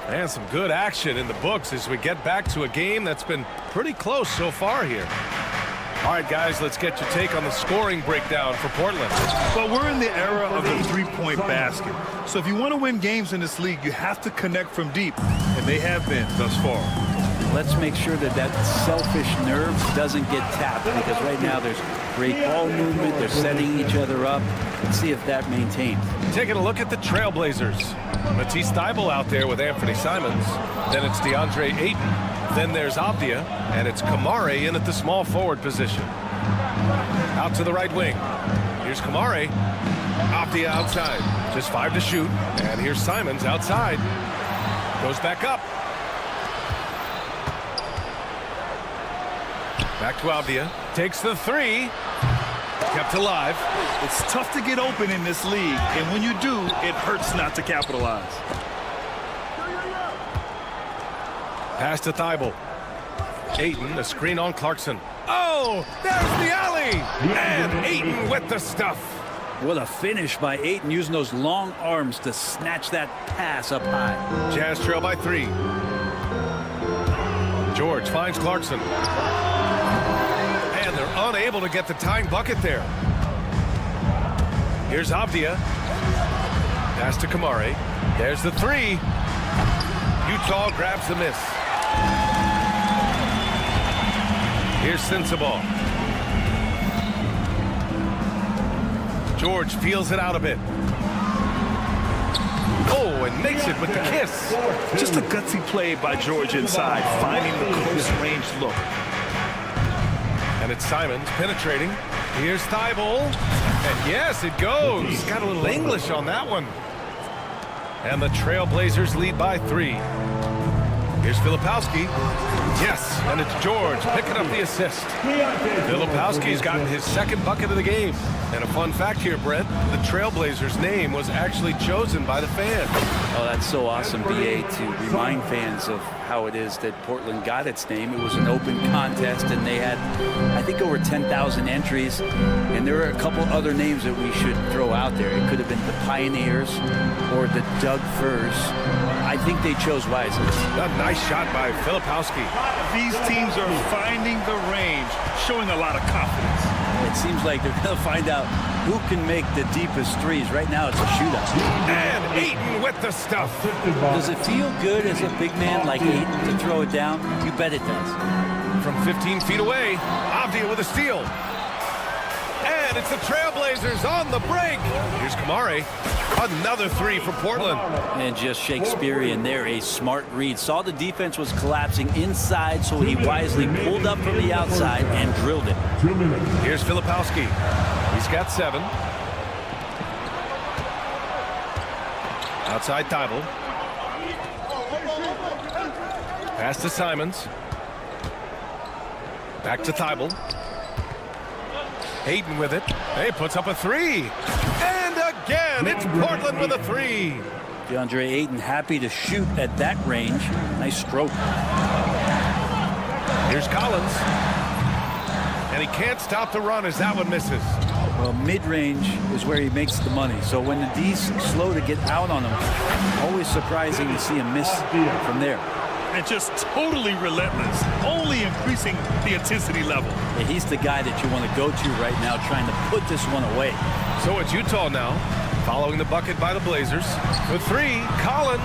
And some good action in the books as we get back to a game that's been pretty close so far here. All right, guys, let's get your take on the scoring breakdown for Portland. Well, we're in the era of the three-point basket. So if you want to win games in this league, you have to connect from deep. And they have been thus far. Let's make sure that that selfish nerve doesn't get tapped, because right now there's great ball movement. They're setting each other up. Let's see if that maintains. Taking a look at the Trailblazers. Matisse Thybulle out there with Anthony Simons. Then it's DeAndre Ayton. Then there's Avdia, and it's Kamare in at the small forward position. Out to the right wing. Here's Kamare. Avdia outside. Just 5 to shoot. And here's Simons outside. Goes back up. Back to Avdia. Takes the 3. Kept alive. It's tough to get open in this league, and when you do, it hurts not to capitalize. Pass to Thybulle. Ayton, a screen on Clarkson. Oh, there's the alley! And Ayton with the stuff. What a finish by Ayton, using those long arms to snatch that pass up high. Jazz trail by 3. George finds Clarkson. And they're unable to get the tying bucket there. Here's Avdia. Pass to Kamare. There's the 3. Utah grabs the miss. Here's Sensabaugh. George feels it out a bit. Oh, and makes it with the kiss. Just a gutsy play by George inside, finding the close range look. And it's Simons penetrating. Here's Thybulle. And yes, it goes. He's got a little English on that one. And the Trailblazers lead by 3. Here's Filipowski. Yes, and it's George picking up the assist. Filipowski's gotten his 2nd bucket of the game. And a fun fact here, Brent, the Trailblazers' name was actually chosen by the fans. Oh, that's so awesome, BA, to remind fans of how it is that Portland got its name. It was an open contest, and they had, I think, over 10,000 entries. And there are a couple other names that we should throw out there. It could have been the Pioneers or the Doug Furs. I think they chose wisely. A nice shot by Filipowski. These teams are finding the range, showing a lot of confidence. It seems like they're going to find out who can make the deepest threes. Right now, it's a shootout. And Ayton with the stuff. Does it feel good as a big man like Ayton to throw it down? You bet it does. From 15 feet away, Avdia with a steal. And it's the Trailblazers on the break. Here's Kamare. Another 3 for Portland. And just Shakespearean there, a smart read. Saw the defense was collapsing inside, so he wisely pulled up from the outside and drilled it. Here's Filipowski. He's got 7. Outside Thybulle. Pass to Simons. Back to Thybulle. Ayton with it. He puts up a 3. And again, it's Portland with a 3. DeAndre Ayton happy to shoot at that range. Nice stroke. Here's Collins. And he can't stop the run as that one misses. Well, mid-range is where he makes the money. So when the D's slow to get out on him, always surprising to see him miss from there. And just totally relentless, only increasing the intensity level. Yeah, he's the guy that you want to go to right now, trying to put this one away. So it's Utah now, following the bucket by the Blazers. With 3, Collins.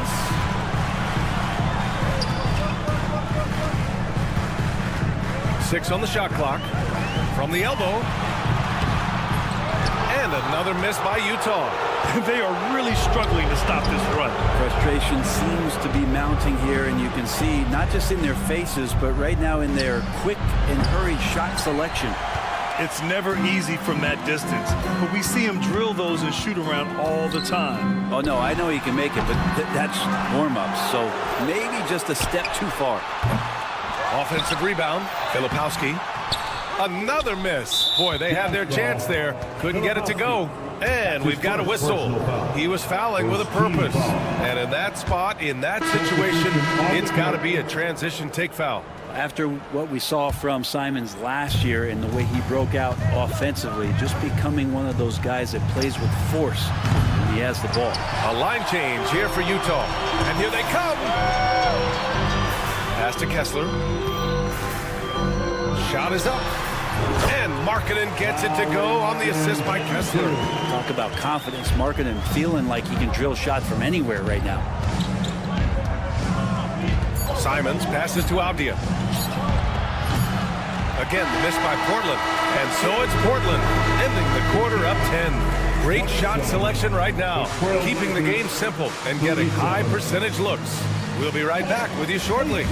2:06 on the shot clock. From the elbow. And another miss by Utah. They are really struggling to stop this run. Frustration seems to be mounting here, and you can see not just in their faces, but right now in their quick and hurried shot selection. It's never easy from that distance, but we see him drill those and shoot around all the time. Oh, no, I know he can make it, but that's warm-ups, so maybe just a step too far. Offensive rebound, Filipowski. Another miss. Boy, they had their chance there. Couldn't get it to go. And we've got a whistle. He was fouling with a purpose. And in that spot, in that situation, it's got to be a transition take foul. After what we saw from Simons last year and the way he broke out offensively, just becoming one of those guys that plays with force when he has the ball. A line change here for Utah. And here they come. Pass to Kessler. Shot is up. And Markkanen gets it to go on the assist by Kessler. Talk about confidence. Markkanen feeling like he can drill shots from anywhere right now. Simons passes to Avdia. Again, the miss by Portland. And so it's Portland ending the quarter up 10. Great shot selection right now. Keeping the game simple and getting high percentage looks. We'll be right back with you shortly. And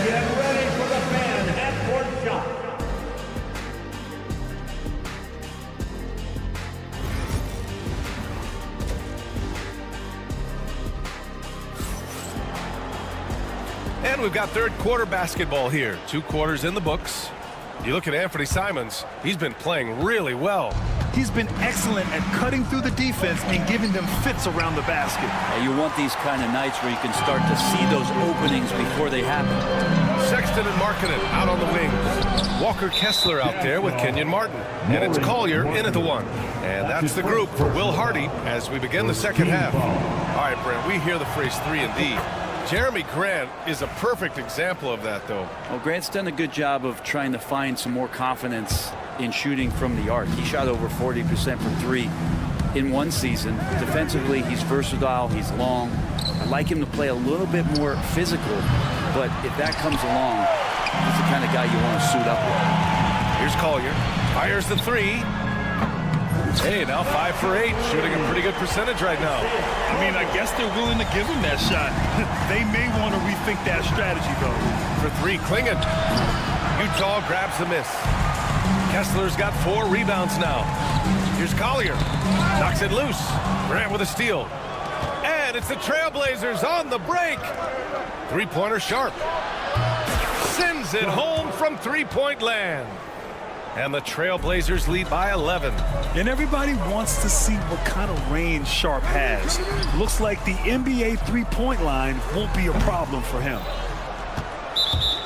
get ready for the fan half-court shot. And we've got third quarter basketball here. 2 quarters in the books. You look at Anthony Simons, he's been playing really well. He's been excellent at cutting through the defense and giving them fits around the basket. You want these kind of nights where you can start to see those openings before they happen. Sexton and Markkanen out on the wings. Walker Kessler out there with Kenyon Martin. And it's Collier in at the 1. And that's the group for Will Hardy as we begin the second half. All right, Brent, we hear the phrase 3-and-D. Jeremy Grant is a perfect example of that, though. Well, Grant's done a good job of trying to find some more confidence in shooting from the arc. He shot over 40% from 3 in one season. Defensively, he's versatile, he's long. I'd like him to play a little bit more physical, but if that comes along, he's the kind of guy you want to suit up with. Here's Collier. Fires the 3. Hey, now 5 for 8, shooting a pretty good percentage right now. I mean, I guess they're willing to give him that shot. They may want to rethink that strategy, though. For 3, Klingon. Utah grabs the miss. Kessler's got 4 rebounds now. Here's Collier. Knocks it loose. Grant with a steal. And it's the Trailblazers on the break. 3-pointer Sharp. Sends it home from 3-point land. And the Trailblazers lead by 11. And everybody wants to see what kind of range Sharp has. Looks like the NBA three-point line won't be a problem for him.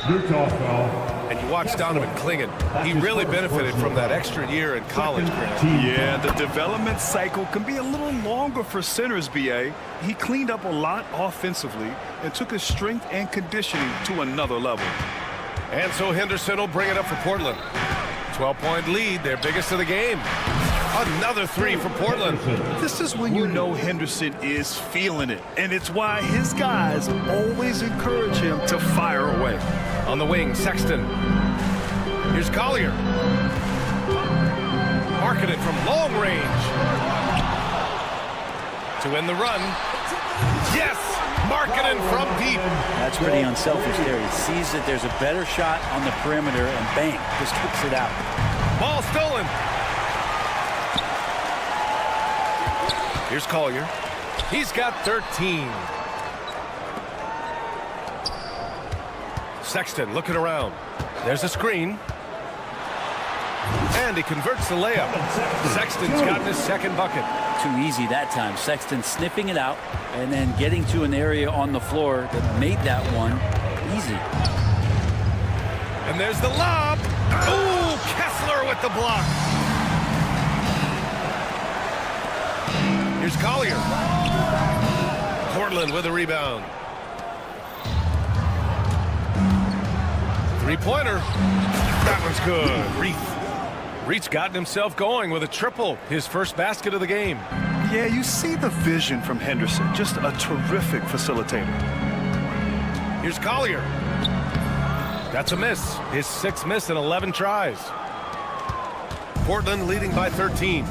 Utah foul. And you watch Donovan Klingon. He really benefited from that extra year in college, Grant. Yeah, the development cycle can be a little longer for centers, B.A. He cleaned up a lot offensively and took his strength and conditioning to another level. And so Henderson will bring it up for Portland. 12-point lead, their biggest of the game. Another 3 for Portland. This is when you know Henderson is feeling it, and it's why his guys always encourage him to fire away. On the wing, Sexton. Here's Collier. Markkanen from long range. To end the run. Yes! Markkanen from deep. That's pretty unselfish there. He sees that there's a better shot on the perimeter and bang, just kicks it out. Ball stolen. Here's Collier. He's got 13. Sexton looking around. There's a screen. And he converts the layup. Sexton's gotten his second bucket. Too easy that time. Sexton sniffing it out and then getting to an area on the floor that made that one easy. And there's the lob. Ooh, Kessler with the block. Here's Collier. Portland with a rebound. 3-pointer. That one's good. Reed's gotten himself going with a triple, his first basket of the game. Yeah, you see the vision from Henderson. Just a terrific facilitator. Here's Collier. That's a miss. His 6th miss in 11 tries. Portland leading by 13.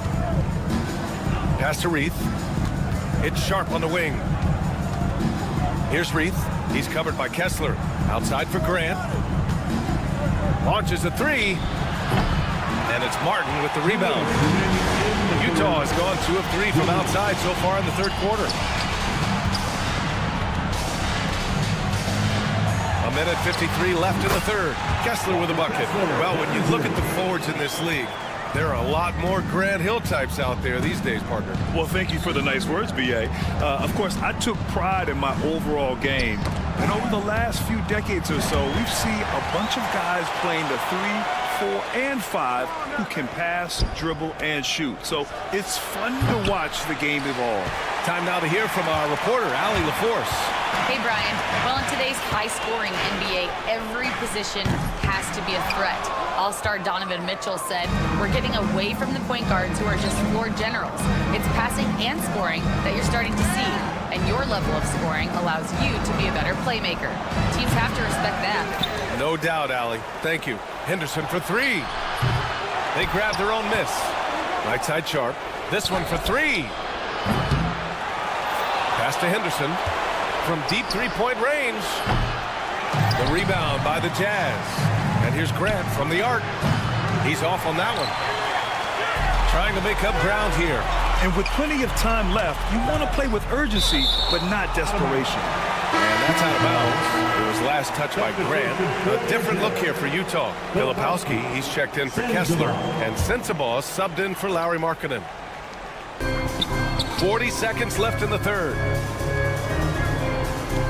Pass to Reith. It's Sharp on the wing. Here's Reith. He's covered by Kessler. Outside for Grant. Launches a 3. And it's Martin with the rebound. Utah has gone 2 of 3 from outside so far in the third quarter. A minute 53 left in the third. Kessler with a bucket. Well, when you look at the forwards in this league, there are a lot more Grant Hill types out there these days, partner. Well, thank you for the nice words, B.A. Of course, I took pride in my overall game. And over the last few decades or so, we've seen a bunch of guys playing the 3, 4, and 5 who can pass, dribble, and shoot. So it's fun to watch the game evolve. Time now to hear from our reporter, Allie LaForce. Hey, Brian. Well, in today's high-scoring NBA, every position has to be a threat. All-star Donovan Mitchell said, we're getting away from the point guards who are just floor generals. It's passing and scoring that you're starting to see, and your level of scoring allows you to be a better playmaker. Teams have to respect that. No doubt, Allie. Thank you. Henderson for 3. They grab their own miss. Right side Sharp. This one for 3. Pass to Henderson from deep three-point range. The rebound by the Jazz. And here's Grant from the arc. He's off on that one. Trying to make up ground here. And with plenty of time left, you want to play with urgency, but not desperation. And that's out of bounds. It was last touched by Grant. A different look here for Utah. Filipowski, he's checked in for Kessler. And Sensabaugh subbed in for Lauri Markkanen. 40 seconds left in the third.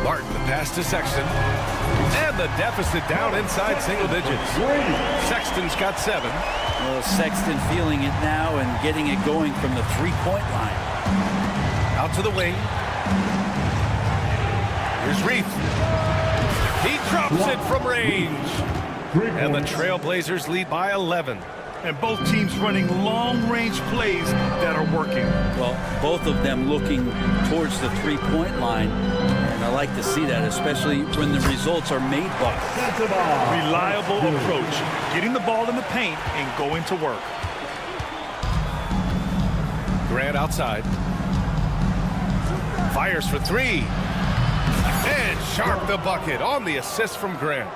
Martin, the pass to Sexton. And the deficit down inside single digits. Sexton's got 7. Well, Sexton feeling it now and getting it going from the three-point line. Out to the wing. Here's Reith. He drops it from range. And the Trailblazers lead by 11. And both teams running long-range plays that are working. Well, both of them looking towards the three-point line. And I like to see that, especially when the results are made by. Reliable approach. Getting the ball in the paint and going to work. Grant outside. Fires for 3. And Sharp the bucket on the assist from Grant.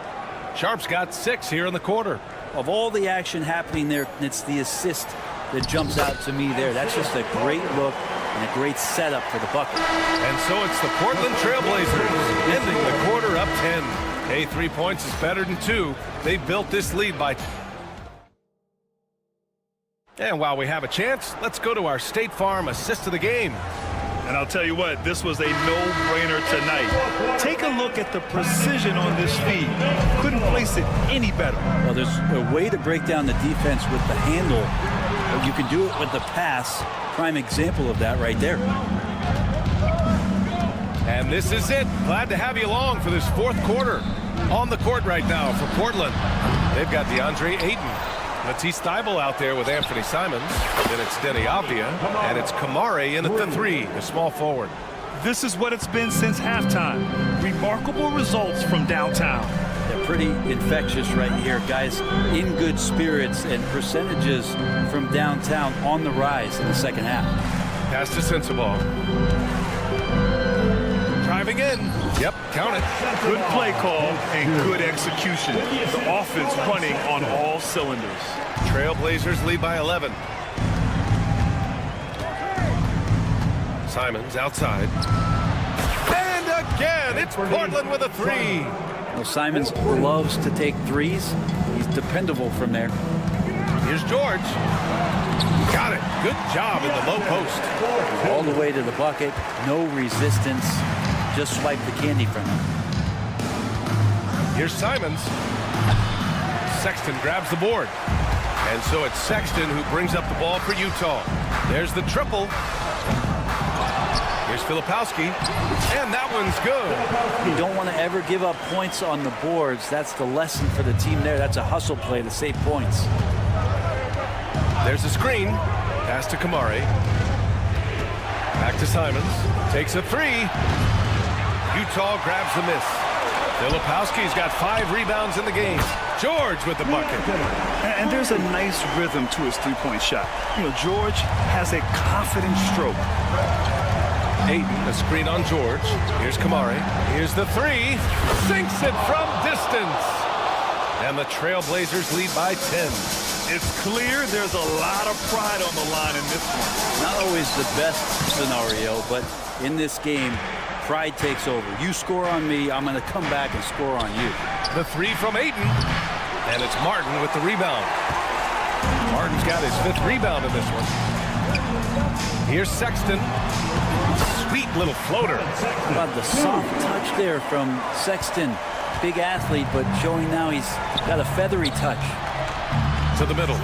Sharp's got 6 here in the quarter. Of all the action happening there, it's the assist that jumps out to me there. That's just a great look and a great setup for the bucket. And so it's the Portland Trailblazers ending the quarter up 10. Hey, 3 points is better than 2. They built this lead by... And while we have a chance, let's go to our State Farm assist of the game. And I'll tell you what, this was a no-brainer tonight. Take a look at the precision on this feed. Couldn't place it any better. Well, there's a way to break down the defense with the handle, but you can do it with the pass. Prime example of that right there. And this is it. Glad to have you along for this fourth quarter. On the court right now for Portland, they've got DeAndre Ayton. Matisse Thybulle out there with Anthony Simons. Then it's Denny Avdia, and it's Kamare in at the 3, the small forward. This is what it's been since halftime. Remarkable results from downtown. They're pretty infectious right here, guys. In good spirits and percentages from downtown on the rise in the second half. Pass to Sensabaugh. Driving in. Yep, count it. Good play call and good execution. The offense running on all cylinders. Trailblazers lead by 11. Simons outside. And again, it's Portland with a 3. Well, Simons loves to take threes. He's dependable from there. Here's George. Got it. Good job in the low post. All the way to the bucket. No resistance. Just swipe the candy from him. Here's Simons. Sexton grabs the board. And so it's Sexton who brings up the ball for Utah. There's the triple. Here's Filipowski. And that one's good. You don't want to ever give up points on the boards. That's the lesson for the team there. That's a hustle play to save points. There's a screen. Pass to Kamare. Back to Simons. Takes a 3. Utah grabs the miss. Filipowski's got 5 rebounds in the game. George with the bucket. And there's a nice rhythm to his three-point shot. You know, George has a confident stroke. Ayton, a screen on George. Here's Kamari. Here's the 3. Sinks it from distance. And the Trailblazers lead by 10. It's clear there's a lot of pride on the line in this one. Not always the best scenario, but in this game, pride takes over. You score on me, I'm going to come back and score on you. The 3 from Ayton. And it's Martin with the rebound. Martin's got his 5th rebound in this one. Here's Sexton. Sweet little floater. How about the soft touch there from Sexton? Big athlete, but showing now he's got a feathery touch. To the middle.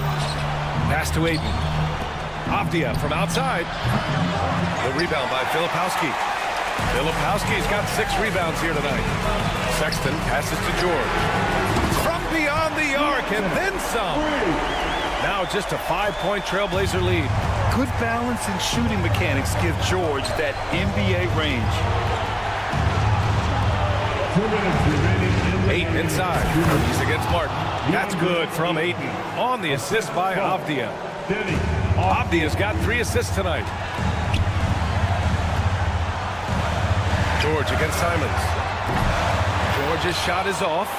Pass to Ayton. Avdia from outside. The rebound by Filipowski. Filipowski's got 6 rebounds here tonight. Sexton passes to George. From beyond the arc and then some. Now just a 5-point Trailblazer lead. Good balance and shooting mechanics give George that NBA range. 2 minutes remaining in the Ayton inside. He's against Martin. That's good from Ayton. On the assist by Avdia. Avdia's got 3 assists tonight. George against Simons. George's shot is off.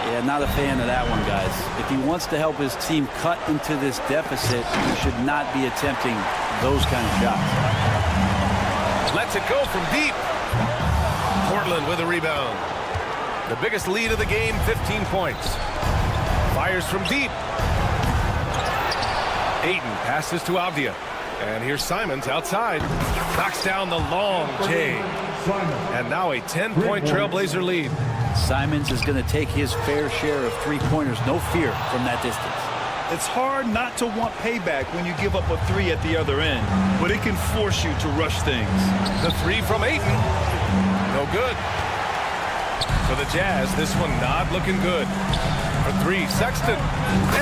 Yeah, not a fan of that one, guys. If he wants to help his team cut into this deficit, he should not be attempting those kind of shots. Lets it go from deep. Portland with a rebound. The biggest lead of the game, 15 points. Fires from deep. Ayton passes to Avdia. And here's Simons outside. Knocks down the long J. And now a 10-point Trailblazer lead. Simons is going to take his fair share of three-pointers. No fear from that distance. It's hard not to want payback when you give up a 3 at the other end, but it can force you to rush things. The 3 from Ayton. No good. For the Jazz, this one not looking good. For 3, Sexton.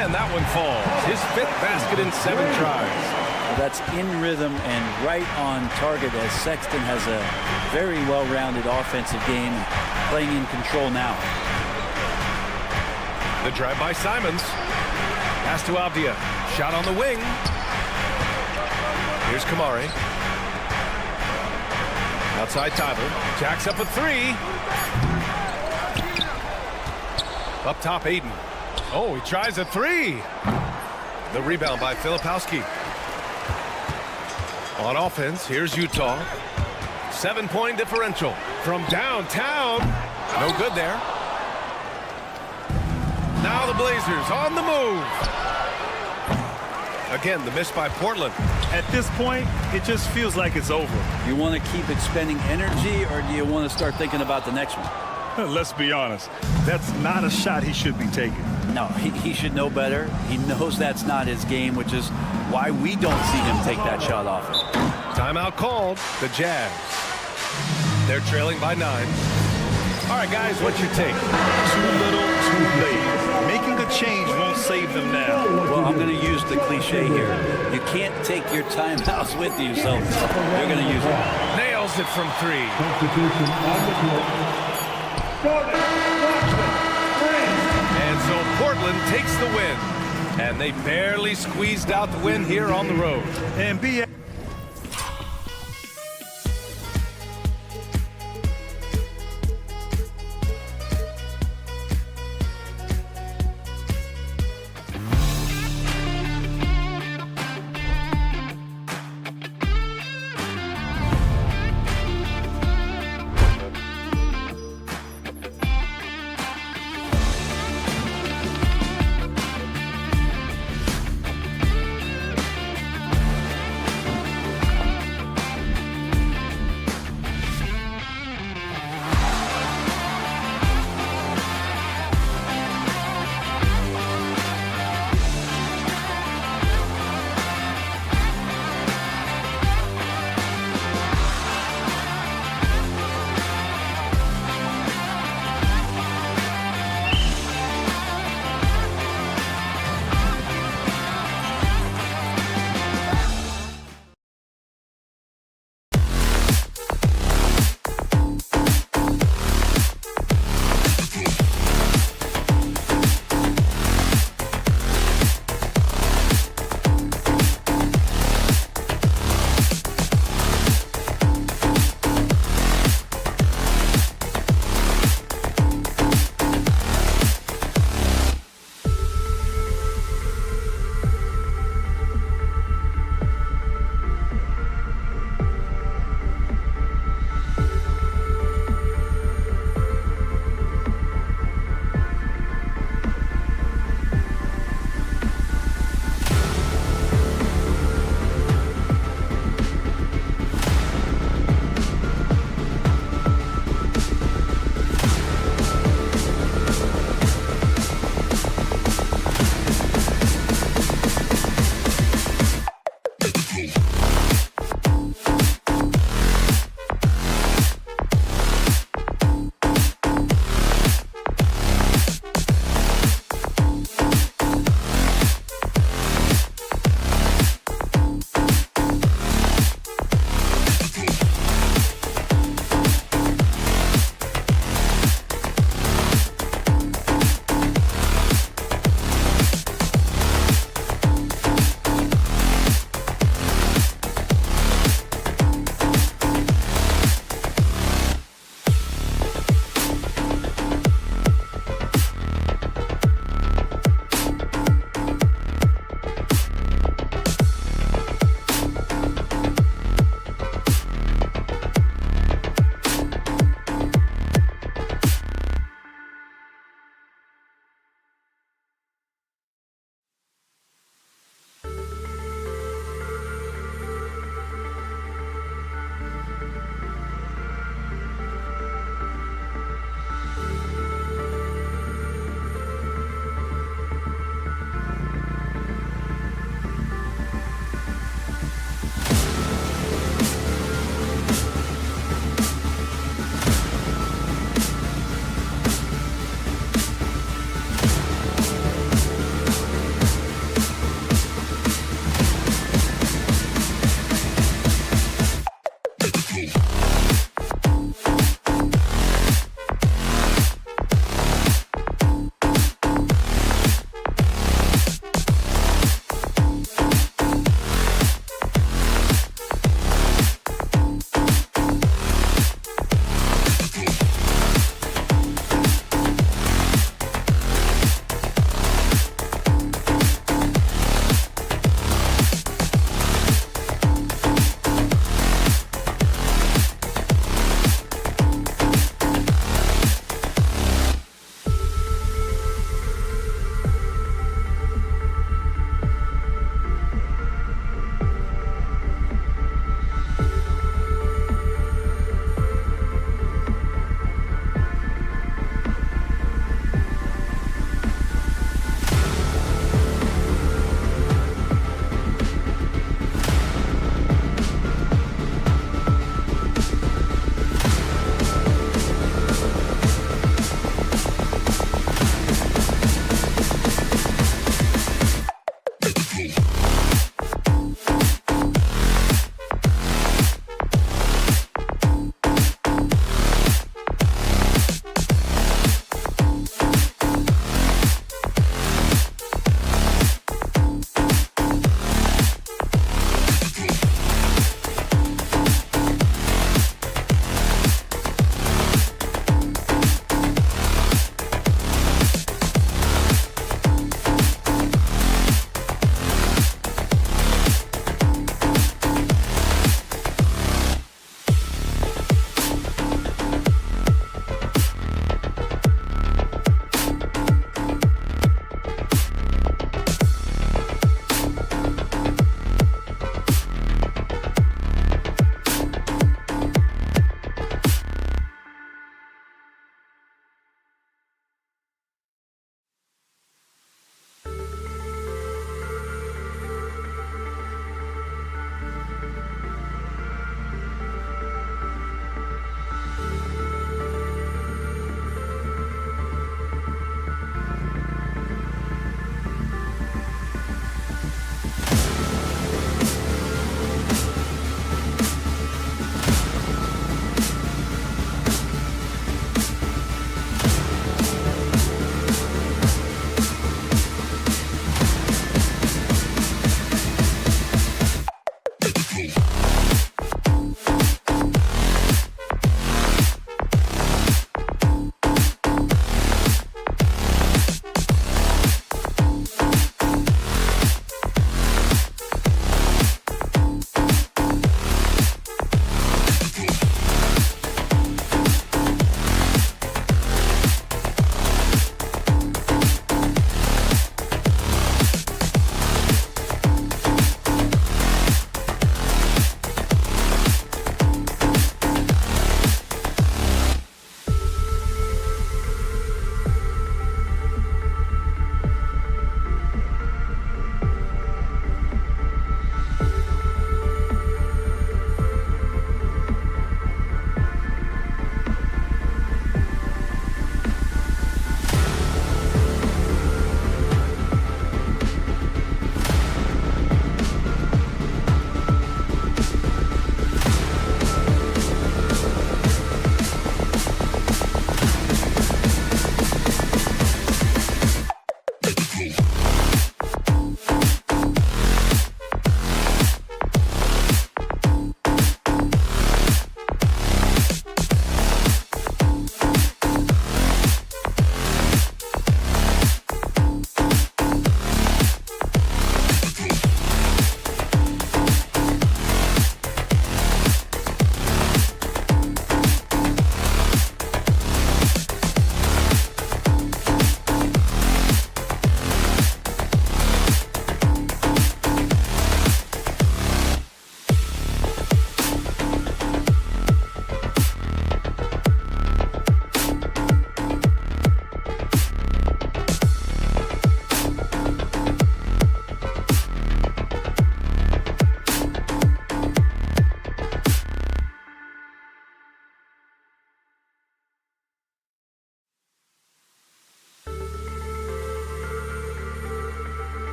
And that one falls. His 5th basket in 7 tries. That's in rhythm and right on target as Sexton has a very well-rounded offensive game, playing in control now. The drive by Simons. Pass to Avdia. Shot on the wing. Here's Kamari. Outside Tyler. Jacks up a 3. Up top, Ayton. Oh, he tries a 3. The rebound by Filipowski. On offense, here's Utah. 7-point differential from downtown. No good there. Now the Blazers on the move. Again, the miss by Portland. At this point, it just feels like it's over. You want to keep expending energy, or do you want to start thinking about the next one? Let's be honest. That's not a shot he should be taking. No, he should know better. He knows that's not his game, which is why we don't see him take that shot often. Timeout called. The Jazz. They're trailing by 9. All right, guys, what's your take? Too little, too late. Making a change won't save them now. Well, I'm going to use the cliche here. You can't take your timeouts with you, so they're going to use it. Nails it from 3. Substitution on the court. And so Portland takes the win. And they barely squeezed out the win here on the road. And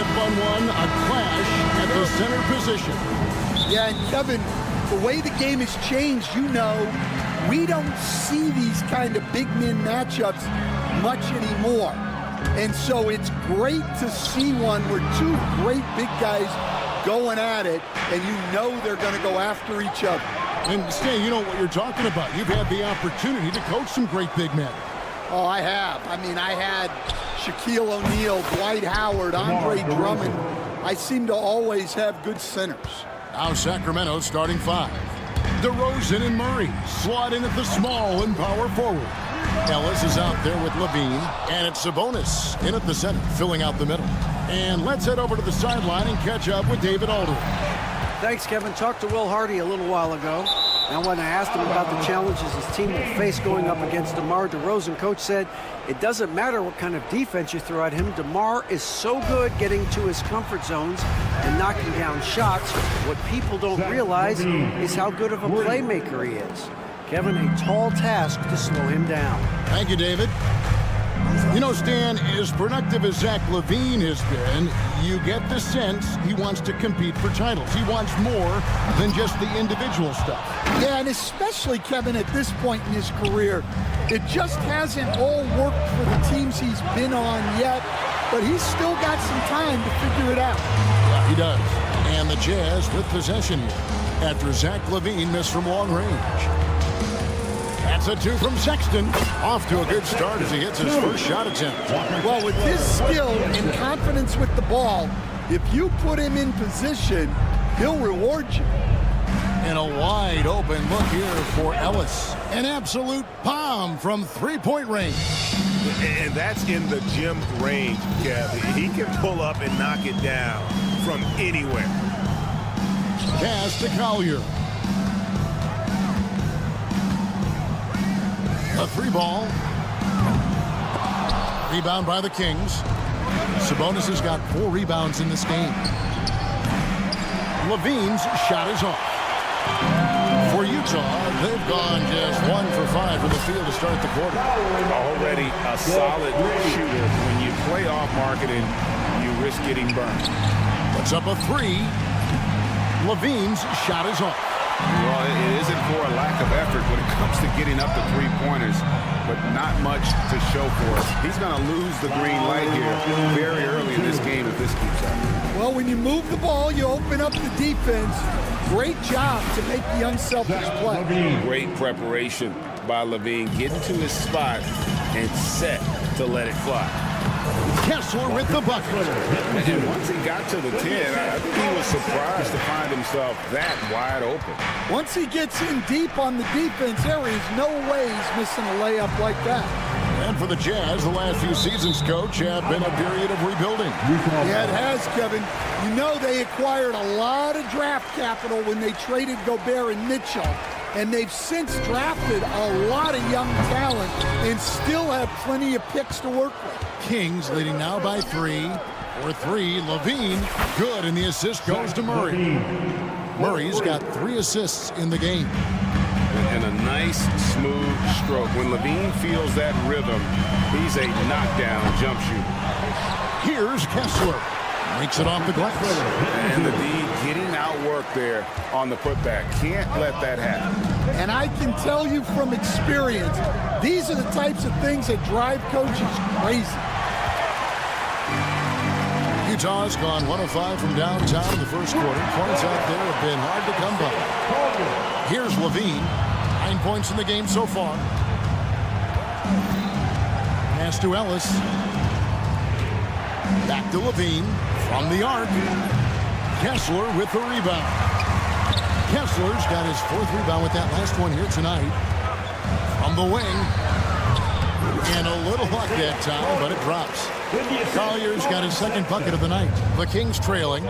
a fun one, a clash at the center position. Yeah, and Kevin, the way the game has changed, we don't see these kind of big men matchups much anymore. And so it's great to see one where two great big guys going at it, and they're going to go after each other. And Stan, you know what you're talking about. You've had the opportunity to coach some great big men. Oh, I have. I mean, I had Shaquille O'Neal, Dwight Howard, Andre Drummond. I seem to always have good centers. Now Sacramento starting 5. DeRozan and Murray slot in at the small and power forward. Ellis is out there with Levine, and it's Sabonis in at the center, filling out the middle. And let's head over to the sideline and catch up with David Aldridge. Thanks, Kevin. Talked to Will Hardy a little while ago. And when I asked him about the challenges his team will face going up against DeMar DeRozan, Coach said it doesn't matter what kind of defense you throw at him. DeMar is so good getting to his comfort zones and knocking down shots. What people don't realize is how good of a playmaker he is. Kevin, a tall task to slow him down. Thank you, David. You know, Stan, as productive as Zach LaVine has been, you get the sense he wants to compete for titles. He wants more than just the individual stuff. Yeah, and especially, Kevin, at this point in his career, it just hasn't all worked for the teams he's been on yet, but he's still got some time to figure it out. Yeah, he does. And the Jazz with possession here after Zach LaVine missed from long range. That's a 2 from Sexton. Off to a good start as he hits his first shot attempt. Well, with his skill and confidence with the ball, if you put him in position, he'll reward you. And a wide open look here for Ellis. An absolute bomb from three-point range. And that's in the gym range, Kev. He can pull up and knock it down from anywhere. Pass to Collier. A 3-ball. Rebound by the Kings. Sabonis has got 4 rebounds in this game. Levine's shot is off. For Utah, they've gone just 1 for 5 from the field to start the quarter. Already a solid shooter. When you play off marketing, you risk getting burned. Puts up a 3. Levine's shot is off. Well, it isn't for a lack of effort when it comes to getting up to three-pointers, but not much to show for it. He's going to lose the green light here very early in this game if this keeps up. Well, when you move the ball, you open up the defense. Great job to make the unselfish play. Great preparation by Levine, getting to his spot and set to let it fly. Kessler with the bucket. And once he got to the 10, I think he was surprised to find himself that wide open. Once he gets in deep on the defense, there is no way he's missing a layup like that. And for the Jazz, the last few seasons, Coach, have been a period of rebuilding. Yeah, it has, Kevin. You know they acquired a lot of draft capital when they traded Gobert and Mitchell. And they've since drafted a lot of young talent and still have plenty of picks to work with. Kings leading now by 3. For 3, Levine, good, and the assist goes to Murray. Murray's got 3 assists in the game. And a nice, smooth stroke. When Levine feels that rhythm, he's a knockdown jump shooter. Here's Kessler. Makes it off the glass. And the D getting outworked there on the putback. Can't let that happen. And I can tell you from experience, these are the types of things that drive coaches crazy. Utah's gone 1 of 5 from downtown in the first quarter. Points out there have been hard to come by. Here's Levine. 9 points in the game so far. Pass to Ellis. Back to Levine. From the arc. Kessler with the rebound. Kessler's got his 4th rebound with that last one here tonight. From the wing. And a little luck that time, but it drops. Collier's got his 2nd bucket of the night. The Kings trailing.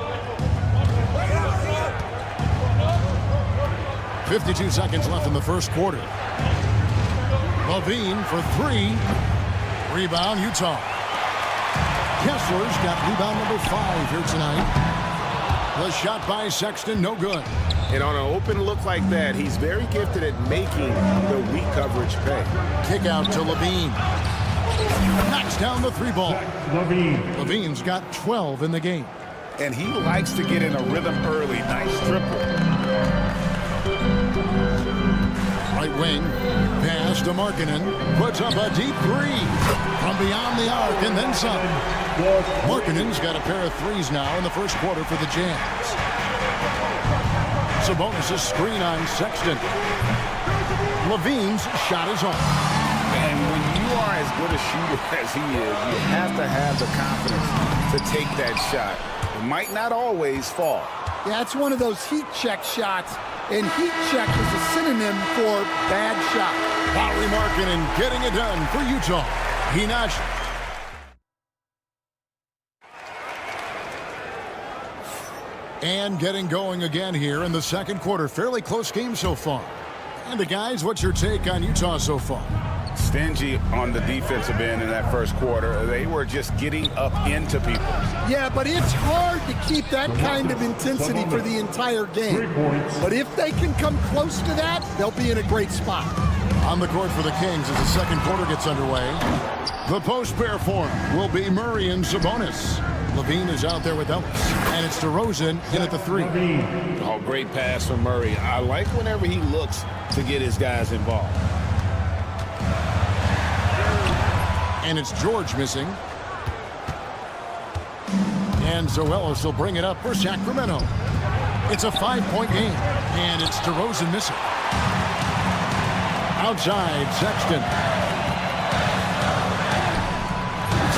52 seconds left in the first quarter. Levine for 3. Rebound, Utah. Kessler's got rebound number 5 here tonight. The shot by Sexton, no good. And on an open look like that, he's very gifted at making the weak coverage pay. Kick out to Levine. Knocks down the 3 ball. Levine. Levine's got 12 in the game. And he likes to get in a rhythm early. Nice triple. Right wing, pass to Markkanen, puts up a deep 3 from beyond the arc and then some. Markkanen's got a pair of 3s now in the first quarter for the Jazz. Sabonis' screen on Sexton. Levine's shot is on. And when you are as good a shooter as he is, you have to have the confidence to take that shot. It might not always fall. Yeah, it's one of those heat check shots. And heat check is a synonym for bad shot. Lauri Markkanen getting it done for Utah. He notched. And getting going again here in the second quarter. Fairly close game so far. And the guys, what's your take on Utah so far? Stingy on the defensive end in that first quarter. They were just getting up into people. Yeah, but it's hard to keep that kind of intensity for the entire game. But if they can come close to that, they'll be in a great spot. On the court for the Kings as the second quarter gets underway. The post pair form will be Murray and Sabonis. Levine is out there with Ellis. And it's DeRozan in at the 3. Oh, great pass from Murray. I like whenever he looks to get his guys involved. And it's George missing. And Zoelis will bring it up for Sacramento. It's a 5-point game. And it's DeRozan missing. Outside, Sexton.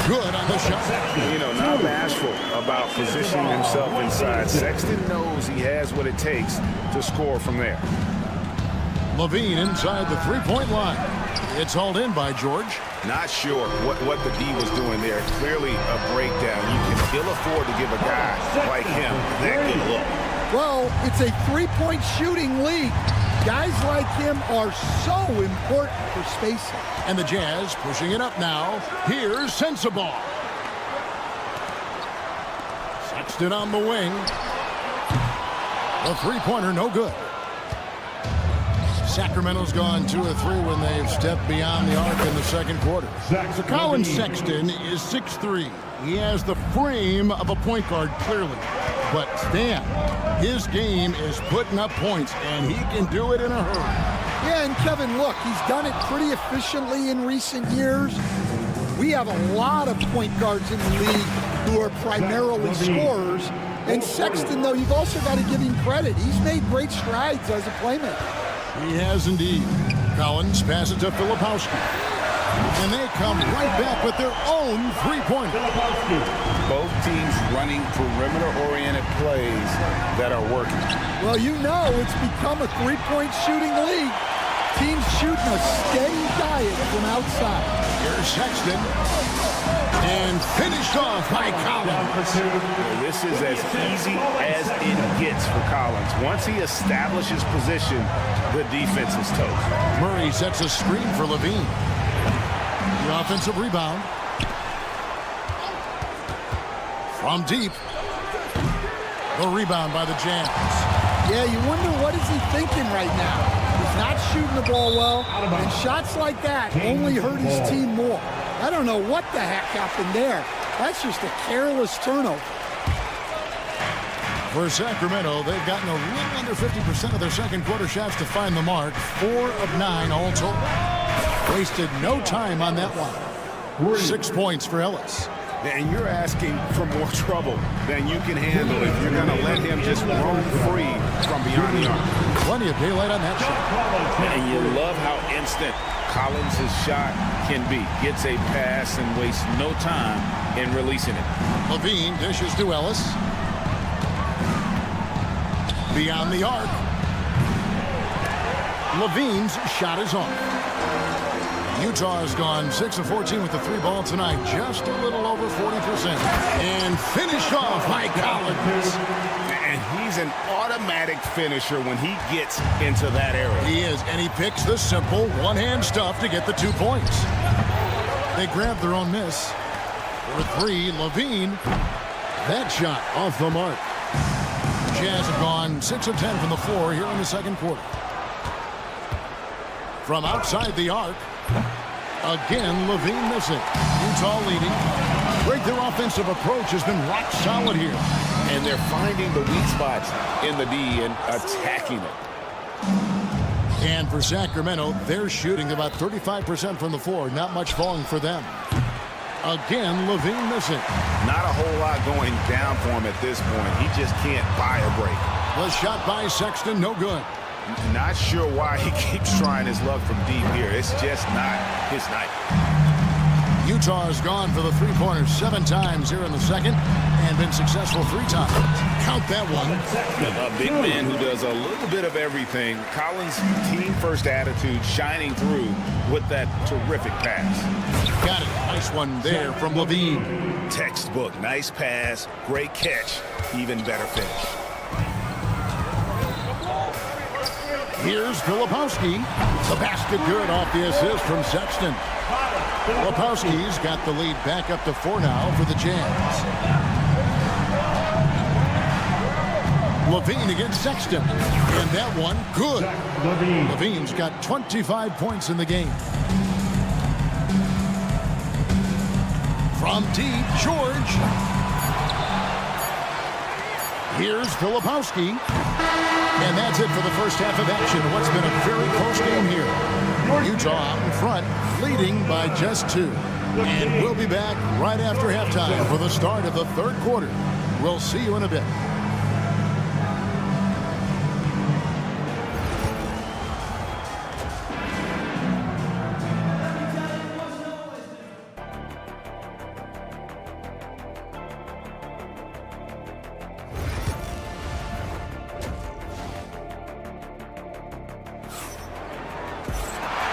Good on the shot. You know, not bashful about positioning himself inside. Sexton knows he has what it takes to score from there. Levine inside the 3-point line. It's hauled in by George. Not sure what the D was doing there. Clearly a breakdown. You can ill afford to give a guy like him that good look. Well, it's a 3-point shooting league. Guys like him are so important for spacing. And the Jazz pushing it up now. Here's Sensabaugh. Sexton on the wing. The 3-pointer no good. Sacramento's gone 2 of 3 when they've stepped beyond the arc in the second quarter. So Colin Sexton is 6'3". He has the frame of a point guard, clearly. But Stan, his game is putting up points, and he can do it in a hurry. Yeah, and Kevin, look, he's done it pretty efficiently in recent years. We have a lot of point guards in the league who are primarily scorers. And Sexton, though, you've also got to give him credit. He's made great strides as a playmaker. He has indeed. Collins passes to Filipowski. And they come right back with their own 3-pointer. Both teams running perimeter-oriented plays that are working. Well, you know it's become a 3-point shooting league. Teams shooting a steady diet from outside. Here's Sexton. And finished off by Collins. This is as easy as it gets for Collins. Once he establishes position, the defense is toast. Murray sets a screen for Levine. The offensive rebound. From deep. The rebound by the Jazz. Yeah, you wonder what is he thinking right now. He's not shooting the ball well, and shots like that only hurt his team more. I don't know what the heck happened there. That's just a careless turnover. For Sacramento, they've gotten a little under 50% of their second quarter shots to find the mark. 4 of 9 all told. Wasted no time on that one. 6 points for Ellis. And you're asking for more trouble than you can handle if you're going to let him just roam free from beyond the arc. Plenty of daylight on that shot. And you love how instant Collins' shot can be. Gets a pass and wastes no time in releasing it. Levine dishes to Ellis. Beyond the arc. Levine's shot is on. Utah has gone 6 of 14 with the 3 ball tonight. Just a little over 40%. And finished off by Collins. And he's an automatic finisher when he gets into that area. He is, and he picks the simple one-hand stuff to get the 2 points. They grab their own miss. For 3, Levine. That shot off the mark. Jazz have gone 6 of 10 from the floor here in the second quarter. From outside the arc, Again, Levine missing. Utah leading. Great, their offensive approach has been rock solid here. And they're finding the weak spots in the D and attacking it. And for Sacramento, they're shooting about 35% from the floor. Not much falling for them. Again, Levine missing. Not a whole lot going down for him at this point. He just can't buy a break. The shot by Sexton, no good. Not sure why he keeps trying his luck from deep here. It's just not his night. Utah has gone for the three-pointers 7 times here in the second and been successful 3 times. Count that one. A big man who does a little bit of everything. Collins' team-first attitude shining through with that terrific pass. Got it. Nice one there from Levine. Textbook. Nice pass. Great catch. Even better finish. Here's Filipowski. The basket good off the assist from Sexton. Filipowski's got the lead back up to 4 now for the Jazz. Levine against Sexton. And that one, good. Levine's got 25 points in the game. From deep, George. Here's Filipowski. And that's it for the first half of action. What's been a very close game here. Utah out in front, leading by just 2. And we'll be back right after halftime for the start of the third quarter. We'll see you in a bit.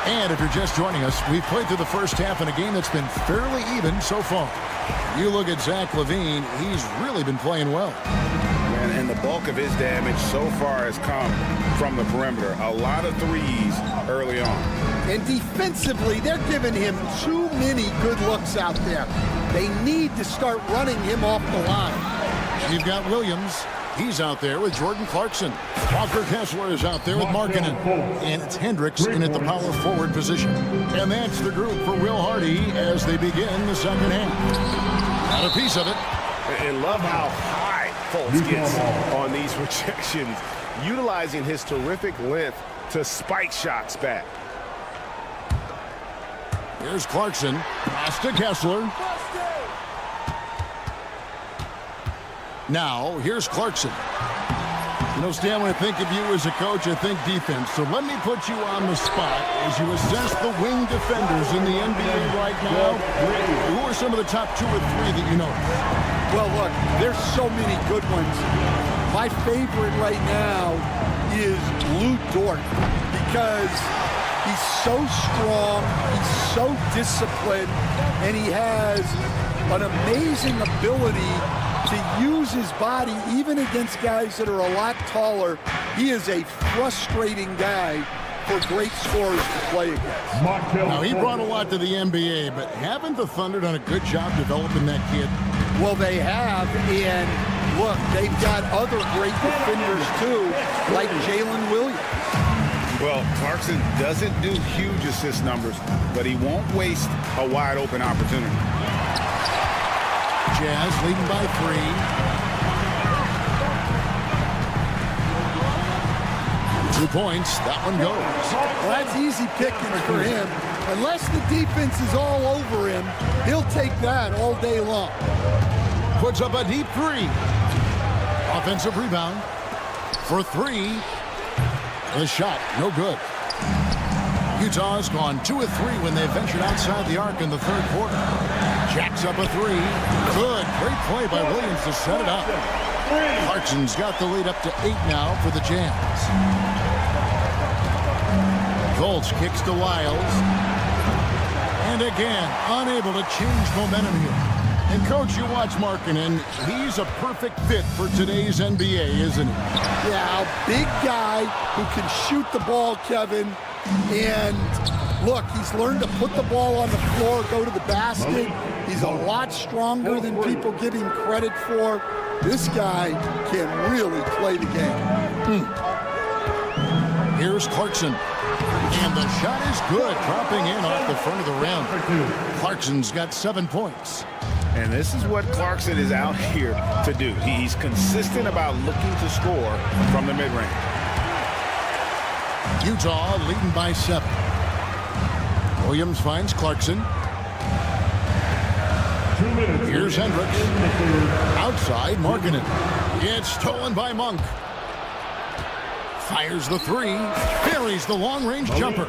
And if you're just joining us, we've played through the first half in a game that's been fairly even so far. You look at Zach LaVine, he's really been playing well. And the bulk of his damage so far has come from the perimeter. A lot of threes early on. And defensively, they're giving him too many good looks out there. They need to start running him off the line. You've got Williams. He's out there with Jordan Clarkson. Walker Kessler is out there with Markkanen. And it's Hendricks in at the power forward position. And that's the group for Will Hardy as they begin the second half. Got a piece of it. And love how high Fultz gets on these rejections, utilizing his terrific length to spike shots back. Here's Clarkson. Pass to Kessler. Now, here's Clarkson. You know, Stan, when I think of you as a coach, I think defense. So let me put you on the spot as you assess the wing defenders in the NBA right now. Who are some of the top 2 or 3 that you know? Well, look, there's so many good ones. My favorite right now is Lou Dort because he's so strong, he's so disciplined, and he has an amazing ability to use his body even against guys that are a lot taller. He is a frustrating guy for great scorers to play against. Now, he brought a lot to the NBA, but haven't the Thunder done a good job developing that kid? Well, they have, and look, they've got other great defenders too, like Jalen Williams. Well, Clarkson doesn't do huge assist numbers, but he won't waste a wide open opportunity. Jazz leading by 3. Two points. That one goes. Well, that's easy picking for him. Unless the defense is all over him, he'll take that all day long. Puts up a deep 3. Offensive rebound for 3. The shot, no good. Utah has gone 2 of 3 when they ventured outside the arc in the third quarter. Jacks up a 3. Good. Great play by Williams to set it up. Clarkson's got the lead up to 8 now for the Jazz. Fultz kicks to Lyles. And again, unable to change momentum here. And, Coach, you watch Markkanen. He's a perfect fit for today's NBA, isn't he? Yeah, a big guy who can shoot the ball, Kevin. And, look, he's learned to put the ball on the floor, go to the basket. He's a lot stronger than people give him credit for. This guy can really play the game. Here's Clarkson. And the shot is good, dropping in off the front of the rim. Clarkson's got 7 points. And this is what Clarkson is out here to do. He's consistent about looking to score from the mid-range. Utah leading by 7. Williams finds Clarkson. 2 minutes. Here's Hendricks. Outside, Markkanen. It's stolen by Monk. Fires the three. Buries the long-range jumper.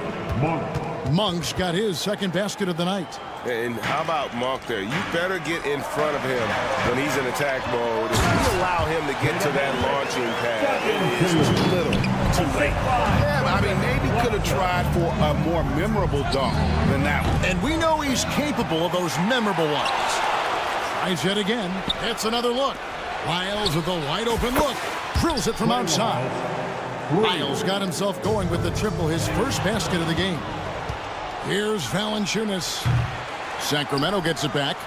Monk's got his second basket of the night. And how about Monk there? You better get in front of him when he's in attack mode. If you allow him to get to that launching pad, it is too little, too late. Yeah, I mean, maybe could have tried for a more memorable dunk than that one. And we know he's capable of those memorable ones. Tries it again. It's another look. Lyles with a wide-open look. Drills it from outside. Lyles got himself going with the triple, his first basket of the game. Here's Valanciunas. Sacramento gets it back.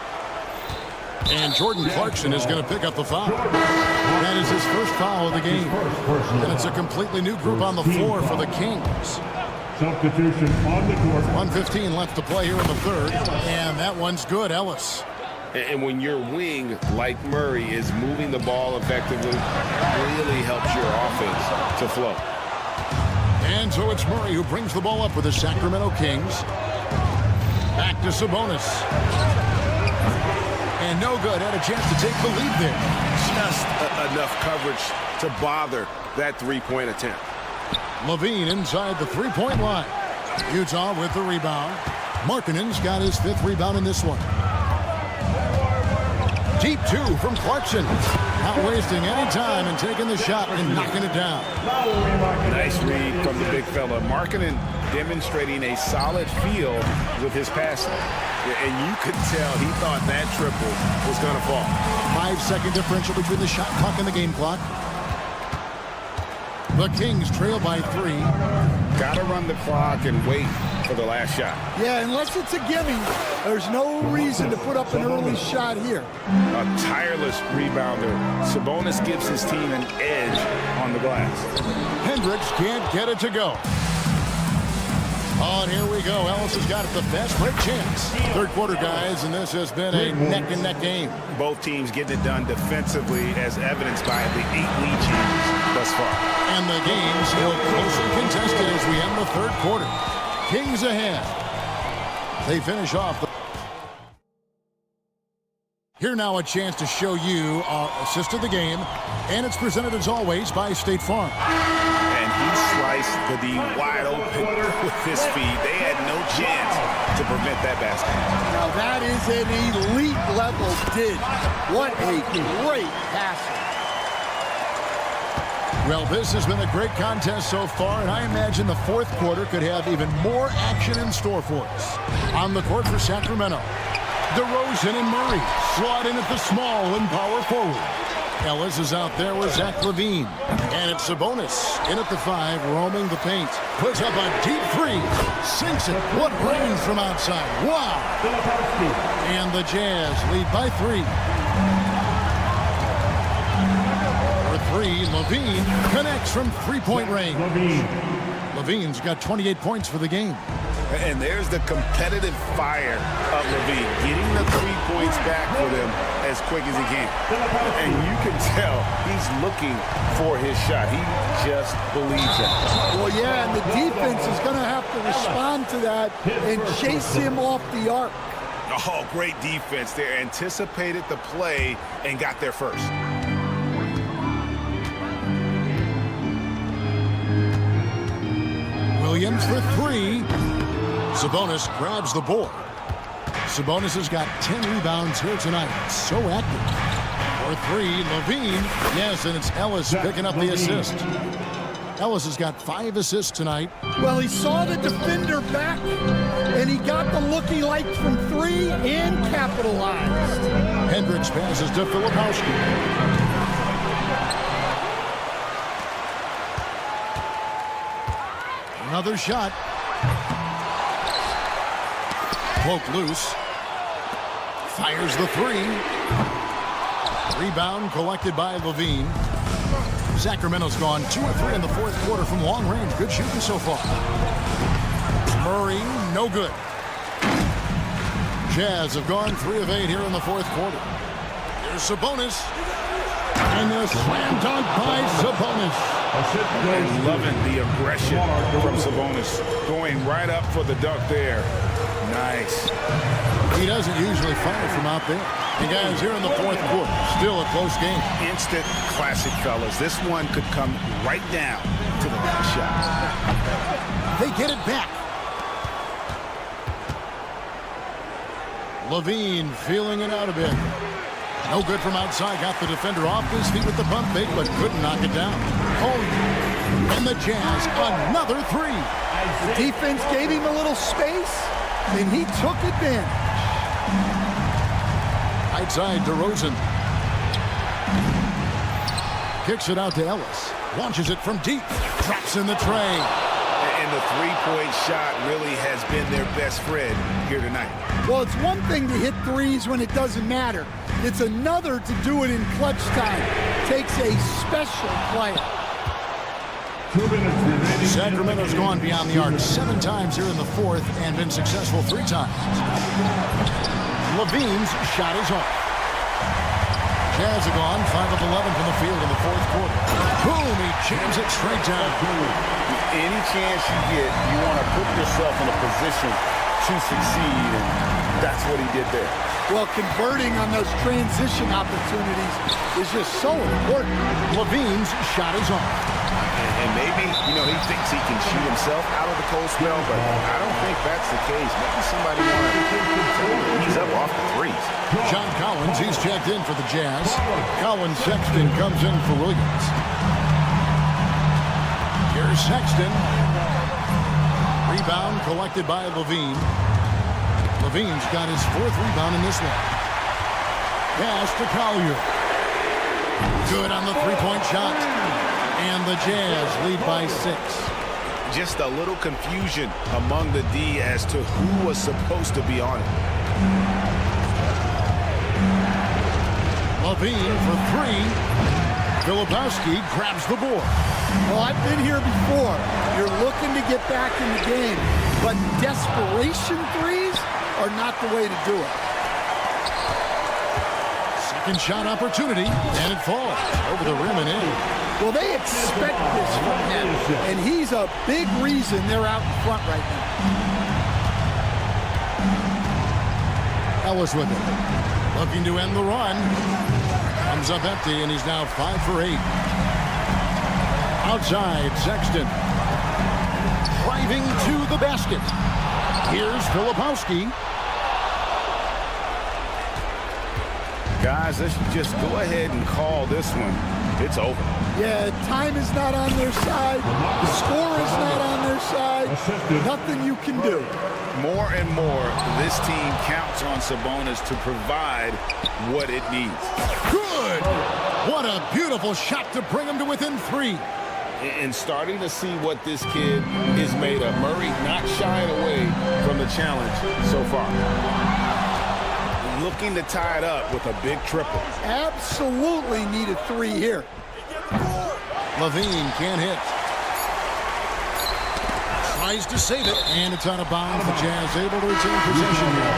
And Jordan Clarkson is going to pick up the foul. That is his first foul of the game. And it's a completely new group on the floor for the Kings. Substitution on the court. 1:15 left to play here in the third. And that one's good, Ellis. And when your wing, like Murray, is moving the ball effectively, really helps your offense to flow. And so it's Murray who brings the ball up with the Sacramento Kings. Back to Sabonis. And no good. Had a chance to take the lead there. Just enough coverage to bother that three-point attempt. Levine inside the three-point line. Utah with the rebound. Markkanen's got his 5th rebound in this one. Deep 2 from Clarkson. Not wasting any time and taking the shot and knocking it down. Nice read from the big fella. Markkanen demonstrating a solid feel with his passing. And you could tell he thought that triple was going to fall. 5-second differential between the shot clock and the game clock. The Kings trail by 3. Got to run the clock and wait for the last shot. Yeah, unless it's a gimme, there's no reason to put up an early shot here. A tireless rebounder. Sabonis gives his team an edge on the glass. Hendricks can't get it to go. Oh, and here we go. Ellis has got the fast break chance. Third quarter, guys, and this has been a neck-and-neck game. Both teams getting it done defensively, as evidenced by the 8 lead changes thus far. And the game still closely contested as we end the third quarter. Kings ahead. They finish off the... Here now a chance to show you our assist of the game, and it's presented as always by State Farm. And he sliced the D wide open with his feet. They had no chance to prevent that basket. Now that is an elite level dig. What a great passer. Well, this has been a great contest so far, and I imagine the fourth quarter could have even more action in store for us. On the court for Sacramento, DeRozan and Murray slot in at the small and power forward. Ellis is out there with Zach LaVine. And it's Sabonis in at the 5, roaming the paint. Puts up a deep 3. Sinks it. What range from outside. Wow. And the Jazz lead by 3. For 3, LaVine connects from three-point range. LaVine's got 28 points for the game. And there's the competitive fire of LaVine, getting the 3 points back for them as quick as he can. And you can tell he's looking for his shot. He just believes it. Well, yeah, and the defense is going to have to respond to that and chase him off the arc. Oh, great defense there. Anticipated the play and got there first. Williams for 3. Sabonis grabs the board. Sabonis has got 10 rebounds here tonight. So active. For 3, LaVine. Yes, and it's Ellis picking up the assist. Ellis has got 5 assists tonight. Well, he saw the defender back, and he got the look he liked from 3 and capitalized. Hendricks passes to Filipowski. Another shot. Poke loose. Fires the 3. Rebound collected by LaVine. Sacramento's gone 2 of 3 in the fourth quarter from long range. Good shooting so far. Murray, no good. Jazz have gone 3 of 8 here in the fourth quarter. Here's Sabonis. And a slam dunk by Sabonis. And loving the aggression from Sabonis. Going right up for the dunk there. Nice. He doesn't usually fire from out there. And guys, here in the fourth quarter, still a close game. Instant classic, fellas. This one could come right down to the last shot. They get it back. Levine feeling it out a bit. No good from outside. Got the defender off his feet with the pump fake, but couldn't knock it down. And the Jazz, another 3. The defense gave him a little space, and he took advantage. Right side, DeRozan. Kicks it out to Ellis. Launches it from deep. Drops in the tray. And the three-point shot really has been their best friend here tonight. Well, it's one thing to hit threes when it doesn't matter. It's another to do it in clutch time. Takes a special player. 2 minutes remaining. Sacramento's gone beyond the arc 7 times here in the fourth and been successful 3 times. Levine's shot is off. Jazz are gone 5 of 11 from the field in the fourth quarter. Boom, he jams it straight down. Any chance you get, you want to put yourself in a position to succeed, and that's what he did there. Well, converting on those transition opportunities is just so important. Levine's shot is off. And maybe, he thinks he can shoot himself out of the cold spell, but I don't think that's the case. Maybe somebody wants to ease up off the threes. John Collins, he's checked in for the Jazz. Colin Sexton comes in for Williams. Here's Sexton. Rebound collected by Levine. Levine's got his 4th rebound in this one. Pass to Collier. Good on the 3-point shot. And the Jazz lead by 6. Just a little confusion among the D as to who was supposed to be on it. Levine for 3. Filipowski grabs the board. Well, I've been here before. You're looking to get back in the game, but desperation threes are not the way to do it. Second shot opportunity, and it falls over the rim and in. Well, they expect this from him, and he's a big reason they're out in front right now. Ellis with it. Looking to end the run. Comes up empty, and he's now 5 for 8. Outside, Sexton. Driving to the basket. Here's Filipowski. Guys, let's just go ahead and call this one. It's over. Yeah, time is not on their side. The score is not on their side. Nothing you can do. More and more, this team counts on Sabonis to provide what it needs. Good! What a beautiful shot to bring him to within 3. And starting to see what this kid is made of. Murray not shying away from the challenge so far. Looking to tie it up with a big triple. Absolutely need a 3 here. Levine can't hit. Tries to save it, and it's out of bounds. The Jazz able to retain possession here.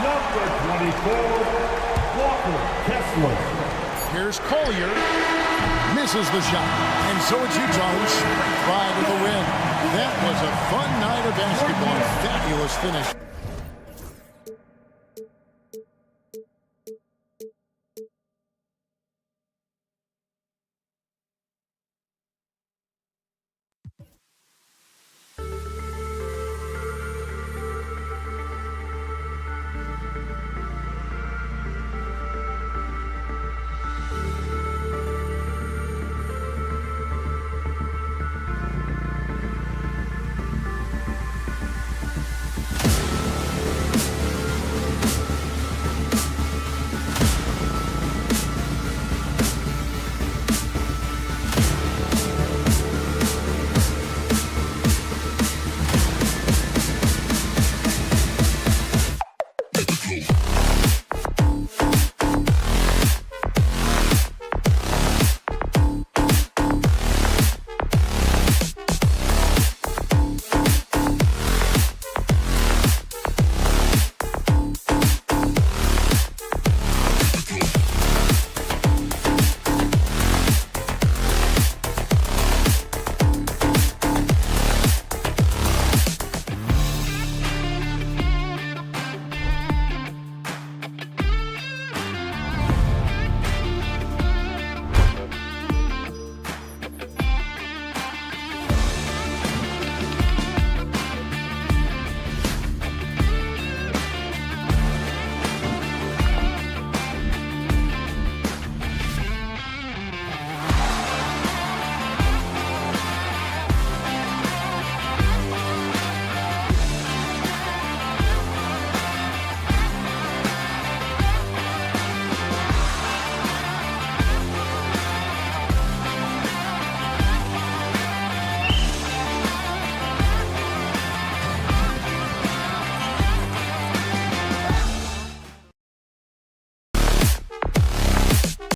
Number 24, Walker Kessler. Here's Collier. Misses the shot. And so it's Utah who scraped by with the win. That was a fun night of basketball. Fabulous finish.